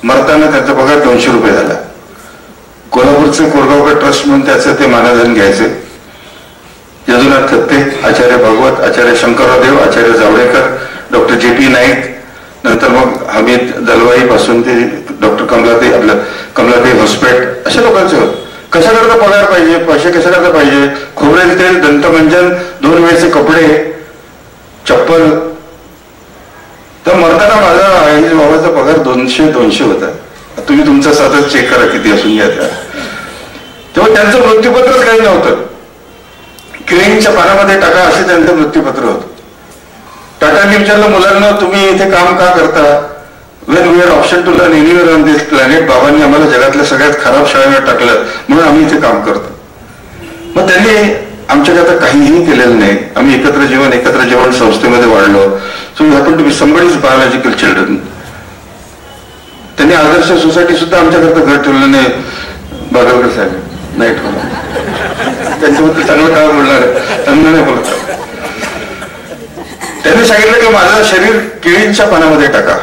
S3: मरताना त्यांचा पगार 200 रुपये झाला. कोल्हापूरचे कोरगावकर ट्रस्ट म्हणून त्याचं ते मानधन घ्यायचे. यदुनाथ थत्ते, आचार्य भागवत, आचार्य शंकरराव देव, आचार्य जावडेकर, डॉक्टर JP नाईक, नंतर मग हमीद दलवाई पासून ते डॉक्टर कमलाताई हॉस्पेट, अशा लोकांचे होत. कशाकरता पगार पाहिजे, पैसे कशाकरता पाहिजे, खोबरेल तेल, दंतमंजन, 2 वेळचे कपडे, चप्पल. तर मरताना माझा आई बाबाचा पगार 200 होता. तुम्ही तुमचा स्वतः चेक करा किती असून घ्या त्या. तेव्हा त्यांचं मृत्यूपत्रच काही नव्हतं. केळींच्या पानामध्ये टाका असे त्यांचं मृत्यूपत्र होतं. टाटांनी विचारलं मुलांना तुम्ही इथे काम का करता, when we are option to learn anywhere on this planet. बाबांनी आम्हाला जगातल्या सगळ्यात खराब शाळेवर टाकलं म्हणून आम्ही इथे काम करतो. मग त्यांनी आमच्याकरता काहीही केलेलं नाही. आम्ही एकत्र जेवण संस्थेमध्ये वाढलो. So we happen to be somebody's biological children. त्यांनी आदर्श सोसायटी सुद्धा आमच्याकरता घर ठेवलं नाही. बागलकर साहेब नाही ठेवलं. त्यांच्याबद्दल चांगलं काय बोलणार आहे, त्यांना नाही बोलत. त्यांनी सांगितलं की माझं शरीर केळींच्या पानामध्ये टाका.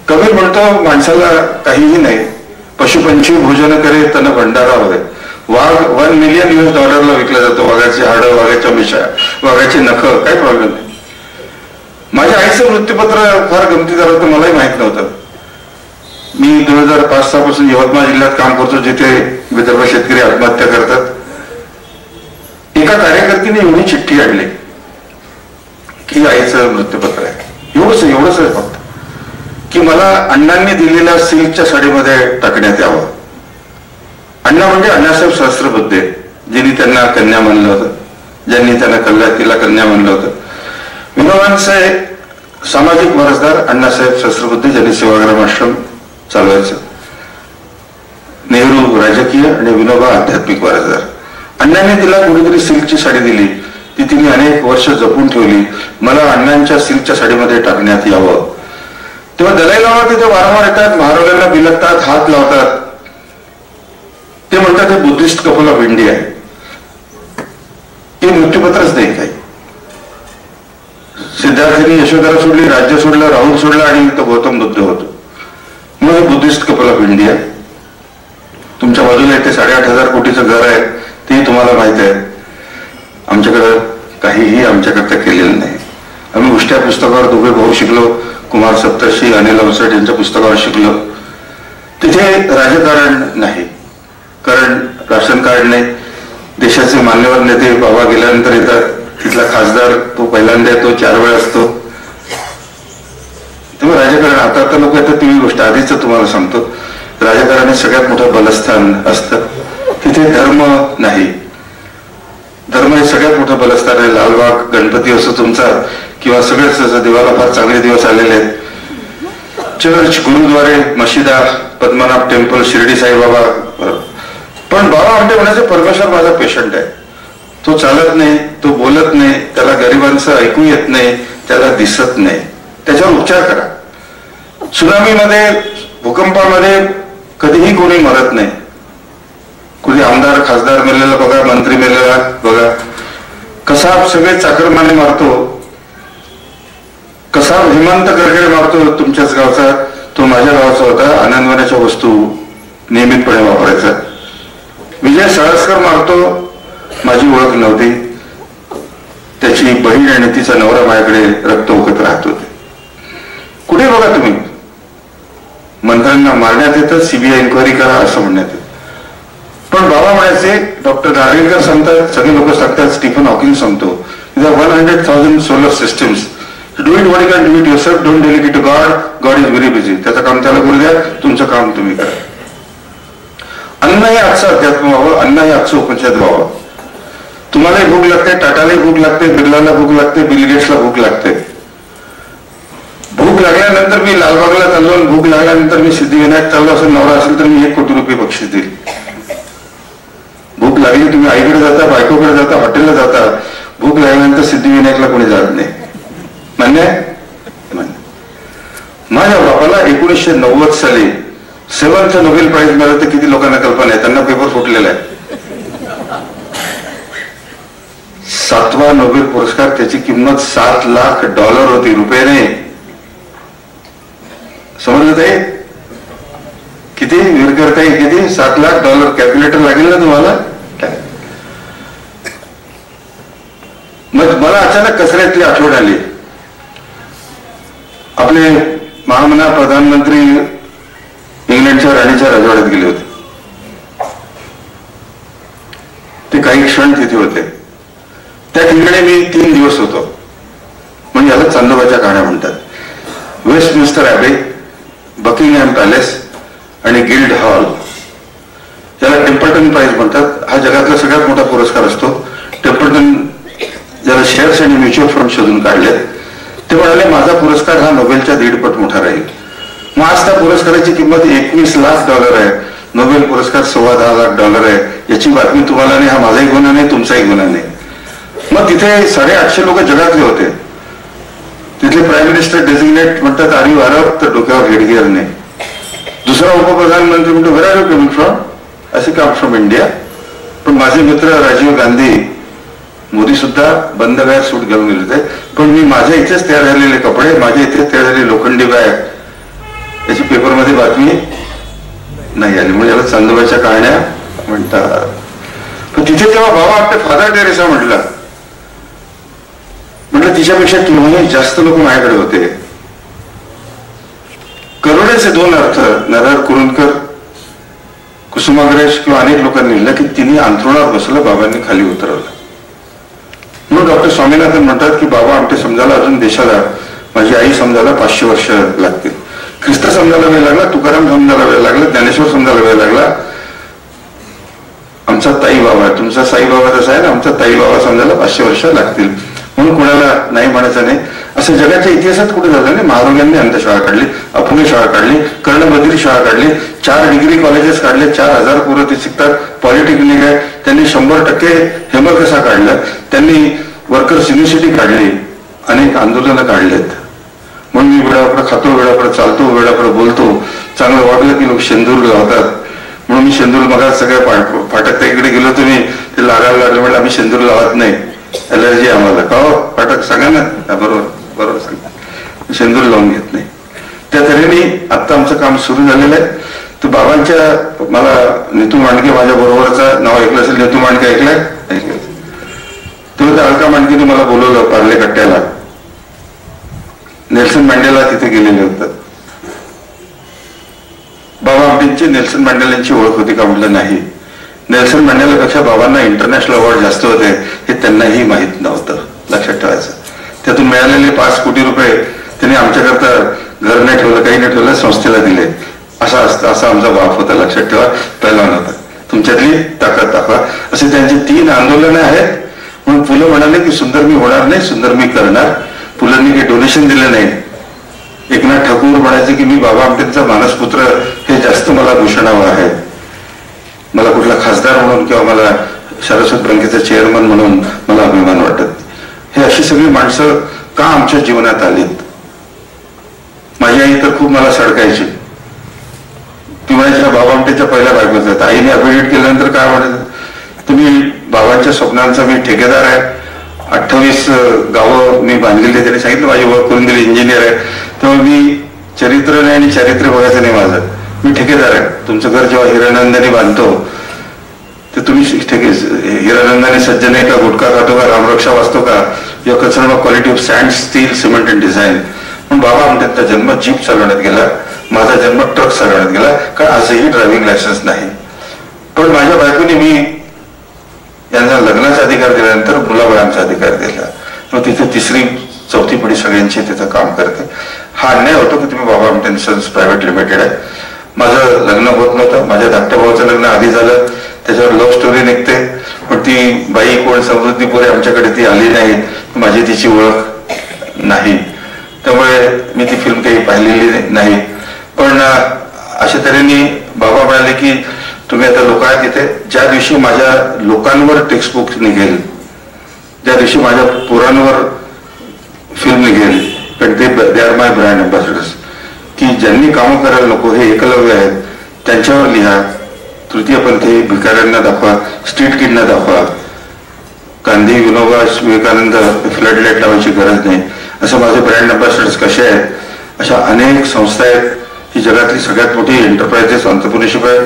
S3: कबीर म्हणतो माणसाला काहीही नाही, पशुपंची भोजन करे तन भंडारा होते. वाघ $1 मिलियन विकला जातो. वाघाची हाडं, वाघाच्या मिशा, वाघाची नखं, काही प्रॉब्लेम नाही. माझ्या आईचं मृत्यूपत्र फार गमतीदार होतं, मलाही माहित नव्हतं. मी 2005-06 पासून यवतमाळ जिल्ह्यात काम करतो, जिथे विदर्भ शेतकरी आत्महत्या करतात. एका कार्यकर्तीने एवढी चिठ्ठी आणली की आईचं मृत्यूपत्र आहे. एवढंच आहे फक्त की मला अण्णांनी दिलेल्या सिल्कच्या साडीमध्ये टाकण्यात यावं. अण्णा म्हणजे अण्णासाहेब सहस्त्रबुद्धे, ज्यांनी त्यांना कन्या म्हणलं होतं, ज्यांनी त्यांना तिला कन्या म्हणलं होतं. विनोबांचे सामाजिक वारसदार अण्णासाहेब सहस्त्रबुद्धे, ज्यांनी सेवाग्राम आश्रम चालवायचं. नेहरू राजकीय आणि विनोबा आध्यात्मिक वारसदार. अण्णांनी तिला कुणीतरी सिल्कची साडी दिली, ती तिने अनेक वर्ष जपून ठेवली. मला अण्णांच्या सिल्कच्या साडीमध्ये टाकण्यात यावं. तेव्हा दलाई लामा तिथे वारंवार येतात, महाराजांना बिलकतात, हात लावतात. ते म्हणतात हे बुद्धिस्ट कपल ऑफ इंडिया आहे. हे मृत्यूपत्रच नाही काही. सिद्धार्थांनी यशोधरा सोडली, राज्य सोडलं, राहुल सोडला आणि तो गौतम बुद्ध होतो. मग हे बुद्धिस्ट कपल ऑफ इंडिया. तुमच्या बाजूला इथे 8,500 कोटीचं घर आहे, तेही तुम्हाला माहित आहे. आमच्याकडं काहीही आमच्याकरता केलेलं नाही. आम्ही उष्ट्या पुस्तकावर 2 भाऊ शिकलो, कुमार सप्तर्षी, अनिल अवसट यांच्या पुस्तकावर शिकलो. तिथे राजकारण नाही, कारण राशन कार्ड नाही. देशाचे मान्यवर नेते बाबा गेल्यानंतर येतात. तिथला खासदार तो पहिल्यांदा येतो, 4 वेळा असतो. तेव्हा राजकारण आता लोक येतात. ती गोष्ट आधीच तुम्हाला सांगतो, राजकारण हे सगळ्यात मोठं बलस्थान असतं. तिथे धर्म नाही. धर्म हे सगळ्यात मोठं बलस्थान आहे. लालबाग गणपती असो तुमचा, किंवा सगळेच देवाला फार चांगले दिवस आलेले आहेत. चर्च, गुरुद्वारे, मशिदा, पद्मनाभ टेम्पल, शिर्डी साईबाबा. पण बाबा आमटे म्हणायचे परमेश्वर माझा पेशंट आहे. तो चालत नाही, तो बोलत नाही, त्याला गरिबांचं ऐकू येत नाही, त्याला दिसत नाही, त्याच्यावर उपचार करा. सुनामीमध्ये, भूकंपामध्ये कधीही कोणी मरत नाही. कुणी आमदार खासदार मेलेला बघा, मंत्री मेलेला बघा, कसा सगळे चाकरमाने मारतो, कसा हेमंत गरगडे मारतो तुमच्याच गावचा, तो माझ्या गावचा होता, आनंदवनाच्या वस्तू नियमितपणे वापरायचा. विजय साळसकर मारतो, माझी ओळख नव्हती, त्याची बहीण आणि तिचा नवरा माझ्याकडे रक्त ओकत राहत होते. कुठे बघा तुम्ही, मंत्र्यांना मारण्यात येतं, सीबीआय इन्क्वायरी करा असं म्हणण्यात येतं. पण बाबा म्हणायचे, डॉक्टर नार्वेकर सांगतात, सगळे लोक सांगतात, स्टीफन हॉकिंग सांगतो, 100,000 solar systems, do it what you can do it yourself, don't delegate to God, God is very busy. त्याचं काम त्याला करू द्या, तुमचं काम तुम्ही करा. अन्न हे आजचं अध्यात्म व्हावं, अन्न हे आजचं उपनिषद व्हावं. तुम्हालाही भूक लागते, टाटालाही भूक लागते, बिर्लाला भूक लागते, बिल गेट्सला भूक लागते. भूक लागल्यानंतर मी लालबागला चाललो, भूक लागल्यानंतर मी सिद्धिविनायक चाललो असं नवरा असेल तर मी 1 कोटी रुपये बक्षीस देईल. भूक लागली, तुम्ही आईकडे जाता, बायकोकडे जाता, हॉटेलला जाता, भूक लागल्यानंतर सिद्धिविनायकला कोणी जात नाही. मान्य आहे? माझ्या बापाला 1990 साली 7th नोबेल प्राइज मिळालं तर किती लोकांना कल्पना आहे? त्यांना पेपर फुटलेला आहे. 7वा नोबेल पुरस्कार, त्याची किंमत $7 लाख होती, रुपये नाही. समजलं आहे किती विर करता येईल? किती? $7 लाख. कॅल्क्युलेटर लागेल ना तुम्हाला? मग मला अचानक कचऱ्यातली आठवण आली. आपले महामना प्रधानमंत्री इंग्लंडच्या राणीच्या राजवाड्यात गेले होते. ते काही क्षण तिथे होते. त्या ठिकाणी मी 3 दिवस होतो. म्हणजे याला चांदोबाच्या कहाण्या म्हणतात. वेस्टमिन्स्टर ॲबे, बकिंगहॅम पॅलेस आणि गिल्ड हॉल, याला टेम्पल्टन प्राइज म्हणतात. हा जगातला सगळ्यात मोठा पुरस्कार असतो. टेम्पल्टन ज्याला शेअर्स आणि म्युच्युअल फंड शोधून काढले, ते म्हणाले माझा पुरस्कार हा नोबेलच्या 1.5 पट मोठा राहील. मग आज त्या पुरस्काराची किंमत $21 लाख आहे. नोबेल पुरस्कार $10.25 लाख आहे. याची बातमी तुम्हाला नाही, हा माझाही गुन्हा नाही, तुमचाही गुन्हा नाही. मग तिथे 850 लोक जगातले होते. तिथले प्राईम मिनिस्टर डेझिग्नेट म्हणतात आर यू अरब, तर डोक्यावर हेडगिअर नाही. दुसरा उपप्रधानमंत्री म्हणतो वेर आर यू कमिंग फ्रॉम, असे कम फ्रॉम इंडिया. पण माझे मित्र राजीव गांधी, मोदी सुद्धा बंद बॅग सूट घेऊन गेले होते. पण मी माझ्या इथेच तयार झालेले कपडे, माझ्या इथेच तयार झालेली लोखंडी बॅग, याची पेपरमध्ये बातमी नाही आली. म्हणजे याला चांदोबाच्या कहाण्या म्हणतात. पण तिथे जेव्हा बाबा आपले फादर टेरेसा म्हटलं तिच्यापेक्षा केव्हाही जास्त लोक माझ्याकडे होते. करुणेचे 2 अर्थ नरहर कुरुंदकर, कुसुमाग्रज किंवा अनेक लोकांनी लिहिलं की तिने अंथरुणावर बसलं, बाबांनी खाली उतरवलं. म्हणून डॉक्टर स्वामीनाथन म्हणतात की बाबा आमटे समजायला अजून देशाला, माझी आई समजायला 500 वर्ष लागतील. ख्रिस्त समजायला वेळ लागला, तुकाराम समजायला वेळ लागला, ज्ञानेश्वर समजायला वेळ लागला. आमचा ताई बाबा आहे, तुमचा साई बाबा जसा आहे ना, आमचा ताई बाबा समजायला 500 वर्ष लागतील. म्हणून कोणाला नाही म्हणायचं नाही. असं जगाच्या इतिहासात कुठे झालं नाही. महाराजांनी अंधशाळा काढली, अपुणे शाळा काढली, कर्णबधिरी शाळा काढली, 4 डिग्री कॉलेजेस काढले, 4000 पोरं ते शिकतात. पॉलिटेक्निक आहे, त्यांनी 100% हेमकसा काढलं, त्यांनी वर्कर्स युनिव्हर्सिटी काढली, अनेक आंदोलनं काढलेत. म्हणून मी वेळाकडे खातो, वेळाकडे चालतो, वेळाकडे बोलतो. चांगलं वाटलं की लोक शेंदूर लावतात. म्हणून मी शेंदूर मग सगळ्या फाटक इकडे गेलो, तुम्ही ते लागायला लागले म्हणजे आम्ही शेंदूर लावत नाही, एलर्जी आम्हाला. का हो फाटक सांगा ना. बरोबर बरोबर सांगा, शेंदूर लावून घेत नाही. त्या तऱ्हेने आता आमचं काम सुरू झालेलं आहे. तर बाबांच्या, मला नेतू मांडके माझ्या बरोबरचा नाव ऐकलं असेल, नेतू मांडके ऐकलंय? तेव्हा त्या अलका मांडकेने मला बोलवलं पार्ले कट्ट्याला. नेल्सन मंडेला तिथे गेलेले होतात. बाबा आमटेंची नेल्सन मंडेलांची ओळख होती का म्हटलं नाही. नेल्सन मंडेलापेक्षा बाबांना इंटरनॅशनल अवॉर्ड जास्त होते हे त्यांनाही माहीत नव्हतं. लक्षात ठेवायचं. त्यातून मिळालेले 5 कोटी रुपये त्यांनी आमच्याकरता घर नाही ठेवलं, काही नाही ठेवलं, संस्थेला दिले. असा असतं, असा आमचा बाप होता. लक्षात ठेवा, पहिलवान होता. तुमच्यातली ताकद दाखवा. असे त्यांची 3 आंदोलनं आहेत. म्हणून पुलं म्हणाले की सुंदर मी होणार नाही, सुंदर मी करणार. पुलांनी काही डोनेशन दिलं नाही. एकनाथ ठाकूर म्हणायचे की मी बाबा आमटेंचा मानसपुत्र, हे जास्त मला भूषणावं आहे. मला कुठला खासदार म्हणून किंवा मला सरस्वत बँकेचा चेअरमन म्हणून मला अभिमान वाटत. हे अशी सगळी माणसं का आमच्या जीवनात आलीत. माझी आई तर खूप मला सडकायची. ती म्हणायच्या बाबा आमटेच्या पहिल्या बायकोच. आईने अफिडेविट केल्यानंतर काय म्हणायचं, तुम्ही बाबांच्या स्वप्नांचा मी ठेकेदार आहे, 28 गावं मी बांधलेली. त्यांनी सांगितलं माझी ओळख करून दिली, इंजिनियर आहे. तेव्हा मी चरित्र नाही आणि चारित्र्य बघायचं नाही माझं, मी ठेकेदार आहे. तुमचं घर जेव्हा हिरानंदाने बांधतो ते तुम्ही हिरानंदाने सज्जन आहे का, गुटखा खातो का, रामरक्षा वाचतो का, your concern of quality of sand, steel, cement and design. पण बाबा आमट्यांचा जन्म जीप चालवण्यात गेला, माझा जन्म ट्रक चालवण्यात गेला, कारण आजही ड्रायव्हिंग लायसन्स नाही. पण माझ्या बायकोने मी यांना लग्नाचा अधिकार दिल्यानंतर मुलाबाळांचा अधिकार दिला. मग तिथे 3री 4थी पिढी सगळ्यांची तिथं काम करते. हा अन्याय होतो की तुम्ही Baba Amte sons private limited आहे. माझं लग्न होत नव्हतं, माझ्या धाकट्या भावाचं लग्न आधी झालं, त्याच्यावर लव्ह स्टोरी निघते. पण ती बाई कोण समृद्धीपुरे आमच्याकडे ती आली नाही, माझी तिची ओळख नाही, त्यामुळे मी ती फिल्म काही पाहिलेली नाही. पण अशा तऱ्हेने बाबा म्हणाले की तुम्ही आता लोक आहेत तिथे, ज्या दिवशी माझ्या लोकांवर टेक्स्टबुक निघेल, ज्या दिवशी माझ्या पोरांवर फिल्म निघेल, पण दे आर माय ब्रँड अँबॅसेडर्स, की ज्यांनी कामं करायला नको हे एकलव्य आहेत त्यांच्यावर लिहा. तृतीयपंथी भिकाऱ्यांना दाखवा, स्ट्रीट किडना दाखवा. गांधी, विनोबा, विवेकानंद फ्लडलाईट लावायची गरज नाही. असं माझे ब्रँड अँबॅसेडर्स कसे आहेत, अशा अनेक संस्था आहेत. ही जगातली सगळ्यात मोठी एंटरप्राइजेस ऑन्टरप्रिनरशिप आहे.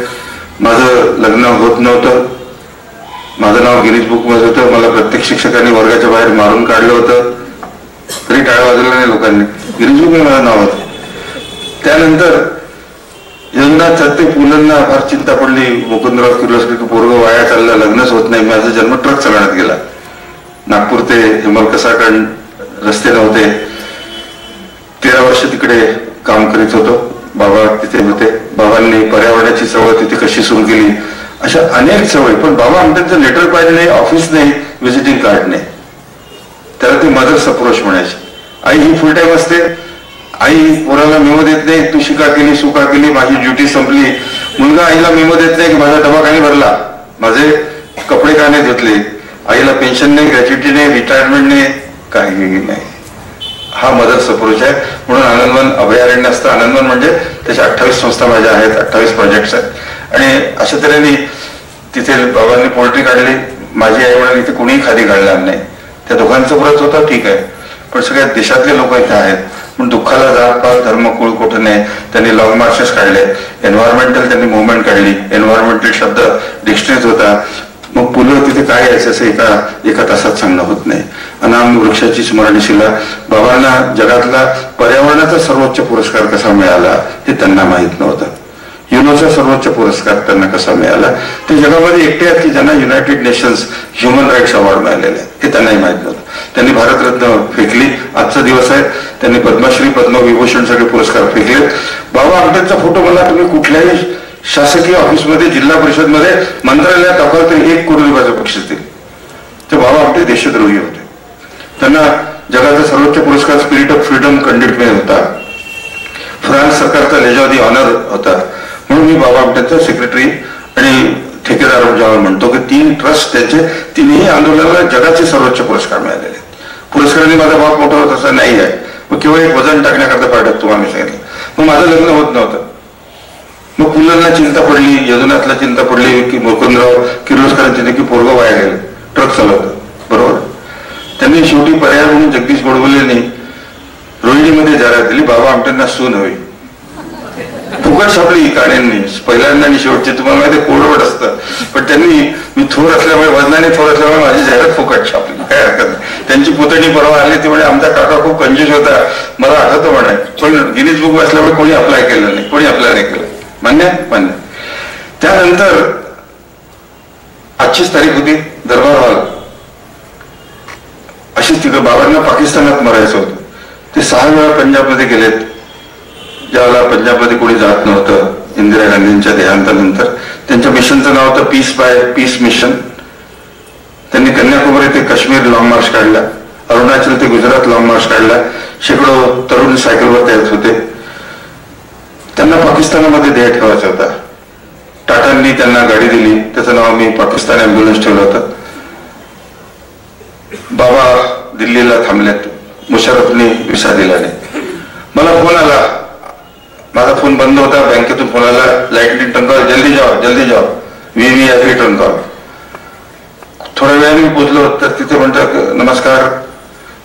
S3: माझं लग्न होत नव्हतं, माझं नाव गिनीज बुकमध्ये होतं, मला प्रत्येक शिक्षकांनी वर्गाच्या बाहेर मारून काढलं होतं, तरी टाळ्या वाजवल्या नाही लोकांनी. गिनीज बुकमध्ये माझं नाव होतं. त्यानंतर जगन्नाथ ते पुलंना फार चिंता पडली, मुकुंदराव किर्लोस्कर की पोरग वाया चाललं, लग्नच होत नाही. माझा जन्म ट्रक चालवण्यात गेला. नागपूर ते हिमलकसाकडे रस्ते नव्हते. 13 वर्ष तिकडे काम करीत होतो. बाबा तिथे होते. बाबांनी पर्यावरणाची चळवळ तिथे कशी सुरू केली, अशा अनेक चळवळी. पण बाबा आमट्यांचं लेटर पाहिजे नाही, ऑफिस नाही, व्हिजिटिंग कार्ड नाही. त्याला ती मदर्स अप्रोच म्हणायची. आई ही फुल टाइम असते, आई पोराला मेमो देत नाही, तू शिका केली सुका केली, माझी ड्युटी संपली. मुलगा आईला मेमो देत नाही की माझा डबा का नाही भरला, माझे कपडे का नाही धुतले. आईला पेन्शन नाही, ग्रॅच्युटी नाही, रिटायरमेंट नाही, काही नाही. हा मदर्स अप्रोच आहे. म्हणून आनंदवन अभयारण्य असतं. आनंदवन म्हणजे त्याच्या 28 संस्था माझ्या आहेत, 28 प्रोजेक्ट्स आहेत. आणि अशा तऱ्हेने तिथे बाबांनी पोल्ट्री काढली. माझी आई म्हणाली इथे कोणीही खादी काढणार नाही. त्या दोघांचं व्रत होतं, ठीक आहे, पण सगळ्या देशातले लोक इथे आहेत. पण दुःखाला जात पात धर्म कुळ कुठं नाही. त्यांनी लॉंग मार्चेस काढले, एन्व्हायरमेंटल त्यांनी मुवमेंट काढली. एन्व्हायरमेंटल शब्द डिक्शनरीत होता. मग पुलं तिथे काय यायचं असं एका तासात सांगणं होत नाही. अनाम वृक्षाची स्मरणशिला. बाबांना जगातला पर्यावरणाचा सर्वोच्च पुरस्कार कसा मिळाला हे त्यांना माहीत नव्हतं. युनोचा सर्वोच्च पुरस्कार त्यांना कसा मिळाला ते जगामध्ये एकटे आहेत की ज्यांना United Nations human rights award मिळालेले आहे हे त्यांनाही माहीत नव्हतं. त्यांनी भारतरत्न फेकली. आजचा दिवस आहे. त्यांनी पद्मश्री पद्मविभूषण सगळे पुरस्कार फेकले. बाबा आमटेंचा फोटो मला तुम्ही कुठल्याही शासकीय ऑफिसमध्ये, जिल्हा परिषदमध्ये, मंत्रालयात दाखवा तरी 1 कोटी रुपयाचे बक्षीस दिले. ते बाबा आमटे देशद्रोही होते. त्यांना जगाचा सर्वोच्च पुरस्कार स्पिरिट ऑफ फ्रीडम कंडिक्ट होता. फ्रान्स सरकारचा लेजॉ दी ऑनर होता. म्हणून मी बाबा आमटेंचा सेक्रेटरी आणि ठेकेदार जेव्हा म्हणतो की 3 ट्रस्ट त्यांचे 3ही आंदोलनाला जगाचे सर्वोच्च पुरस्कार मिळालेले. पुरस्काराने माझा बाप मोठा होत असं नाही आहे. मग केवळ एक वजन टाकण्याकरता पाठवत तुम्हाला सांगितलं. मग माझं लग्न होत नव्हतं. मग पुलंना चिंता पडली, यदुनाथला चिंता पडली की मुकुंदराव किर्लोस्करांची की पोरगं वाया गेलं, ट्रक चालवतं, बरोबर. त्यांनी शेवटी पर्याय म्हणून जगदीश गोडबोलेंनी रोहिणीमध्ये जाहिरात दिली, बाबा आमटेंना सून हवी. फुकट छापली काण्यांनी पहिल्यांदा आणि शेवटची. तुम्हाला माहिती कोडवड असतं, पण त्यांनी मी थोर असल्यामुळे, वजनाने थोर असल्यामुळे माझी जाहिरात फुकट छापली. काय हरकत नाही. त्यांची पुतणी परवा आली ती म्हणे आमचा काका खूप कंजूस होता, मला आठवतं म्हणे, पण गिनीज बुक असल्यामुळे कोणी अप्लाय केलं नाही, कोणी अप्लाय नाही केलं. मान्य मान्य. त्यानंतर आजचीच तारीख होती, दरबार हॉल. अशीच तिकडे बाबांना पाकिस्तानात मरायचं होतं. ते 6 वेळा पंजाबमध्ये गेलेत. ज्यावेळेला पंजाबमध्ये कोणी जात नव्हतं इंदिरा गांधींच्या देहांतानंतर. त्यांच्या मिशनचं नाव होतं पीस बाय पीस मिशन. त्यांनी कन्याकुमारी ते काश्मीर लॉंग मार्च काढला, अरुणाचल ते गुजरात लॉंग मार्च काढला. शेकडो तरुण सायकलवर तयार होते. त्यांना पाकिस्तानामध्ये देह ठेवायचा होता. टाटांनी त्यांना गाडी दिली, त्याचं नाव मी पाकिस्तान ॲम्ब्युलन्स ठेवलं होतं. बाबा दिल्लीला थांबलेत. मुशर्रफनी विसा दिला नाही. मला फोन आला, माझा फोन बंद होता, बँकेतून फोन आला, लाइटली टर्न कॉल, जल्दी जाओ वी टर्न कॉल. थोड्या वेळाने मी पोचलो तर तिथे म्हणतात, नमस्कार,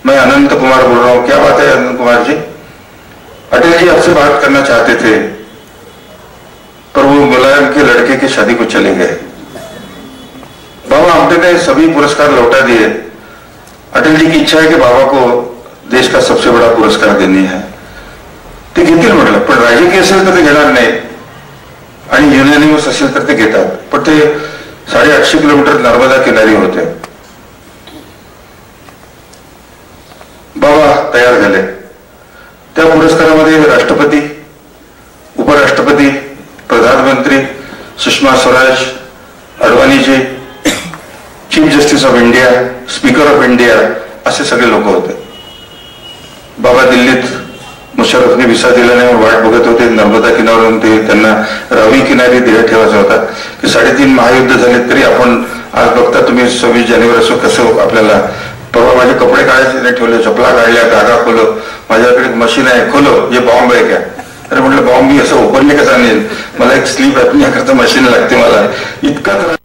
S3: मैं अनंत कुमार बोल रहा हूँ. क्या बात है अनंत कुमार जी? अटल जी आपसे बात करना चाहते थे पर वो मुलायम के लड़के की शादी को चले गए. बाबा हमने सभी पुरस्कार लौटा दिए. अटल जी की इच्छा है कि बाबा को देश का सबसे बड़ा पुरस्कार देनी है. ते घेतील म्हटलं, पण राजकीय असेल तर ते घेणार नाही आणि युनानिमस असेल तर ते घेतात. पण ते 850 किलोमीटर नर्मदा किनारी होते. बाबा तयार झाले. त्या पुरस्कारामध्ये राष्ट्रपती, उपराष्ट्रपती, प्रधानमंत्री, Sushma Swaraj, Advaniji, chief justice of India, speaker of India असे सगळे लोक होते. बाबा दिल्लीत मुशर्रफने विसा दिला नाही, वाट बघत होते. नर्मदा किनाऱ्यावरून ते त्यांना रावी किनारी देह ठेवायचा होता की 3.5 महायुद्ध झाले तरी आपण आज बघता तुम्ही 26 जानेवारी असं कसं आपल्याला. परवा माझे कपडे काढायचे नाही ठेवले, चपला काढल्या, धागा खोलो, माझ्याकडे माझी आहे, खोलो, जे बॉम्ब आहे क्या? अरे म्हटलं बॉम्ब मी असं ओपनली कसा नेल, मला एक स्लीप ॲपनिया करता मशीन लागते, मला इतका त्रास